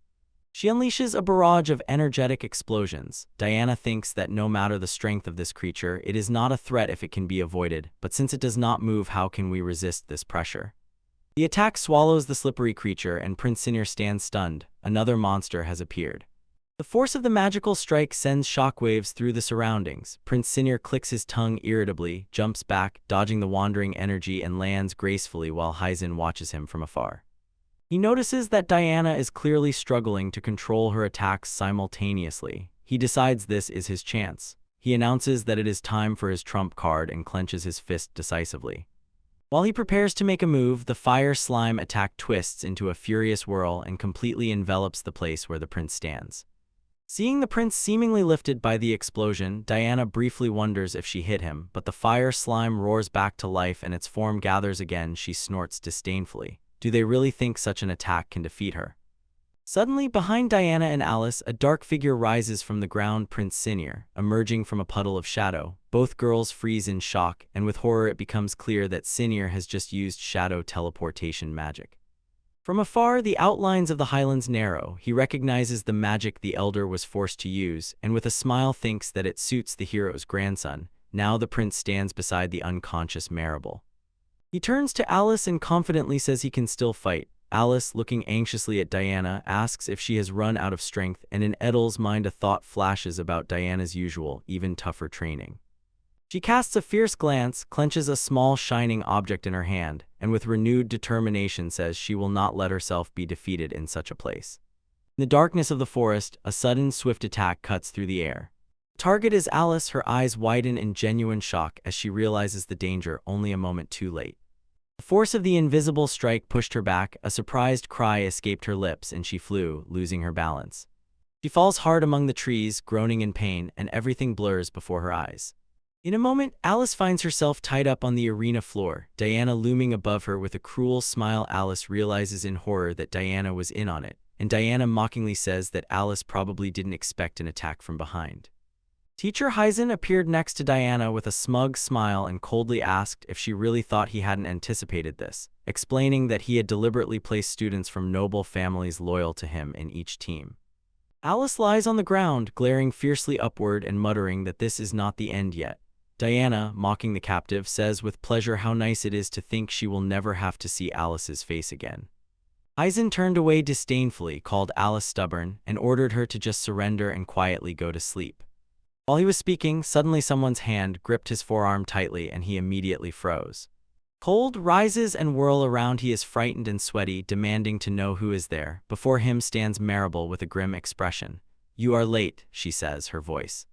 She unleashes a barrage of energetic explosions. Diana thinks that no matter the strength of this creature, it is not a threat if it can be avoided, but since it does not move, how can we resist this pressure? The attack swallows the slippery creature, and Prince Sinir stands stunned. Another monster has appeared. The force of the magical strike sends shockwaves through the surroundings. Prince Sinir clicks his tongue irritably, jumps back, dodging the wandering energy, and lands gracefully while Hyzen watches him from afar. He notices that Diana is clearly struggling to control her attacks simultaneously. He decides this is his chance. He announces that it is time for his trump card and clenches his fist decisively. While he prepares to make a move, the fire slime attack twists into a furious whirl and completely envelops the place where the prince stands. Seeing the prince seemingly lifted by the explosion, Diana briefly wonders if she hit him, but the fire slime roars back to life and its form gathers again. She snorts disdainfully. Do they really think such an attack can defeat her? Suddenly, behind Diana and Alice, a dark figure rises from the ground. Prince Sinir, emerging from a puddle of shadow. Both girls freeze in shock, and with horror it becomes clear that Sinir has just used shadow teleportation magic. From afar, the outlines of the highlands narrow. He recognizes the magic the elder was forced to use, and with a smile thinks that it suits the hero's grandson. Now the prince stands beside the unconscious Marable. He turns to Alice and confidently says he can still fight. Alice, looking anxiously at Diana, asks if she has run out of strength, and in Edel's mind a thought flashes about Diana's usual, even tougher training. She casts a fierce glance, clenches a small shining object in her hand, and with renewed determination says she will not let herself be defeated in such a place. In the darkness of the forest, a sudden, swift attack cuts through the air. The target is Alice. Her eyes widen in genuine shock as she realizes the danger only a moment too late. The force of the invisible strike pushed her back. A surprised cry escaped her lips and she flew, losing her balance. She falls hard among the trees, groaning in pain, and everything blurs before her eyes. In a moment, Alice finds herself tied up on the arena floor, Diana looming above her with a cruel smile. Alice realizes in horror that Diana was in on it, and Diana mockingly says that Alice probably didn't expect an attack from behind. Teacher Hyzen appeared next to Diana with a smug smile and coldly asked if she really thought he hadn't anticipated this, explaining that he had deliberately placed students from noble families loyal to him in each team. Alice lies on the ground, glaring fiercely upward and muttering that this is not the end yet. Diana, mocking the captive, says with pleasure how nice it is to think she will never have to see Alice's face again. Hyzen turned away disdainfully, called Alice stubborn, and ordered her to just surrender and quietly go to sleep. While he was speaking, suddenly someone's hand gripped his forearm tightly and he immediately froze. Cold rises and whirl around. He is frightened and sweaty, demanding to know who is there. Before him stands Marable with a grim expression. "You are late," she says, her voice.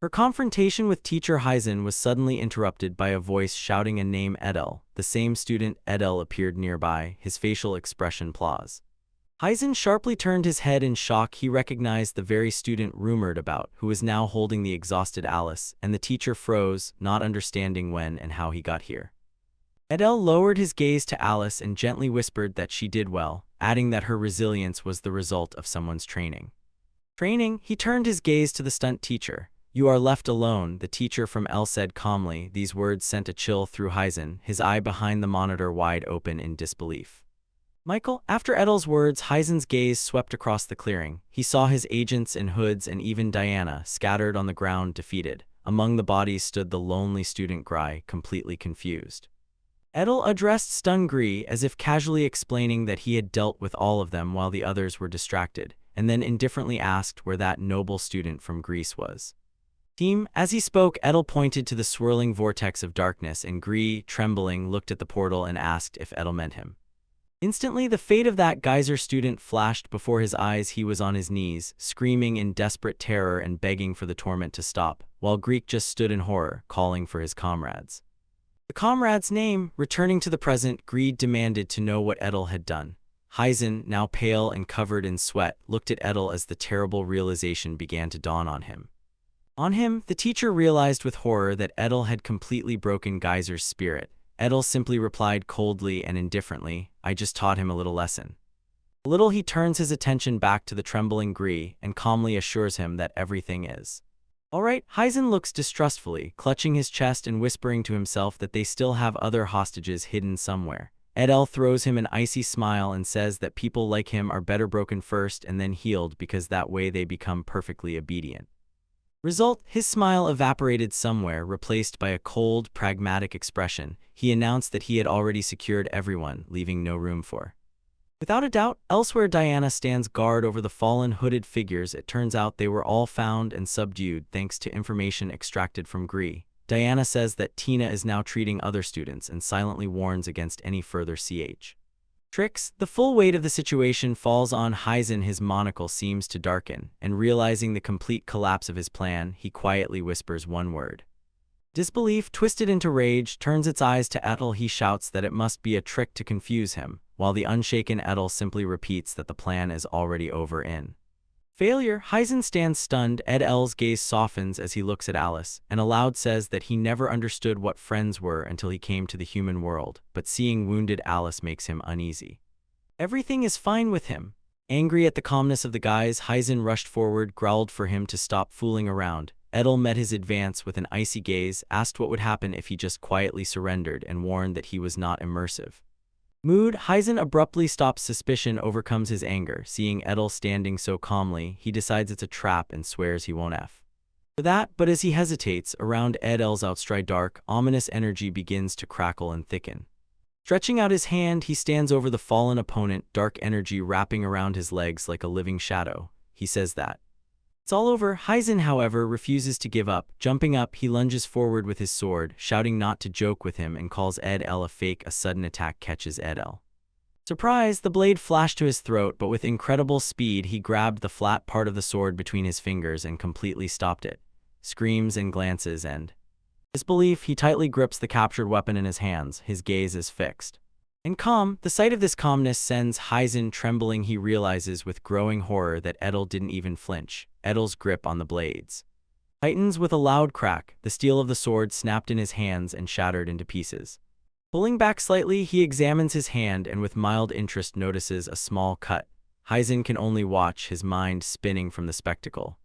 Her confrontation with Teacher Hyzen was suddenly interrupted by a voice shouting a name. Edel. The same student, Edel, appeared nearby, his facial expression plaus. Hyzen sharply turned his head in shock. He recognized the very student rumored about, who was now holding the exhausted Alice, and the teacher froze, not understanding when and how he got here. Edel lowered his gaze to Alice and gently whispered that she did well, adding that her resilience was the result of someone's training. Training? He turned his gaze to the stunt teacher. "You are left alone," the teacher from El said calmly. These words sent a chill through Hyzen, his eye behind the monitor wide open in disbelief. Michael, after Edel's words, Hyzen's gaze swept across the clearing. He saw his agents in hoods and even Diana, scattered on the ground, defeated. Among the bodies stood the lonely student Gry, completely confused. Edel addressed stunned Gry as if casually explaining that he had dealt with all of them while the others were distracted, and then indifferently asked where that noble student from Greece was. Team, as he spoke, Edel pointed to the swirling vortex of darkness, and Gry, trembling, looked at the portal and asked if Edel meant him. Instantly, the fate of that geyser student flashed before his eyes. He was on his knees, screaming in desperate terror and begging for the torment to stop, while Greek just stood in horror, calling for his comrades. The comrade's name, returning to the present, Greed demanded to know what Edel had done. Hyzen, now pale and covered in sweat, looked at Edel as the terrible realization began to dawn on him. The teacher realized with horror that Edel had completely broken Geyser's spirit. Edel simply replied coldly and indifferently, "I just taught him a little lesson." A little he turns his attention back to the trembling Gry and calmly assures him that everything is All right, Heisen looks distrustfully, clutching his chest and whispering to himself that they still have other hostages hidden somewhere. Edel throws him an icy smile and says that people like him are better broken first and then healed because that way they become perfectly obedient. Result, his smile evaporated somewhere, replaced by a cold, pragmatic expression. He announced that he had already secured everyone, leaving no room for. Without a doubt, elsewhere Diana stands guard over the fallen hooded figures. It turns out they were all found and subdued thanks to information extracted from Gree. Diana says that Tina is now treating other students and silently warns against any further tricks. The full weight of the situation falls on Heisen. His monocle seems to darken, and realizing the complete collapse of his plan, he quietly whispers one word. Disbelief, twisted into rage, turns its eyes to Edel. He shouts that it must be a trick to confuse him, while the unshaken Edel simply repeats that the plan is already over in failure. Heisen stands stunned. Edel's gaze softens as he looks at Alice, and aloud says that he never understood what friends were until he came to the human world, but seeing wounded Alice makes him uneasy. Everything is fine with him. Angry at the calmness of the guys, Heisen rushed forward, growled for him to stop fooling around. Edel met his advance with an icy gaze, asked what would happen if he just quietly surrendered, and warned that he was not immersive. Mood, Heisen abruptly stops. Suspicion overcomes his anger. Seeing Edel standing so calmly, he decides it's a trap and swears he won't f for that, but as he hesitates, around Edel's outstretched dark, ominous energy begins to crackle and thicken. Stretching out his hand, he stands over the fallen opponent, dark energy wrapping around his legs like a living shadow. He says that it's all over. Heisen, however, refuses to give up. Jumping up, he lunges forward with his sword, shouting not to joke with him, and calls Edel a fake. A sudden attack catches Edel. Surprised, the blade flashed to his throat, but with incredible speed he grabbed the flat part of the sword between his fingers and completely stopped it. Screams and glances and disbelief, he tightly grips the captured weapon in his hands. His gaze is fixed and calm. The sight of this calmness sends Heisen trembling. He realizes with growing horror that Edel didn't even flinch. Edel's grip on the blades tightens with a loud crack. The steel of the sword snapped in his hands and shattered into pieces. Pulling back slightly, he examines his hand and with mild interest notices a small cut. Heisen can only watch, his mind spinning from the spectacle.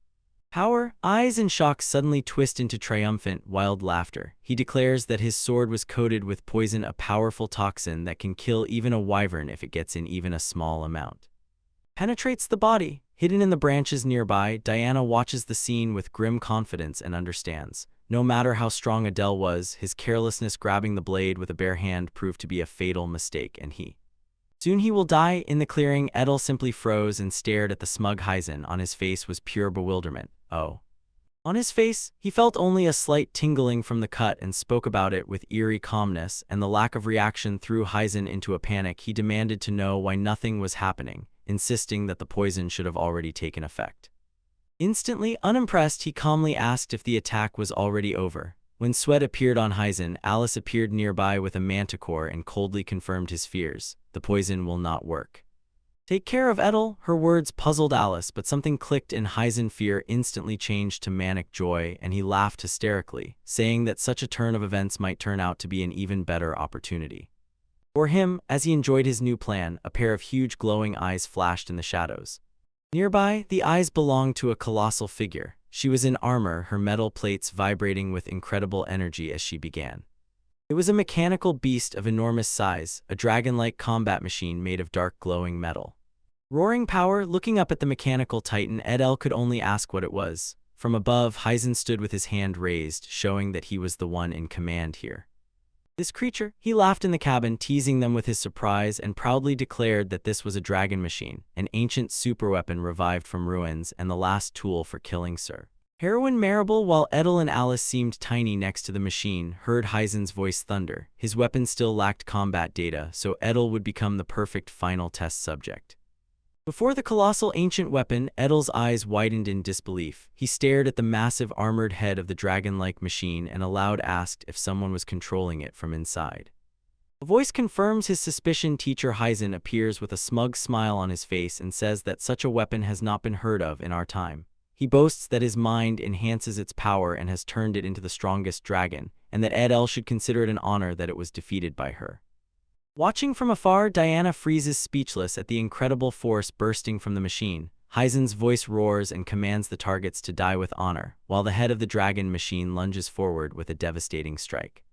Power, eyes in shock suddenly twist into triumphant, wild laughter. He declares that his sword was coated with poison, a powerful toxin that can kill even a wyvern if it gets in even a small amount. Penetrates the body. Hidden in the branches nearby, Diana watches the scene with grim confidence and understands. No matter how strong Edel was, his carelessness grabbing the blade with a bare hand proved to be a fatal mistake, and soon he will die. In the clearing, Edel simply froze and stared at the smug Heisen. On his face was pure bewilderment. Oh. On his face, he felt only a slight tingling from the cut and spoke about it with eerie calmness, and the lack of reaction threw Heisen into a panic. He demanded to know why nothing was happening, insisting that the poison should have already taken effect. Instantly unimpressed, he calmly asked if the attack was already over. When sweat appeared on Heisen, Alice appeared nearby with a manticore and coldly confirmed his fears. The poison will not work. Take care of Edel. Her words puzzled Alice, but something clicked in Heisen. Fear instantly changed to manic joy, and he laughed hysterically, saying that such a turn of events might turn out to be an even better opportunity for him. As he enjoyed his new plan, a pair of huge glowing eyes flashed in the shadows. Nearby, the eyes belonged to a colossal figure. She was in armor, her metal plates vibrating with incredible energy as she began. It was a mechanical beast of enormous size, a dragon-like combat machine made of dark glowing metal. Roaring power. Looking up at the mechanical titan, Edel could only ask what it was. From above, Heisen stood with his hand raised, showing that he was the one in command here. This creature, he laughed in the cabin, teasing them with his surprise, and proudly declared that this was a dragon machine, an ancient superweapon revived from ruins and the last tool for killing Sir Heroine Marable. While Edel and Alice seemed tiny next to the machine, heard Heisen's voice thunder. His weapon still lacked combat data, so Edel would become the perfect final test subject. Before the colossal ancient weapon, Edel's eyes widened in disbelief. He stared at the massive armored head of the dragon-like machine and aloud asked if someone was controlling it from inside. A voice confirms his suspicion. Teacher Heisen appears with a smug smile on his face and says that such a weapon has not been heard of in our time. He boasts that his mind enhances its power and has turned it into the strongest dragon, and that Edel should consider it an honor that it was defeated by her. Watching from afar, Diana freezes speechless at the incredible force bursting from the machine. Heisen's voice roars and commands the targets to die with honor, while the head of the dragon machine lunges forward with a devastating strike.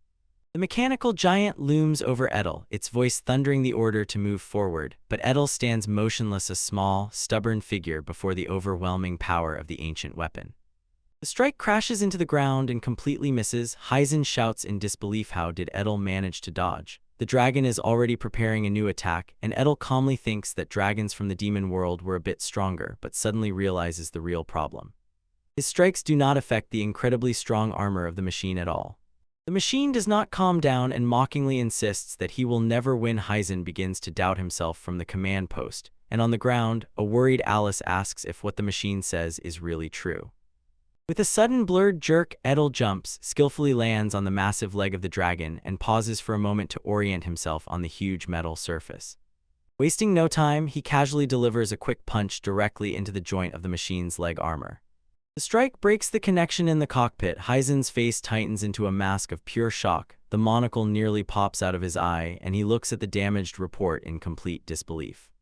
The mechanical giant looms over Edel, its voice thundering the order to move forward, but Edel stands motionless, a small, stubborn figure before the overwhelming power of the ancient weapon. The strike crashes into the ground and completely misses. Heisen shouts in disbelief. How did Edel manage to dodge? The dragon is already preparing a new attack, and Edel calmly thinks that dragons from the demon world were a bit stronger, but suddenly realizes the real problem. His strikes do not affect the incredibly strong armor of the machine at all. The machine does not calm down and mockingly insists that he will never win. Heisen begins to doubt himself from the command post, and on the ground, a worried Alice asks if what the machine says is really true. With a sudden blurred jerk, Edel jumps, skillfully lands on the massive leg of the dragon, and pauses for a moment to orient himself on the huge metal surface. Wasting no time, he casually delivers a quick punch directly into the joint of the machine's leg armor. The strike breaks the connection in the cockpit. Heisen's face tightens into a mask of pure shock, the monocle nearly pops out of his eye, and he looks at the damaged report in complete disbelief.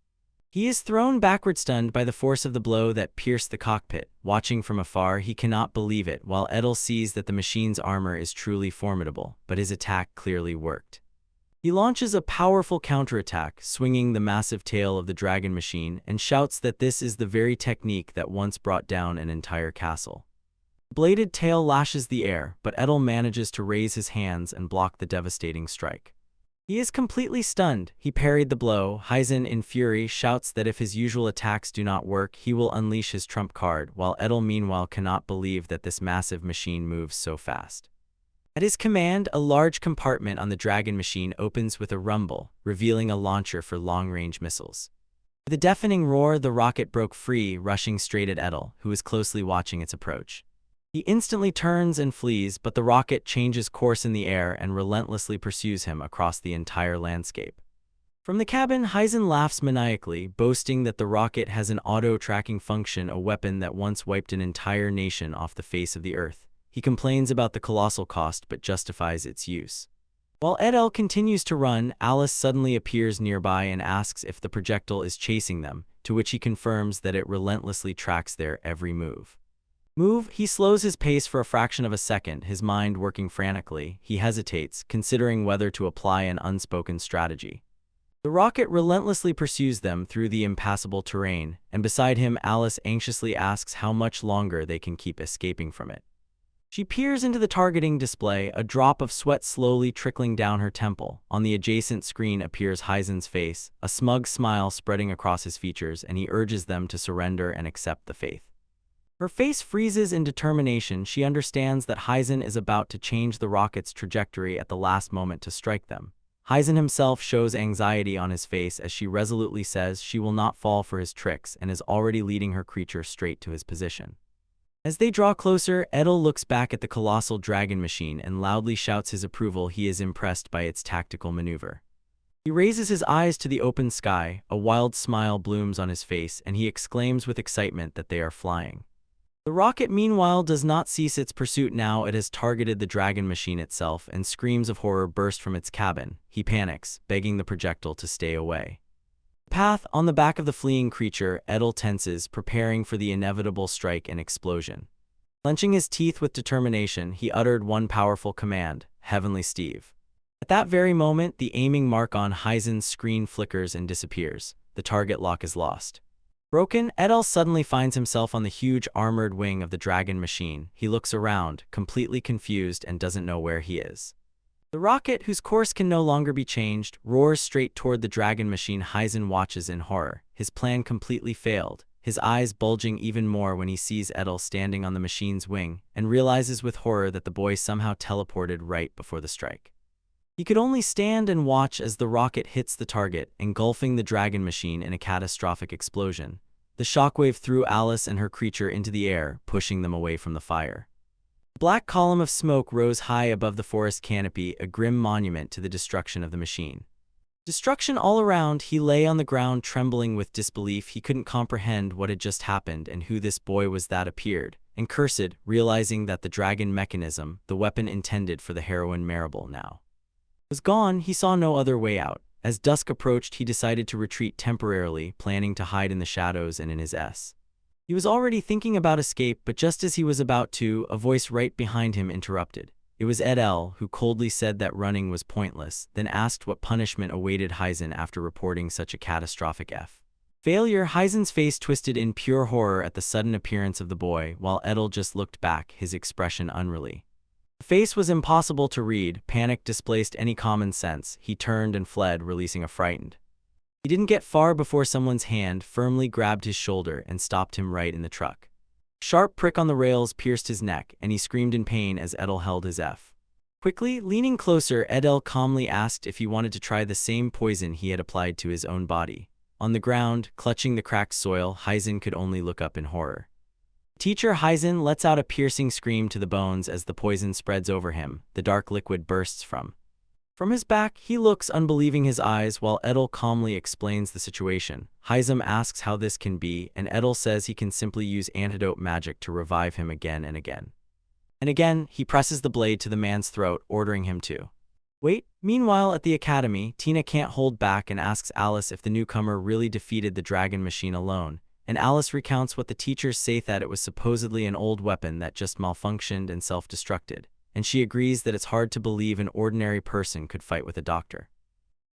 He is thrown backward, stunned by the force of the blow that pierced the cockpit. Watching from afar, he cannot believe it, while Edel sees that the machine's armor is truly formidable, but his attack clearly worked. He launches a powerful counterattack, swinging the massive tail of the dragon machine, and shouts that this is the very technique that once brought down an entire castle. The bladed tail lashes the air, but Edel manages to raise his hands and block the devastating strike. He is completely stunned. He parried the blow. Heisen, in fury, shouts that if his usual attacks do not work, he will unleash his trump card, while Edel meanwhile cannot believe that this massive machine moves so fast. At his command, a large compartment on the dragon machine opens with a rumble, revealing a launcher for long-range missiles. With a deafening roar, the rocket broke free, rushing straight at Edel, who is closely watching its approach. He instantly turns and flees, but the rocket changes course in the air and relentlessly pursues him across the entire landscape. From the cabin, Heisen laughs maniacally, boasting that the rocket has an auto-tracking function, a weapon that once wiped an entire nation off the face of the earth. He complains about the colossal cost but justifies its use. While Edel continues to run, Alice suddenly appears nearby and asks if the projectile is chasing them, to which he confirms that it relentlessly tracks their every move. He slows his pace for a fraction of a second, his mind working frantically. He hesitates, considering whether to apply an unspoken strategy. The rocket relentlessly pursues them through the impassable terrain, and beside him, Alice anxiously asks how much longer they can keep escaping from it. She peers into the targeting display, a drop of sweat slowly trickling down her temple. On the adjacent screen appears Heisen's face, a smug smile spreading across his features, and he urges them to surrender and accept the faith. Her face freezes in determination. She understands that Heisen is about to change the rocket's trajectory at the last moment to strike them. Heisen himself shows anxiety on his face as she resolutely says she will not fall for his tricks and is already leading her creature straight to his position. As they draw closer, Edel looks back at the colossal dragon machine and loudly shouts his approval. He is impressed by its tactical maneuver. He raises his eyes to the open sky, a wild smile blooms on his face, and he exclaims with excitement that they are flying. The rocket, meanwhile, does not cease its pursuit. Now it has targeted the dragon machine itself, and screams of horror burst from its cabin. He panics, begging the projectile to stay away. Path on the back of the fleeing creature, Edel tenses, preparing for the inevitable strike and explosion. Clenching his teeth with determination, he uttered one powerful command, Heavenly Steve. At that very moment, the aiming mark on Heisen's screen flickers and disappears. The target lock is lost. Broken, Edel suddenly finds himself on the huge armored wing of the dragon machine. He looks around, completely confused, and doesn't know where he is. The rocket, whose course can no longer be changed, roars straight toward the dragon machine. Heisen watches in horror. His plan completely failed, his eyes bulging even more when he sees Edel standing on the machine's wing, and realizes with horror that the boy somehow teleported right before the strike. He could only stand and watch as the rocket hits the target, engulfing the dragon machine in a catastrophic explosion. The shockwave threw Alice and her creature into the air, pushing them away from the fire. A black column of smoke rose high above the forest canopy, a grim monument to the destruction of the machine. Destruction all around. He lay on the ground, trembling with disbelief. He couldn't comprehend what had just happened and who this boy was that appeared, and cursed, realizing that the dragon mechanism, the weapon intended for the heroine Maribel, now was gone. He saw no other way out. As dusk approached, he decided to retreat temporarily, planning to hide in the shadows and in his He was already thinking about escape, but just as he was about to, a voice right behind him interrupted. It was Ed L, who coldly said that running was pointless, then asked what punishment awaited Hyzen after reporting such a catastrophic failure. Hyzen's face twisted in pure horror at the sudden appearance of the boy, while Edel just looked back, his expression unreal. The face was impossible to read, panic displaced any common sense. He turned and fled, releasing a frightened. He didn't get far before someone's hand firmly grabbed his shoulder and stopped him right in the truck. A sharp prick on the rails pierced his neck, and he screamed in pain as Edel held his F. Quickly, leaning closer, Edel calmly asked if he wanted to try the same poison he had applied to his own body. On the ground, clutching the cracked soil, Hyzen could only look up in horror. Teacher Hyzen lets out a piercing scream to the bones as the poison spreads over him. The dark liquid bursts from his back. He looks, unbelieving his eyes, while Edel calmly explains the situation. Hyzen asks how this can be, and Edel says he can simply use antidote magic to revive him again and again. And again, he presses the blade to the man's throat, ordering him to wait. Meanwhile, at the academy, Tina can't hold back and asks Alice if the newcomer really defeated the dragon machine alone, and Alice recounts what the teachers say, that it was supposedly an old weapon that just malfunctioned and self-destructed, and she agrees that it's hard to believe an ordinary person could fight with a doctor.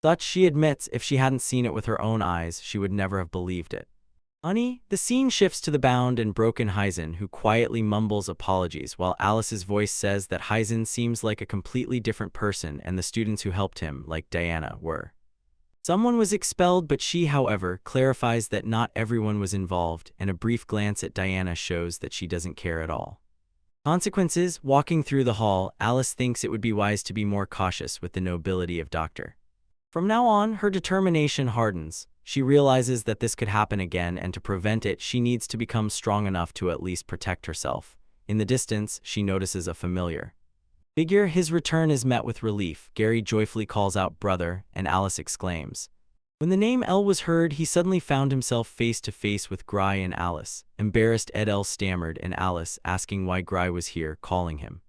Thus, she admits if she hadn't seen it with her own eyes, she would never have believed it. The scene shifts to the bound and broken Hyzen, who quietly mumbles apologies, while Alice's voice says that Hyzen seems like a completely different person and the students who helped him, like Diana, were. Someone was expelled, but she, however, clarifies that not everyone was involved, and a brief glance at Diana shows that she doesn't care at all. Consequences. Walking through the hall, Alice thinks it would be wise to be more cautious with the nobility of Dr. From now on, her determination hardens. She realizes that this could happen again, and to prevent it, she needs to become strong enough to at least protect herself. In the distance, she notices a familiar figure. His return is met with relief. Gary joyfully calls out "brother," and Alice exclaims. When the name L was heard, he suddenly found himself face to face with Gry and Alice. Embarrassed, Ed L stammered, and Alice, asking why Gry was here, calling him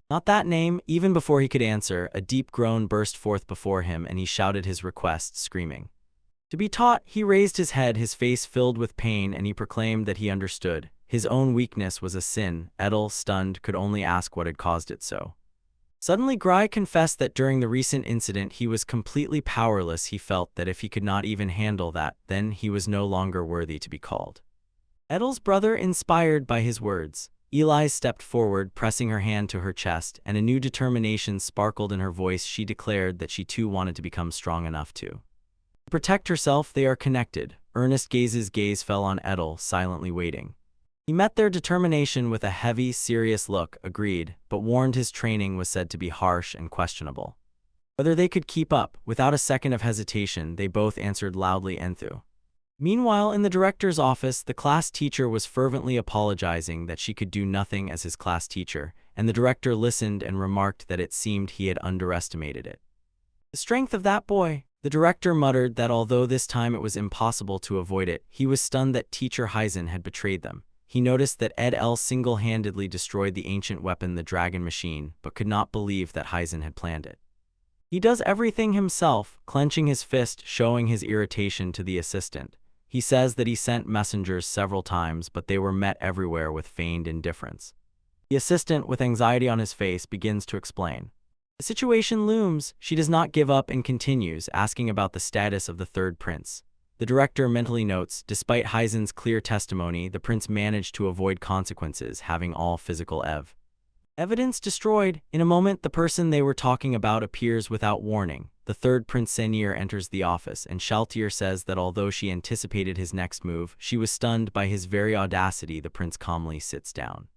not that name. Even before he could answer, a deep groan burst forth before him, and he shouted his request, screaming to be taught. He raised his head, his face filled with pain, and he proclaimed that he understood. His own weakness was a sin. Edel, stunned, could only ask what had caused it so. Suddenly, Gry confessed that during the recent incident he was completely powerless. He felt that if he could not even handle that, then he was no longer worthy to be called Edel's brother. Inspired by his words, Elise stepped forward, pressing her hand to her chest, and a new determination sparkled in her voice. She declared that she too wanted to become strong enough to protect herself. They are connected. Ernest Gaze's gaze fell on Edel, silently waiting. He met their determination with a heavy, serious look, agreed, but warned his training was said to be harsh and questionable. Whether they could keep up. Without a second of hesitation, they both answered loudly, "Enthu." Meanwhile, in the director's office, the class teacher was fervently apologizing that she could do nothing as his class teacher, and the director listened and remarked that it seemed he had underestimated it. The strength of that boy. The director muttered that although this time it was impossible to avoid it, he was stunned that teacher Hyzen had betrayed them. He noticed that Ed L single-handedly destroyed the ancient weapon, the dragon machine, but could not believe that Hyzen had planned it. He does everything himself, clenching his fist, showing his irritation to the assistant. He says that he sent messengers several times, but they were met everywhere with feigned indifference. The assistant, with anxiety on his face, begins to explain. The situation looms. She does not give up and continues, asking about the status of the third prince. The director mentally notes, despite Hyzen's clear testimony, the prince managed to avoid consequences, having all physical evidence destroyed. In a moment, the person they were talking about appears without warning. The third prince Senir enters the office, and Shaltir says that although she anticipated his next move, she was stunned by his very audacity. The prince calmly sits down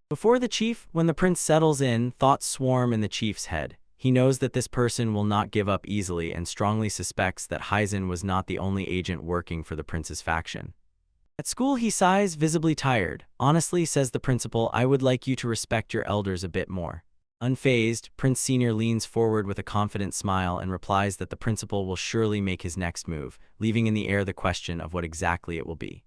before the chief. When the prince settles in, thoughts swarm in the chief's head. He knows that this person will not give up easily and strongly suspects that Hyzen was not the only agent working for the prince's faction. At school, he sighs, visibly tired. Honestly, says the principal, I would like you to respect your elders a bit more. Unfazed, Prince Senior leans forward with a confident smile and replies that the principal will surely make his next move, leaving in the air the question of what exactly it will be.